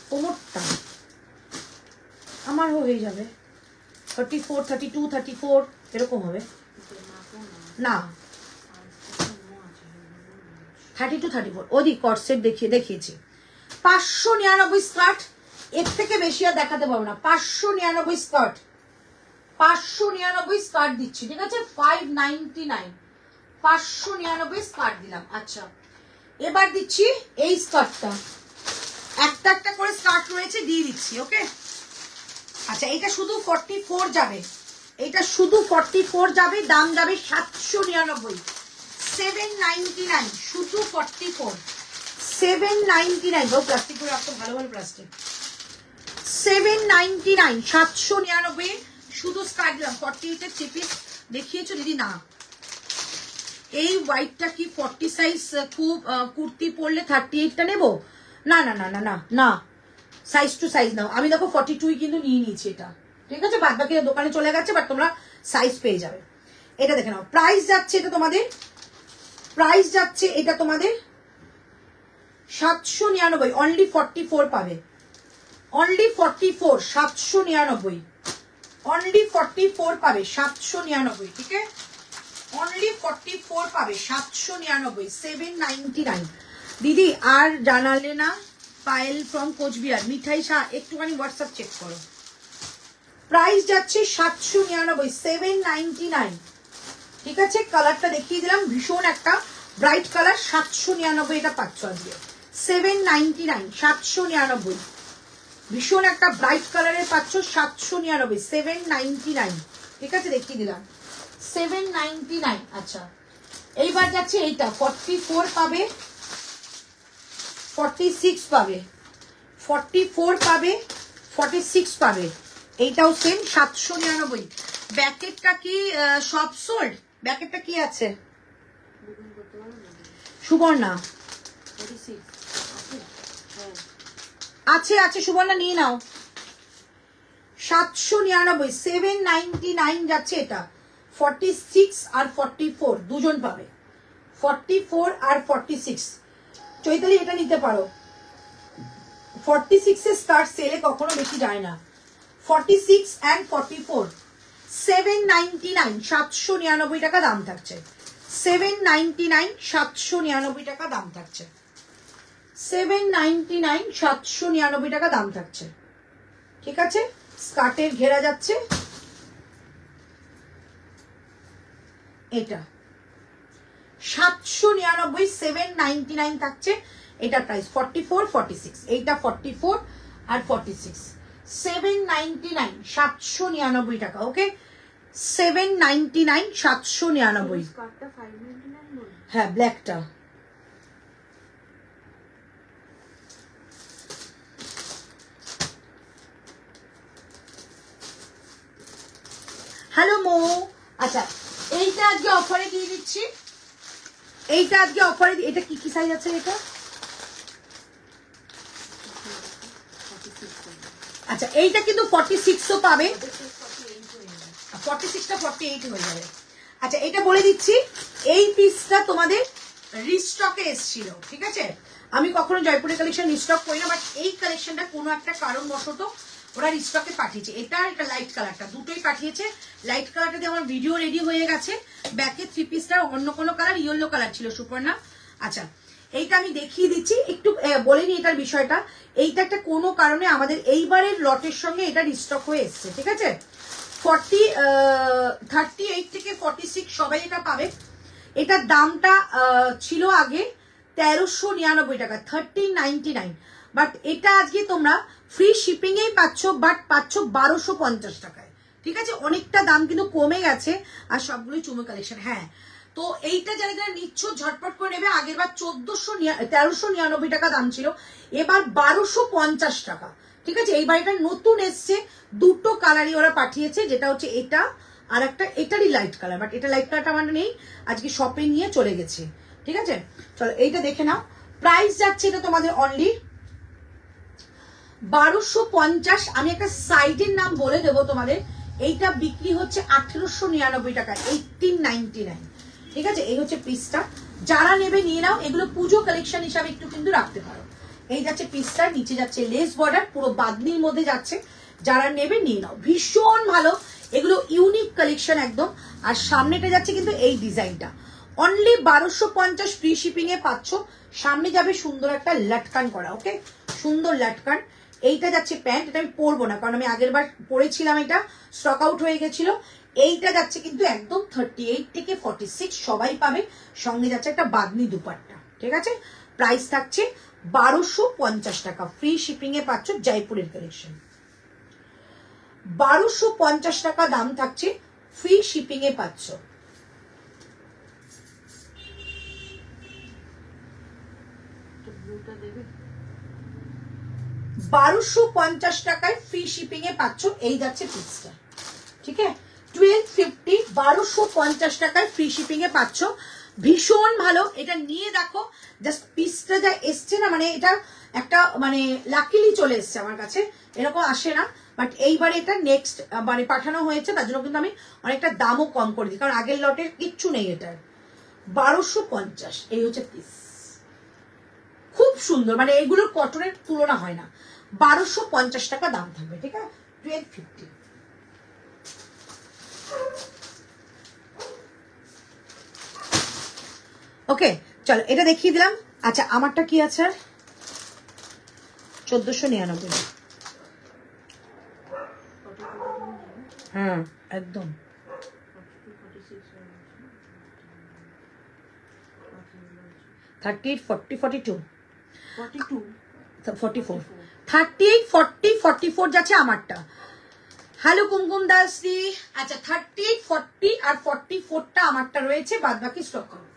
কোমরটা আমার হয়ে যাবে 34, 32, 34 এরকম হবে না, 32, 34 ওদিক কটসেট দেখিয়েছি। 599 স্কার্ট, এর থেকে বেশি আর দেখাতে পারবো না। 599 স্কার্ট, 599 স্কার্ট দিচ্ছি, ঠিক আছে। 599, 599 স্কার্ট দিলাম। আচ্ছা এবার দিচ্ছি এই স্কার্টটা, একটা একটা করে স্কার্ট রয়েছে, দিয়ে দিচ্ছি। ওকে আচ্ছা এটা শুধু 44 যাবে, এটা শুধু 44 যাবে, দাম যাবে 799, 799, শুধু 44, 799। ও প্লাস্টিক করে রাখতো, ভালো ভালো প্লাস্টিক। 799, 799 শুধু স্কার্ট দিলাম। 48 এর থ্রি পিস দেখিয়েছো দিদি? না, এই হোয়াইটটা কি 40 সাইজ খুব কুর্তি পরলে 38টা নেবো? না না না না না না, সাইজ টু সাইজ নাও। আমি দেখো 42 কিন্তু নিয়ে নিয়েছি এটা, ঠিক আছে। বাদ বাকি দোকানে চলে গেছে, বাট তোমরা সাইজ পেয়ে যাবে। এটা দেখে নাও, প্রাইস যাচ্ছে এটা তোমাদের, প্রাইস যাচ্ছে এটা তোমাদের 799, অনলি 44 পাবে, অনলি 44, 799, অনলি 44 পাবে, 799, ঠিক আছে। অনলি 44 পাবে, 799, 799। দিদি আর জানালে না? পায়েল ফ্রম কোচবিহার, মিঠাই শাহ, একটুখানি হোয়াটসঅ্যাপ চেক করো। প্রাইস যাচ্ছে 799, 799, ঠিক আছে। কালারটা দেখিয়ে দিলাম, ভীষণ একটা ব্রাইট কালার। 799 এটা পাচ্ছ আজকে, 799, 799, ভীষণ একটা ব্রাইট কালারের পাচ্ছ 799, 799, ঠিক আছে। দেখিয়ে দিলাম 799। আচ্ছা এইবার যাচ্ছে এইটা 44 পাবে, 46 পাবে, 44 পাবে, 46 পাবে। এইটাও সেম 799। ব্যাকেটটা কি সব সোল্ড? ব্যাকেটটা কি আছে সুবর্ণা? আছে আছে সুবর্ণা, নিয়ে নাও। 799, 799 যাচ্ছে এটা। 46 আর 44 দুজন পাবে, 44 আর 46। চৈতালি এটা নিতে পারো। 46 এর স্টার্ট সেলে কখনো বেশি যায় না। 46 and 44, 799, 799 টাকা দাম থাকছে, 799, 799 টাকা দাম থাকছে, 799, 799 টাকা দাম থাকছে, ঠিক আছে। স্কার্টের ঘেরা যাচ্ছে এটা 799, 799 থাকছে। এটা প্রাইস 44, 46, এইটা 44 আর 46, 799, 799 টাকা। ওকে 799, 799। হ্যাঁ ব্ল্যাকটা। হ্যালো মো। আচ্ছা এইটা আজকে অফারে দিয়ে দিচ্ছি, এইটা আজকে অফারে। এটা কি কি সাইজ আছে এটা? আচ্ছা এইটা কিন্তু 46ও পাবে, 46টা 48 হয়ে যাবে। আচ্ছা এটা বলে দিচ্ছি, এই পিসটা তোমাদের রিস্টকে এসেছিল, ঠিক আছে। আমি কখনো জয়পুরের কালেকশন রিস্টক করি না, বাট এই কালেকশনটা কোনো একটা কারণবশত ওরা রিস্টকে পাঠিয়েছে। এটা লাইট কালারটা, দুটোই পাঠিয়েছে। লাইট কালারটা দিয়ে আমার ভিডিও রেডি হয়ে গেছে। ব্যাকে থ্রি পিসটার অন্য কোনো কালার, ইয়েলো কালার ছিল সুপর্ণা। আচ্ছা এইটা আমি দেখিয়ে দিচ্ছি, একটু বলে নি এটার বিষয়টা। এইটা একটা কোনো কারণে আমাদের এইবারের লটের সঙ্গে এটা রিস্টক হয়ে এসছে, ঠিক আছে। 38 থেকে 46 সবাই এটা পাবে। এটার দামটা ছিল আগে 1399 টাকা, 1399, বাট এটা আজকে তোমরা ফ্রি শিপিং এই পাচ্ছ, বাট পাচ্ছ 1250 টাকায়, ঠিক আছে। অনেকটা দাম কিন্তু কমে গেছে, আর সবগুলোই চুমো কালেকশন। হ্যাঁ তো এইটা যারা যারা নিচ্ছ ঝটপট করে নেবে। আগের বার 1399 টাকা দাম ছিল, এবার 1250 টাকা, ঠিক আছে। এইবার এটা নতুন এসছে, দুটো কালারই ওরা পাঠিয়েছে, যেটা হচ্ছে এটা আর একটা এটারই লাইট কালার, বাট এটা লাইট কালারটা আমার নেই, আজকে শপে নিয়ে চলে গেছে, ঠিক আছে। চলো এইটা দেখে নাও। প্রাইস যাচ্ছে এটা তোমাদের অনলি 1250। আমি একটা সাইডের নাম বলে দেবো তোমাদের, এইটা বিক্রি হচ্ছে 1899 টাকা, 1899। ঠিক আছে, এই হচ্ছে পিসটা। যারা নেবে নিয়ে নাও, এগুলো পুজো কালেকশন হিসাবে একটু কিন্তু রাখতে পারো। এই যাচ্ছে পিসটা, নিচে যাচ্ছে লেস বর্ডার, পুরো বাদনির মধ্যে যাচ্ছে। যারা নেবে নিয়ে নাও, ভীষণ ভালো এগুলো, ইউনিক কালেকশন একদম। আর সামনেটা যাচ্ছে কিন্তু এই ডিজাইনটা অনলি 1250 ফ্রি শিপিং এ পাচ্ছ। সামনে যাবে সুন্দর একটা লাটকান করা, ওকে, সুন্দর লাটকান। এইটা যাচ্ছে প্যান্ট, এটা আমি পরবো না কারণ আমি আগের বার পরেছিলাম, এটা স্টক আউট হয়ে গেছিল। এইটা যাচ্ছে কিন্তু একদম 38 থেকে 46 সবাই পাবে। সঙ্গে যাচ্ছে একটা বাদনি দুপাট্টা। ঠিক আছে, প্রাইস থাকছে 1250 টাকা, ফ্রি শিপিং এ পাচ্ছ। জয়পুরের কালেকশন 1250 টাকা দাম থাকছে, ফ্রি শিপিং এ পাচ্ছ। ব্লুটা দেবে 1250 টাকায় ফ্রি শিপিং এ পাচ্ছ। এই যাচ্ছে পিসটা, ঠিক আছে, 1250, 1250 টাকায় ফ্রি শিপিং এ পাচ্ছ। ভীষণ ভালো, এটা নিয়ে দেখো, জাস্ট পিসটা যা এসছে না, মানে এটা একটা মানে লাকিলি চলে এসছে আমার কাছে, এরকম আসে না। বাট এইবারে এটা নেক্সট মানে পাঠানো হয়েছে, তার জন্য কিন্তু আমি অনেকটা দামও কম করে দিই, কারণ আগের লটের কিচ্ছু নেই এটার। 1250, এই হচ্ছে পিস, খুব সুন্দর, মানে এগুলোর কটনের তুলনা হয় না। 1250 টাকা দাম থাকবে, ঠিক আছে, 1250। ওকে, চলো এটা দেখিয়ে দিলাম। আচ্ছা, আমারটা কি আছে? 1499। হ্যাঁ একদম, 38, 40, 42, 44, 38, 40, 44 যাচ্ছে আমারটা। হ্যালো কুমকুম দাসদি। আচ্ছা, 38, 40 আর 44টা আমারটা রয়েছে, বাদ বাকি স্টক আউট।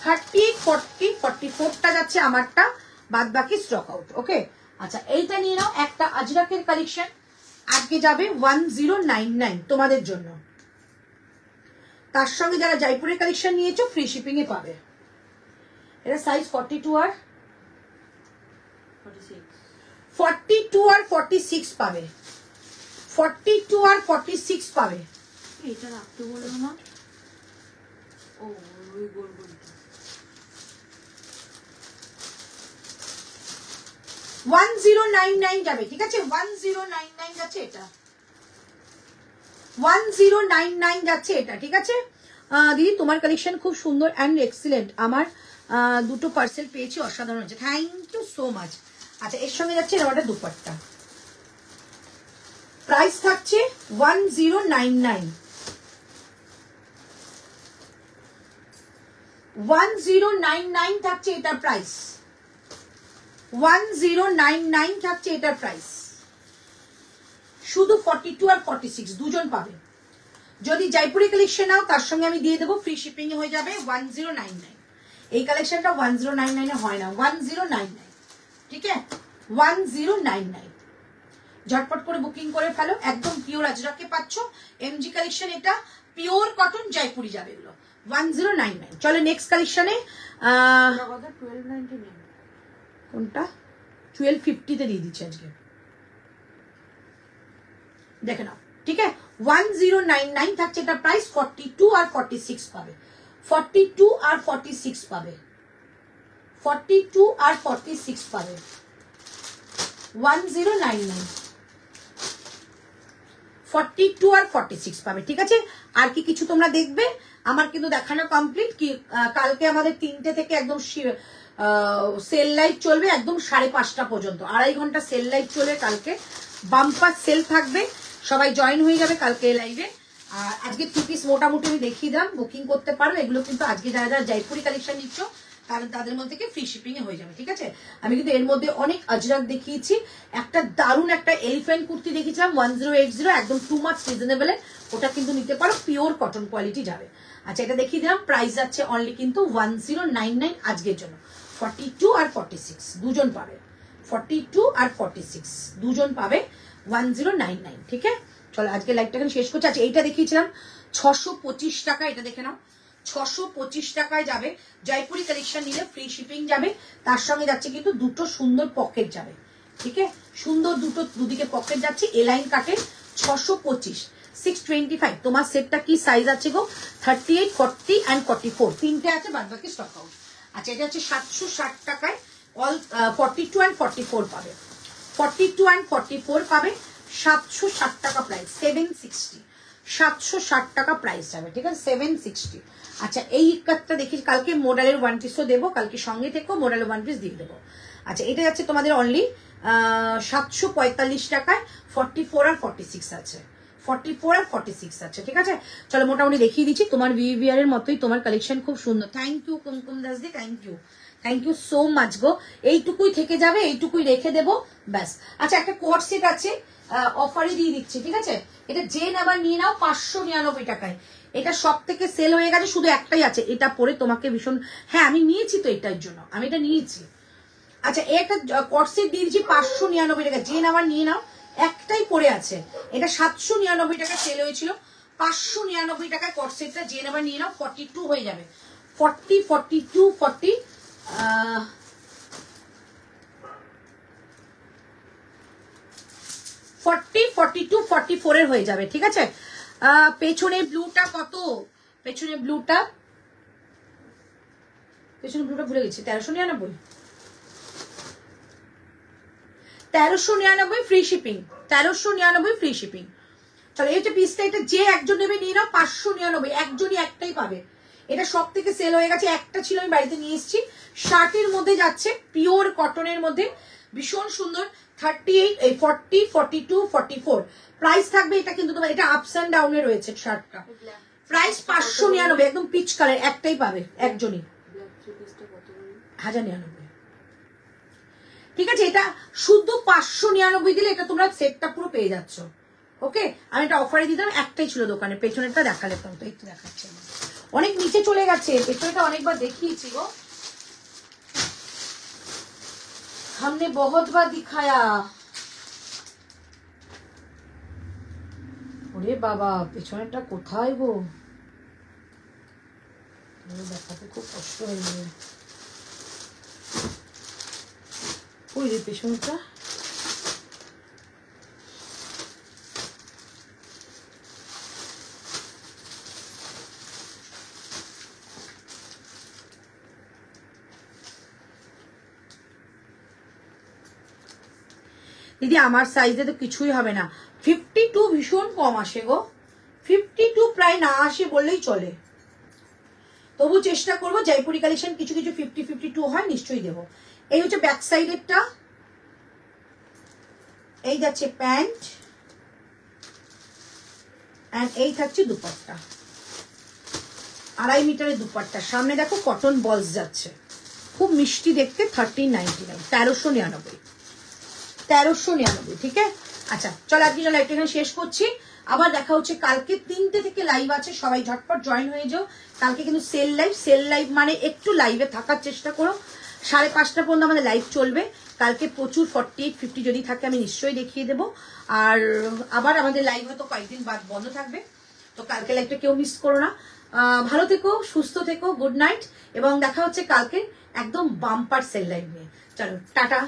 38, 40, 44টা যাচ্ছে আমারটা, বাদ বাকি স্টক আউট। ওকে, আচ্ছা এইটা নিয়ে নাও, একটা আজরাকের কালেকশন আজকে যাবে 1099 তোমাদের জন্য। তার সঙ্গে যারা জয়পুরের কালেকশন নিয়েছো ফ্রি শিপিং এ পাবে। এটা সাইজ 42 আর 46 পাবে, 42 আর 46 পাবে। এটা রাখতে বললো না, ও ওই গোল গোলটা 1099 যাবে, ঠিক আছে, 1099 যাচ্ছে এটা, 1099 যাচ্ছে এটা, ঠিক আছে। দিদি তোমার কালেকশন খুব সুন্দর অ্যান্ড এক্সিলেন্ট, আমার দুটো পার্সেল পেয়েছি, অসাধারণ হচ্ছে, থ্যাংক ইউ সো মাচ। আচ্ছা, এর সঙ্গে যাচ্ছে এটা দুপাট্টা, প্রাইস থাকছে 1099, 1099 থাকছে এটার প্রাইস, 1099 থাকছে এটার প্রাইস। শুধু 42 আর 46 দুজন পাবে। যদি জয়পুরি কালেকশন নাও তার সঙ্গে আমি দিয়ে দেবো, ফ্রি শিপিং এ হয়ে যাবে 1099। এই কালেকশনটা 1099 এ হয় না, 1099, ঠিক আছে, 1099। ঝটপট করে বুকিং করে ফেলো, একদম পিওর আজরাকে পাচ্ছ। এমজি কালেকশন, এটা পিওর কটন জয়পুরি যাবে এগুলো, 1099। চলো নেক্সট কালেকশনে, কোনটা 1250 দিয়ে দিচ্ছি আজকে, দেখে নাও, ঠিক আছে, 1099 থাকছে এটা প্রাইস। 42 আর 46 পাবে, 42 আর 46 পাবে, 42 আর 46 পাবে, 1099, 42 আর 46 পাবে, ঠিক আছে। আর কি কিছু তোমরা দেখবে? আমার কিন্তু দেখানো কমপ্লিট। কি কালকে আমাদের 3টে থেকে একদম সেল লাইভ চলবে একদম 5:30 পর্যন্ত, 2.5 ঘন্টা সেল লাইভ চলে কালকে, বাম্পার সেল থাকবে, সবাই জয়েন হয়ে যাবে কালকে লাইভে। আর আজকে 3 পিস মোটামুটি আমি দেখিয়ে দিলাম, বুকিং করতে পারো। এগুলো কিন্তু আজকে যারা যারা জয়পুরি কালেকশন নিচ্ছ কারণ তাদের মধ্যে থেকে ফ্রি শিপিং এ হয়ে যাবে, ঠিক আছে। আমি কিন্তু এর মধ্যে অনেক আজরাক দেখিয়েছি, একটা দারুণ একটা এলিফ্যান্ট কুর্তি দেখিয়েছিলাম 1080, একদম টু মাচ রিজনেবল, ওটা কিন্তু নিতে পারো, পিওর কটন কোয়ালিটি যাবে। আচ্ছা, এটা দেখিয়ে দিলাম, প্রাইস যাচ্ছে অনলি কিন্তু 1099 আজকের জন্য। 42 আর 46 দুজন পাবে, 42 আর 46 দুজন পাবে, 1099, ঠিক আছে। চলো আজকে লাইভটা এখানে শেষ করছি। আচ্ছা, এইটা দেখিয়েছিলাম 625 টাকা, এটা দেখে নাও, 625 টাকায় যাবে। জয়পুরি কালেকশন নিলে ফ্রি শিপিং যাবে, তার সঙ্গে যাচ্ছে কিন্তু দুটো সুন্দর পকেট যাবে, ঠিক আছে, সুন্দর দুটো দুদিকে পকেট যাচ্ছে, এলাইন কাটে, 625, 625। তোমার সেটটা কি সাইজ আছে গো? 38, 40 and 44 তিনটে আছে, বাদ বাকি স্টক আউট। আচ্ছা, এটা হচ্ছে 760 টাকায় অল 42 and 44 পাবে, 42 and 44 পাবে, 760 টাকা প্রাইস, 760, 760 টাকা প্রাইস যাবে, ঠিক আছে, 760। আচ্ছা, এই কাটটা দেখি, কালকে মোডালের ওয়ান পিসও দেবো, কালকে সঙ্গে থেকেও মোডালের ওয়ান পিস দিয়ে দেবো। আচ্ছা, এটা যাচ্ছে তোমাদের অনলি 745 টাকায়, 44 আর 46 আছে, 44 আর 46 আছে, ঠিক আছে। চলো মোটামুটি দেখিয়ে দিচ্ছি। তোমার ভিভিআর এর মতোই তোমার কালেকশন খুব সুন্দর। থ্যাংক ইউ কুমকুম দাস দি, থ্যাংক ইউ সো মাচ গো। এইটুকুই থেকে যাবে, এইটুকুই রেখে দেবো, ব্যাস। আচ্ছা, একটা কোড সেট আছে, অফারে দিয়ে দিচ্ছি, ঠিক আছে। এটা যে নাম্বার নিয়ে নাও 599 টাকায়। এটা সব থেকে সেল হয়ে গেছে, শুধু একটাই আছে। এটা পরে তোমাকে ভীষণ, হ্যাঁ আমি নিয়েছি তো এটার জন্য, আমি এটা নিয়েছি। আচ্ছা, একটা কটসেট দিয়ে দিচ্ছি 599 টাকা, যে নাম্বার নিয়ে নাও, একটাই পড়ে আছে। এটা 799 টাকা সেল হয়েছিল, 599 টাকায় কটসেটটা, যে নাম্বার নিয়ে নাও 42 হয়ে যাবে, 40, 42, 40, 40, 42, 44 এর হয়ে যাবে, ঠিক আছে। পেছনে ব্লুটা কত? পেছনে ব্লুটা ভুলে গেছি, 1399, 1399 ফ্রি শিপিং, 1399 ফ্রি শিপিং। চলো, এই হচ্ছে পিসটা, এটা যে একজন নেবে নিয়ে নাও 599, একজনই একটাই পাবে। এটা সব থেকে সেল হয়ে গেছে, একটা ছিল, আমি বাড়িতে নিয়ে এসেছি। শার্টের মধ্যে যাচ্ছে, পিওর কটনের মধ্যে, ভীষণ সুন্দর। 38, 40, 42, 44 প্রাইস থাকবে। এটা কিন্তু তোমার, এটা আপস অ্যান্ড ডাউনে রয়েছে শার্টটা, প্রাইস 599, একদম পিচ কালার, একটাই পাবে, একজনই, 1099, ঠিক আছে। এটা শুধু 599 দিলে এটা তোমরা সেটটা পুরো পেয়ে যাচ্ছ, ওকে। আমি এটা অফারে দিতাম, একটাই ছিল দোকানে। পেছনেরটা দেখালে তো, একটু দেখাচ্ছি, অনেক নিচে চলে গেছে, পেছনেটা অনেকবার দেখিয়েছি গো, हमने बहुत बार दिखाया। ওরে বাবা, পেছনেরটা কোথায় গো? দেখাতে খুব কষ্ট হয়ে যাবে। ওই যে পেছনটা, দিদি আমার সাইজে তো কিছুই হবে না। 52 ভীষণ কম আসে গো, 52 প্রায় না আসে বললেই চলে। তবু চেষ্টা করবো, জয়পুরি কালেকশন কিছু কিছু 50, 52 হয়, নিশ্চয়ই দেবো। এই হচ্ছে ব্যাক সাইডেরটা, এই যাচ্ছে প্যান্ট, এন্ড এই থাকছে দুপাট্টা, 2.5 মিটারের দুপাট্টা। সামনে দেখো কটন বলস যাচ্ছে, খুব মিষ্টি দেখতে। 1399, 1399, 1399, ঠিক আছে। আচ্ছা চল, আজকে চলো একটা এখানে শেষ করছি। আবার দেখা হচ্ছে কালকে 3টে থেকে লাইভ আছে, সবাই ঝটপট জয়েন হয়ে যাও। কালকে কিন্তু সেল লাইভ মানে একটু লাইভে থাকার চেষ্টা করো। 5:30 পর্যন্ত আমাদের লাইভ চলবে। কালকে প্রচুর 48, 50 যদি থাকে আমি নিশ্চয়ই দেখিয়ে দেবো। আর আবার আমাদের লাইভ হয়তো কয়েকদিন বাদ বন্ধ থাকবে, তো কালকে লাইভটা কেউ মিস করো না। ভালো থেকো, সুস্থ থেকো, গুড নাইট, এবং দেখা হচ্ছে কালকে একদম বাম্পার সেল লাইভ নিয়ে। চলো টাটা।